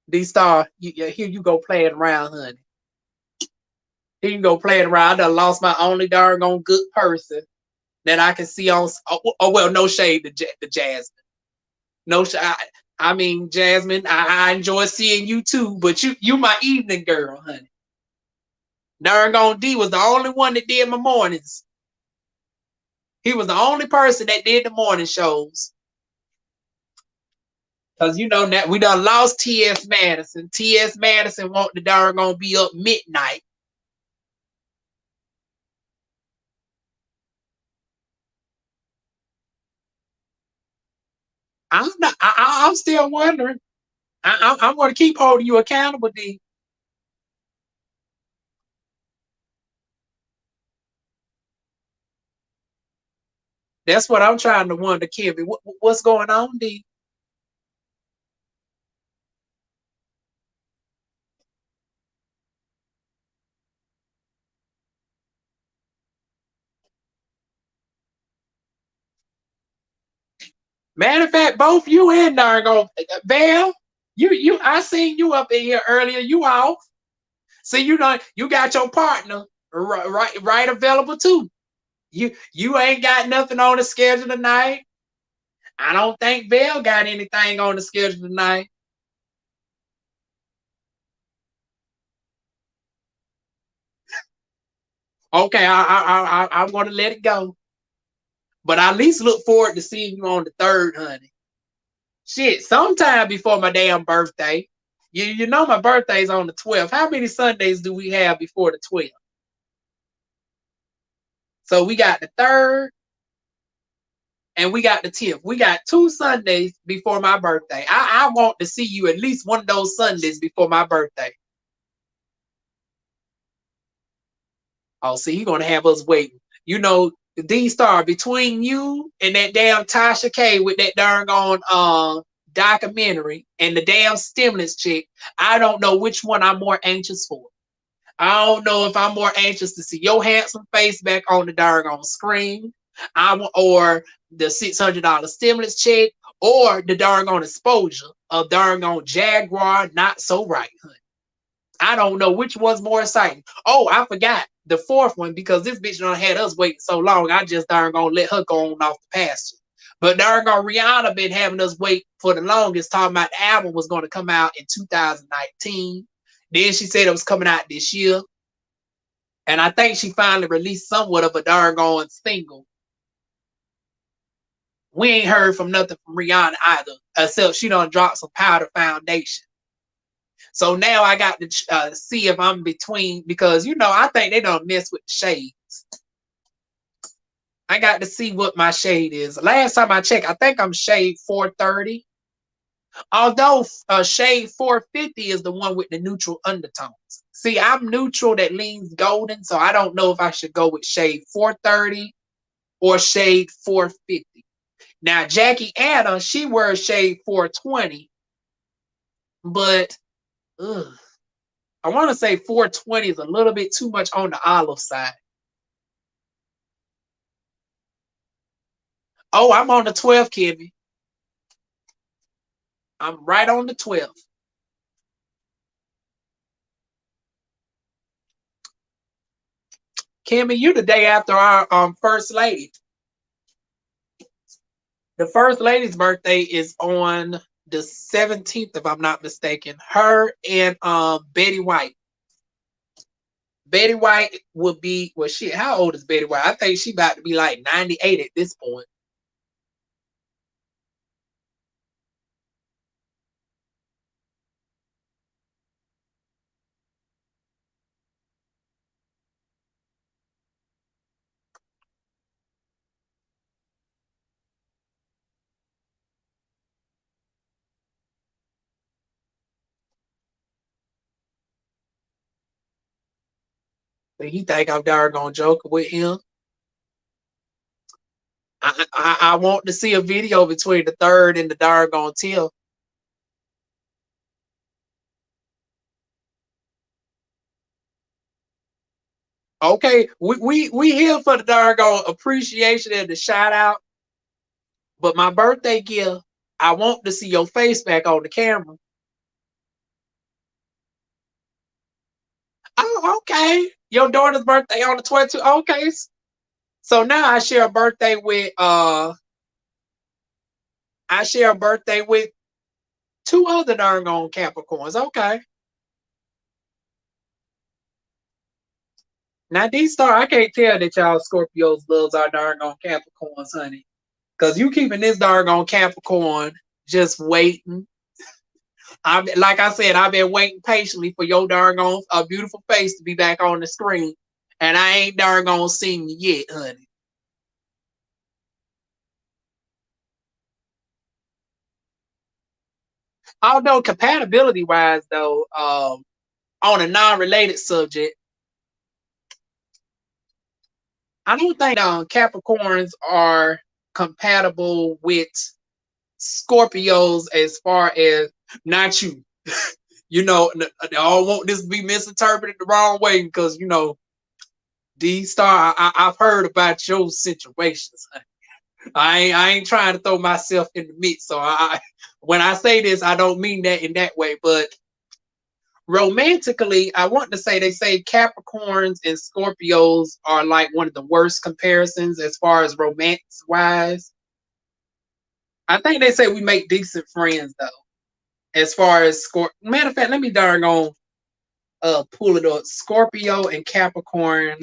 D-Star, here you go playing around, honey. Here you go playing around. I done lost my only darn on good person that I can see on. Oh well, no shade to Jasmine. No shade. I mean, Jasmine, I enjoy seeing you too, but you my evening girl, honey. Darn on D was the only one that did my mornings. He was the only person that did the morning shows. Cause you know that we done lost T.S. Madison. T.S. Madison want the darn gonna be up midnight. I'm not. I'm still wondering. I'm gonna keep holding you accountable, D. That's what I'm trying to wonder, Kevin. What's going on, D? Matter of fact, both you and Dargo, Val, I seen you up in here earlier. You off? See, you got your partner right available too. You ain't got nothing on the schedule tonight. I don't think Val got anything on the schedule tonight. Okay, I'm gonna let it go. But I at least look forward to seeing you on the third, honey. Shit, sometime before my damn birthday. You know my birthday's on the 12th. How many Sundays do we have before the 12th? So we got the third and we got the 10th. We got 2 Sundays before my birthday. I want to see you at least one of those Sundays before my birthday. Oh, see, you're gonna have us waiting. You know, D-Star, between you and that damn Tasha K with that darn on documentary and the damn stimulus check, I don't know which one I'm more anxious for. I don't know if I'm more anxious to see your handsome face back on the darn on screen, or the $600 stimulus check, or the darn on exposure of darn on Jaguar not so right, honey. I don't know which one's more exciting. Oh, I forgot the fourth one because this bitch done had us waiting so long. I just darn gonna let her go on off the pasture. But darn gonna Rihanna been having us wait for the longest, talking about the album was gonna come out in 2019. Then she said it was coming out this year. And I think she finally released somewhat of a darn on single. We ain't heard from nothing from Rihanna either, except she done dropped some powder foundation. So now I got to see if I'm between, because I think they don't mess with the shades. I got to see what my shade is. Last time I checked, I think I'm shade 430. Although shade 450 is the one with the neutral undertones. See, I'm neutral that leans golden, so I don't know if I should go with shade 430 or shade 450. Now, Jackie Anna, she wears shade 420, but ugh, I want to say 420 is a little bit too much on the olive side. Oh, I'm on the 12th, Kimmy. I'm right on the 12th. Kimmy, you the day after our first lady. The first lady's birthday is on the 17th, if I'm not mistaken. Her and Betty White. Betty White would be, well, shit, how old is Betty White? I think she about to be like 98 at this point. So you think I'm doggone joking with him? I want to see a video between the third and the doggone 10th. Okay, we here for the doggone appreciation and the shout out. But my birthday gift, I want to see your face back on the camera. Oh, okay. Your daughter's birthday on the 22nd. Okay. So now I share a birthday with two other darn on Capricorns. Okay. Now D-Star, I can't tell that y'all Scorpios loves our darn on Capricorns, honey. Cause you keeping this darn on Capricorn just waiting. Like I said, I've been waiting patiently for your darn on a beautiful face to be back on the screen, and I ain't darn gonna seen you yet, honey. Although compatibility wise, though, on a non-related subject, I don't think Capricorns are compatible with Scorpios as far as not you. You know, I don't want this to be misinterpreted the wrong way because D Star, I've heard about your situations. I ain't trying to throw myself in the mix. So when I say this, I don't mean that in that way. But romantically, I want to say they say Capricorns and Scorpios are like one of the worst comparisons as far as romance wise. I think they say we make decent friends though. As far as matter of fact, let me darn on pull it up. Scorpio and Capricorn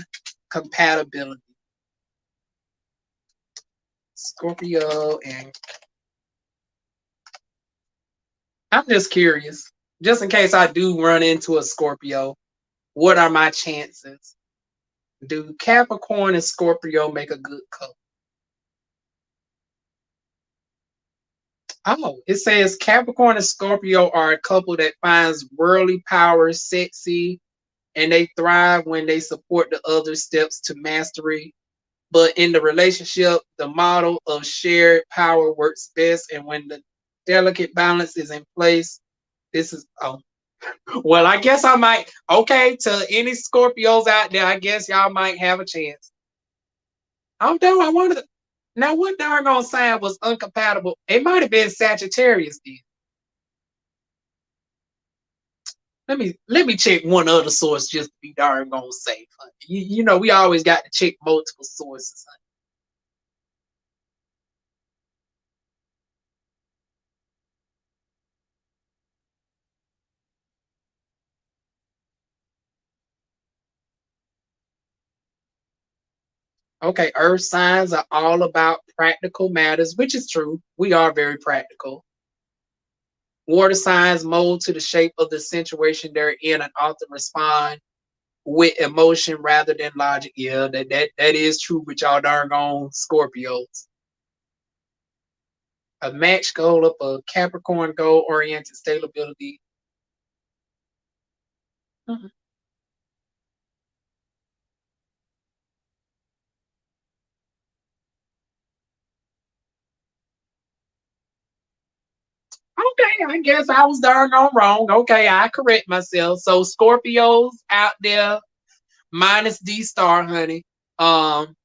compatibility. Scorpio and I'm just curious, just in case I do run into a Scorpio, what are my chances? Do Capricorn and Scorpio make a good couple? Oh, it says Capricorn and Scorpio are a couple that finds worldly power sexy and they thrive when they support the other steps to mastery. But in the relationship, the model of shared power works best. And when the delicate balance is in place, this is, oh, well, I guess I might, okay, to any Scorpios out there, I guess y'all might have a chance. Although I wanted to, now what darn on sign was uncompatible? It might have been Sagittarius then. Let me check one other source just to be darn gonna safe. You know we always got to check multiple sources. Okay, earth signs are all about practical matters, which is true. We are very practical. Water signs mold to the shape of the situation they're in and often respond with emotion rather than logic. Yeah, that is true with y'all darn on Scorpios. A match goal of a Capricorn goal oriented stability. Mhm. Okay, I guess I was darn on wrong. Okay, I correct myself. So Scorpios out there, minus D Star, honey. Um,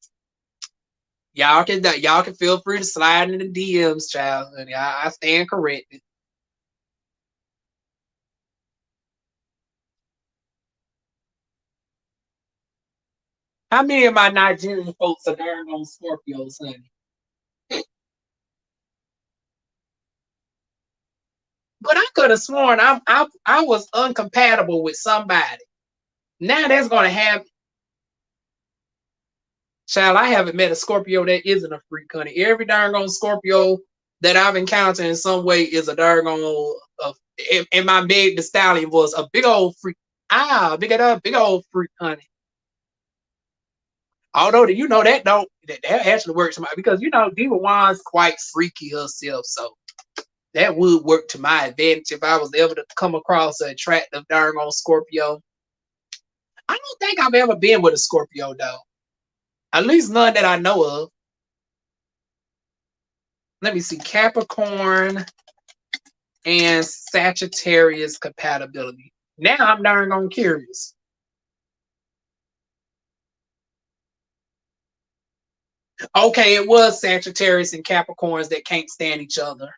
y'all can feel free to slide in the DMs, child. Honey, I stand corrected. How many of my Nigerian folks are darn on Scorpios, honey? But I could have sworn I was uncompatible with somebody. Now that's gonna have child. I haven't met a Scorpio that isn't a freak, honey. Every darn on Scorpio that I've encountered in some way is a darn on and my Meg the Stallion was a big old freak. Big old freak, honey. Although that don't that actually works to my because DivaWuan's quite freaky herself, so that would work to my advantage if I was able to come across an attractive darn on Scorpio. I don't think I've ever been with a Scorpio though. At least none that I know of. Let me see. Capricorn and Sagittarius compatibility. Now I'm darn on curious. Okay, it was Sagittarius and Capricorns that can't stand each other.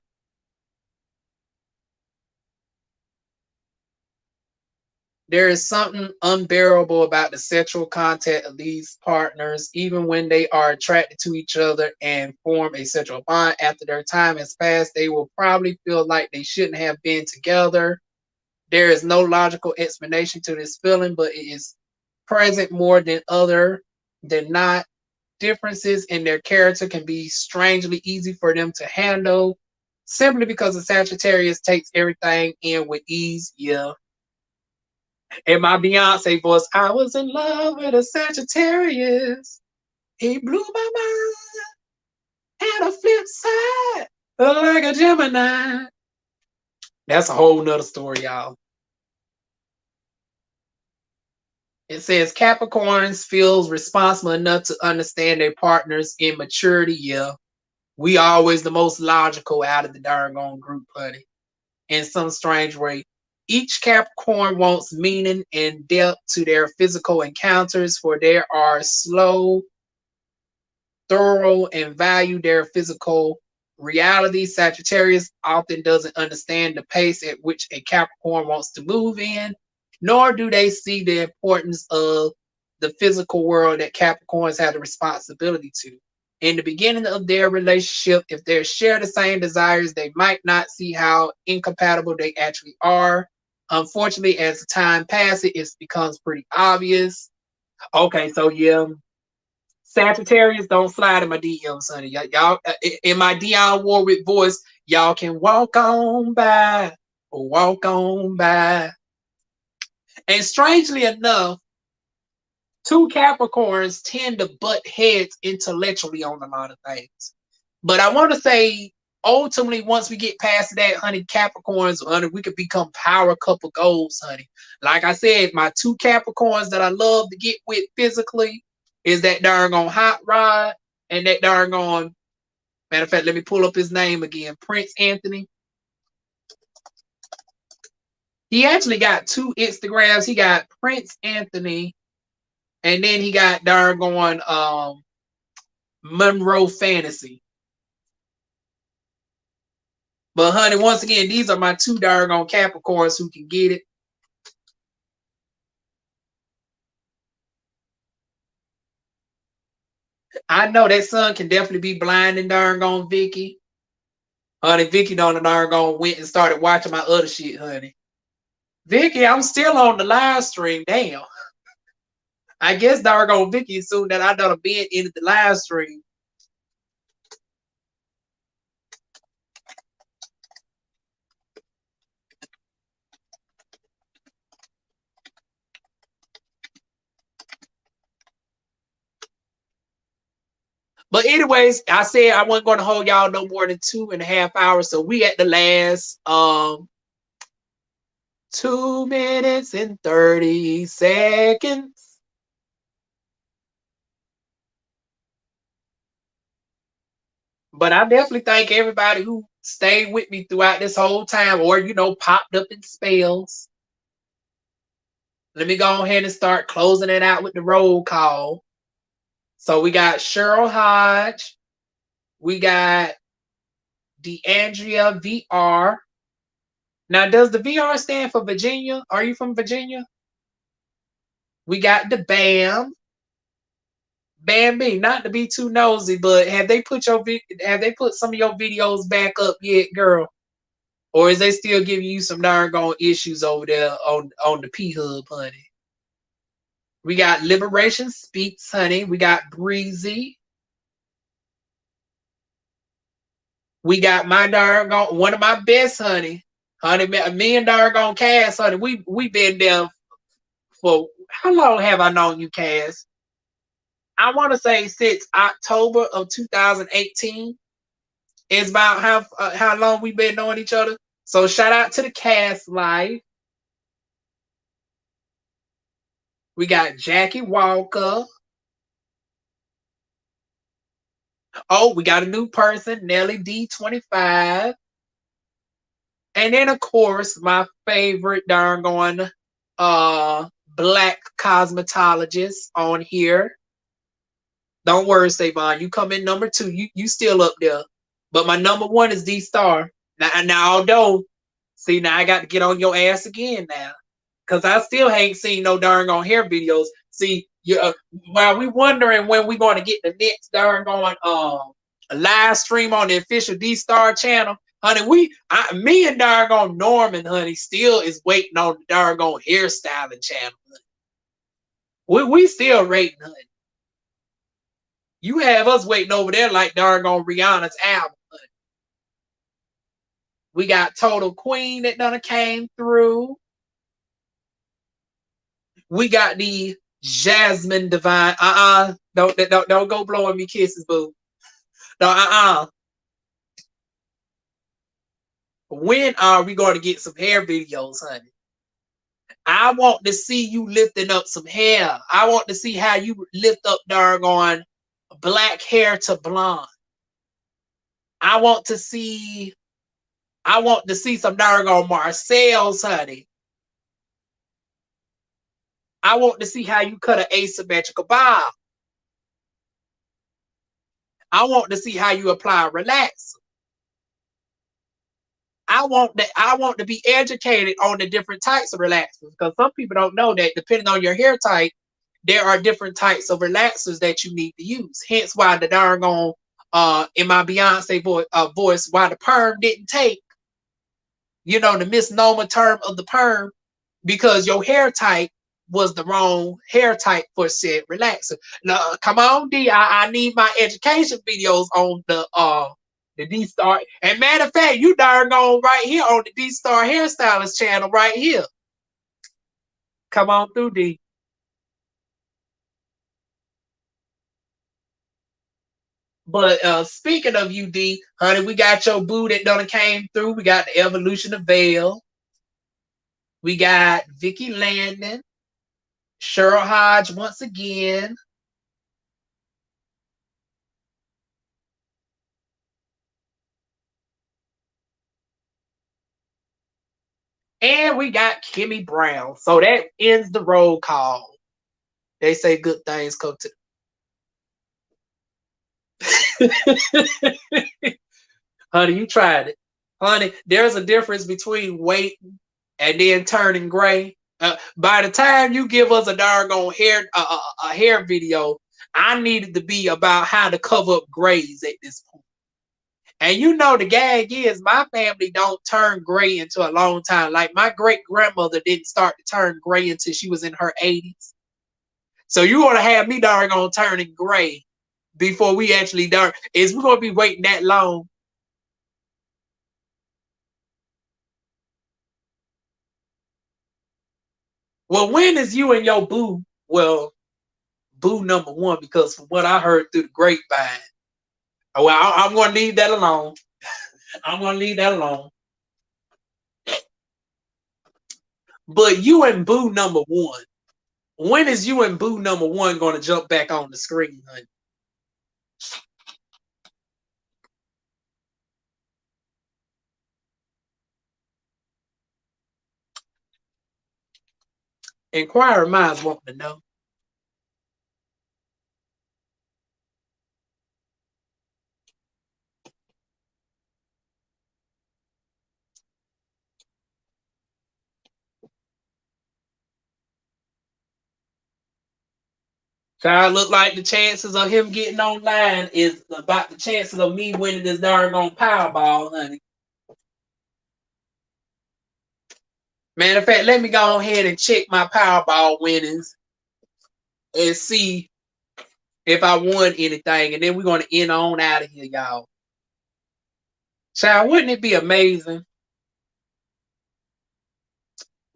There is something unbearable about the sexual contact of these partners, even when they are attracted to each other and form a sexual bond. After their time has passed, they will probably feel like they shouldn't have been together. There is no logical explanation to this feeling, but it is present more than other than not. Differences in their character can be strangely easy for them to handle. simply because the Sagittarius takes everything in with ease. Yeah. And my Beyonce voice, I was in love with a Sagittarius. He blew my mind. Had a flip side, like a Gemini. That's a whole nother story, y'all. It says Capricorns feels responsible enough to understand their partner's immaturity. Yeah. We always the most logical out of the darn group, honey. In some strange way. Each Capricorn wants meaning and depth to their physical encounters, for they are slow, thorough, and value their physical reality. Sagittarius often doesn't understand the pace at which a Capricorn wants to move in, nor do they see the importance of the physical world that Capricorns have the responsibility to. In the beginning of their relationship, if they share the same desires, they might not see how incompatible they actually are. Unfortunately, as the time passes, it becomes pretty obvious. Okay, so yeah, Sagittarius, don't slide in my DMs, honey. Y'all, in my Dionne Warwick voice, y'all can walk on by, walk on by. And strangely enough, two Capricorns tend to butt heads intellectually on a lot of things. But I want to say, ultimately, once we get past that, honey, Capricorns, honey, we could become power couple goals, honey. Like I said, my two Capricorns that I love to get with physically is that darn on Hot Rod and that darn on, matter of fact, let me pull up his name again, Prince Anthony. He actually got two Instagrams. He got Prince Anthony, and then he got darn on Monroe Fantasy. But honey, once again, these are my two doggone Capricorns who can get it. I know that sun can definitely be blinding doggone Vicky. Honey, Vicky don't doggone went and started watching my other shit, honey. Vicky, I'm still on the live stream. Damn. I guess doggone Vicky assumed that I done been into the live stream. But anyways, I said I wasn't going to hold y'all no more than 2.5 hours. So we at the last 2 minutes and 30 seconds. But I definitely thank everybody who stayed with me throughout this whole time, or popped up in spells. Let me go ahead and start closing it out with the roll call. So we got Cheryl Hodge. We got DeAndrea VR. Now, does the VR stand for Virginia? Are you from Virginia? We got the BAM. Bambi, not to be too nosy, but have they put some of your videos back up yet, girl? Or is they still giving you some darn issues over there on the P-Hub, honey? We got Liberation Speaks, honey. We got Breezy. We got my darn one of my best, honey. Honey, me and darn Cass, honey. We been there for how long have I known you, Cass? I want to say since October of 2018 is about how long we've been knowing each other. So shout out to the Cass Life. We got Jackie Walker. Oh, we got a new person, Nelly D25. And then, of course, my favorite darn black cosmetologist on here. Don't worry, Savon. You come in number 2. You still up there. But my number 1 is D-Star. Now, although, see, now I got to get on your ass again now. Because I still ain't seen no darn hair videos. See, while we wondering when we going to get the next darn live stream on the official D-Star channel, honey, me and darn Norman, honey, still is waiting on the darn hairstyling channel. Honey. We still rating, honey. You have us waiting over there like darn Rihanna's album, honey. We got Total Queen that done came through. We got the Jasmine Divine. Don't go blowing me kisses, boo. No, When are we going to get some hair videos, honey? I want to see you lifting up some hair. I want to see how you lift up doggone black hair to blonde. I want to see some doggone Marcel's, honey. I want to see how you cut an asymmetrical bob. I want to see how you apply a relaxer. I want to be educated on the different types of relaxers, because some people don't know that depending on your hair type, there are different types of relaxers that you need to use. Hence why the doggone in my Beyonce voice, why the perm didn't take, the misnomer term of the perm, because your hair type was the wrong hair type for said relaxer. Now, come on, D. I need my education videos on the D-Star. And matter of fact, you darn on right here on the D-Star Hairstylist channel right here. Come on through, D. But speaking of you, D, honey, we got your boo that done came through. We got the Evolution of Veil. We got Vicky Landon. Cheryl Hodge once again. And we got Kimmy Brown. So that ends the roll call. They say good things come to. Honey, you tried it. Honey, there's a difference between waiting and then turning gray. By the time you give us a doggone hair video, I needed to be about how to cover up grays at this point. And the gag is my family don't turn gray until a long time. Like my great grandmother didn't start to turn gray until she was in her 80s. So you want to have me doggone turning gray before we actually done? Is we gonna be waiting that long? Well, when is you and your boo? Well, boo number one, because from what I heard through the grapevine. Well, I'm gonna leave that alone. I'm gonna leave that alone. But you and boo number one. When is you and boo number one gonna jump back on the screen, honey? Inquirer minds want to know. Child, look like the chances of him getting online is about the chances of me winning this darn on Powerball, honey. Matter of fact, let me go ahead and check my Powerball winnings and see if I won anything, and then we're gonna end on out of here, y'all. Child, wouldn't it be amazing?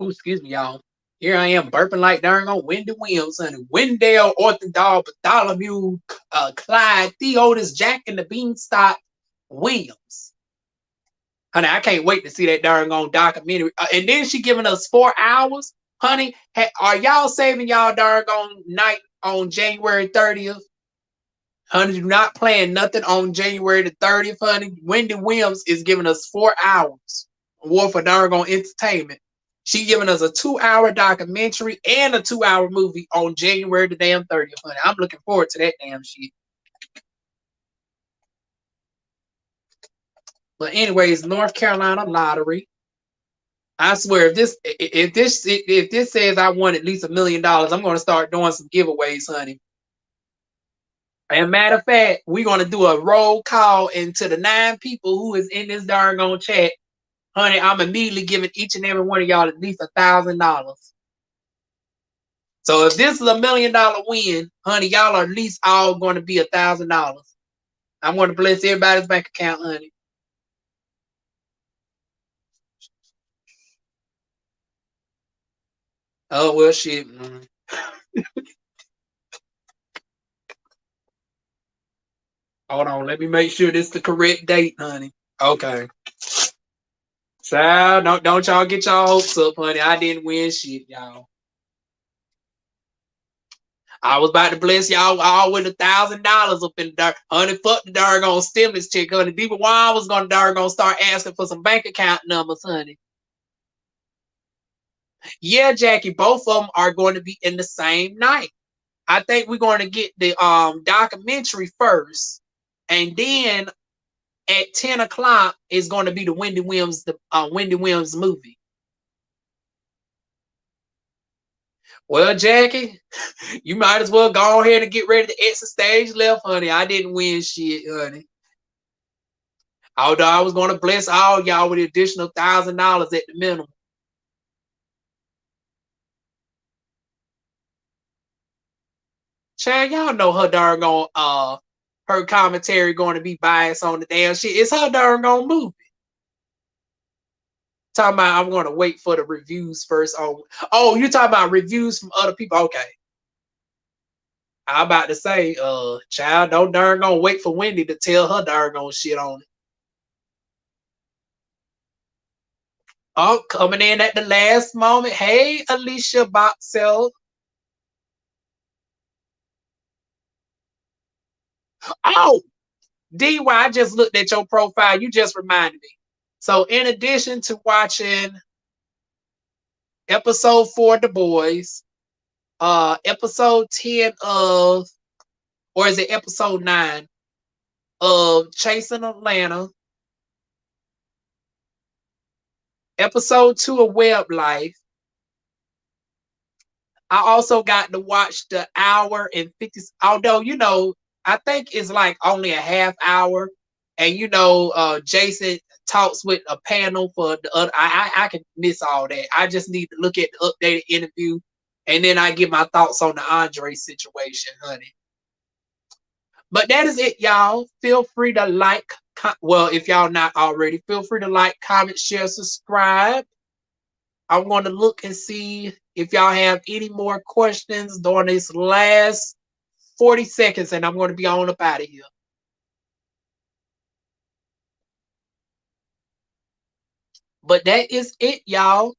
Oh, excuse me, y'all. Here I am burping like darn on Wendy Williams, honey. Wendell, Orthodol, Bartholomew, Clyde, Theodis, Jack and the Beanstalk Williams. Honey, I can't wait to see that darn on documentary. And then she giving us 4 hours. Honey, are y'all saving y'all darn on night on January 30th? Honey, do not plan nothing on January the 30th, honey. Wendy Williams is giving us 4 hours worth of darn on entertainment. She giving us a 2-hour documentary and a 2-hour movie on January the damn 30th, honey. I'm looking forward to that damn shit. But anyways, North Carolina lottery. I swear, if this says I won at least $1 million, I'm gonna start doing some giveaways, honey. And matter of fact, we're gonna do a roll call into the 9 people who is in this darn on chat. Honey, I'm immediately giving each and every one of y'all at least $1,000. So if this is $1 million win, honey, y'all are at least all going to be $1,000. I'm going to bless everybody's bank account, honey. Oh, well, shit. Hold on. Let me make sure this is the correct date, honey. Okay. So don't y'all get y'all hopes up, honey. I didn't win shit, y'all. I was about to bless y'all all with $1,000 up in the dirt. Honey, fuck the darn stimulus check, honey. DivaWuan's was gonna darn start asking for some bank account numbers, honey. Yeah, Jackie, both of them are going to be in the same night. I think we're going to get the documentary first, and then at 10 o'clock is going to be the Wendy Williams movie. Well, Jackie, you might as well go ahead and get ready to exit stage left, honey. I didn't win shit, honey. Although I was going to bless all y'all with the additional $1,000 at the minimum. Chad, y'all know her darn her commentary going to be biased on the damn shit. It's her darn movie. Talking about I'm going to wait for the reviews first. Oh, you talking about reviews from other people? Okay. I'm about to say, child, don't darn wait for Wendy to tell her darn shit on it. Oh, coming in at the last moment. Hey, Alicia Boxell. Oh, DY, I just looked at your profile. You just reminded me. So, in addition to watching episode 4 of The Boys, episode 10 of, or is it episode 9 of Chasing Atlanta, episode 2 of Web Life. I also got to watch the hour and 50, although, I think it's like only a half hour. And, Jason talks with a panel for the other. I can miss all that. I just need to look at the updated interview. And then I give my thoughts on the Andre situation, honey. But that is it, y'all. Feel free to like. Well, if y'all not already, feel free to like, comment, share, subscribe. I'm going to look and see if y'all have any more questions during this last 40 seconds, and I'm going to be on up out of here. But that is it, y'all.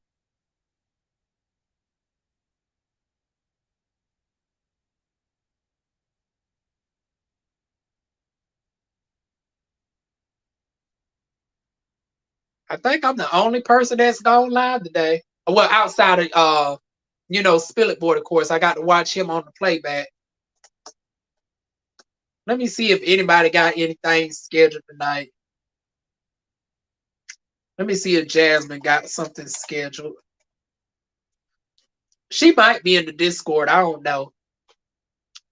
I think I'm the only person that's gone live today. Well, outside of Spill It Board, of course. I got to watch him on the playback. Let me see if anybody got anything scheduled tonight. Let me see if Jasmine got something scheduled. She might be in the Discord. I don't know.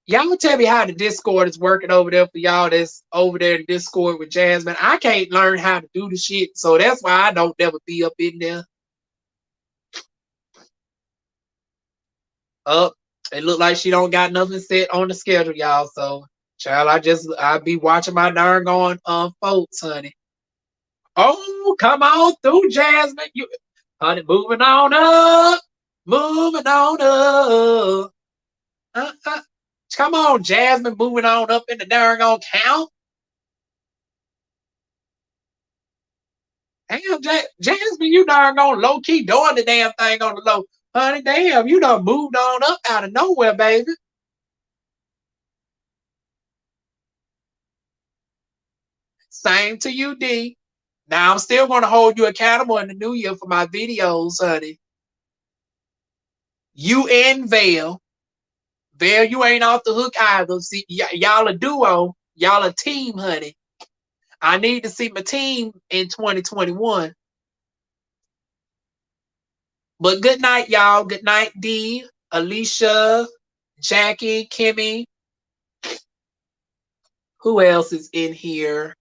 Y'all tell me how the Discord is working over there for y'all that's over there in Discord with Jasmine. I can't learn how to do the shit, so that's why I don't ever be up in there. It look like she don't got nothing set on the schedule, y'all. So, child, I be watching my darn folks, honey. Oh, come on through, Jasmine. Honey, moving on up. Moving on up. Come on, Jasmine, moving on up in the darn count. Damn, Jasmine, you darn low key doing the damn thing on the low. Honey, damn, you done moved on up out of nowhere, baby. Same to you, D. Now I'm still going to hold you accountable in the new year for my videos, honey. You and Vale. Vale, you ain't off the hook either. See, y'all a duo. Y'all a team, honey. I need to see my team in 2021. But good night, y'all. Good night, D, Alicia, Jackie, Kimmy. Who else is in here?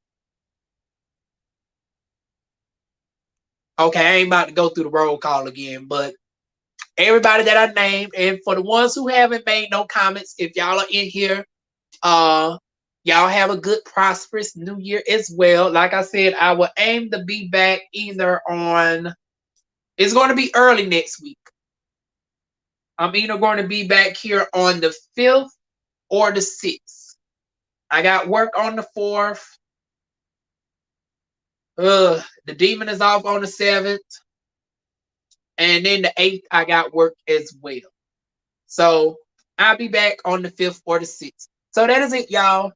Okay, I ain't about to go through the roll call again, but everybody that I named, and for the ones who haven't made no comments, if y'all are in here, y'all have a good, prosperous new year as well. Like I said, I will aim to be back either on, it's going to be early next week. I'm either going to be back here on the 5th or the 6th. I got work on the 4th. The demon is off on the 7th. And then the 8th, I got work as well. So I'll be back on the 5th or the 6th. So that is it, y'all.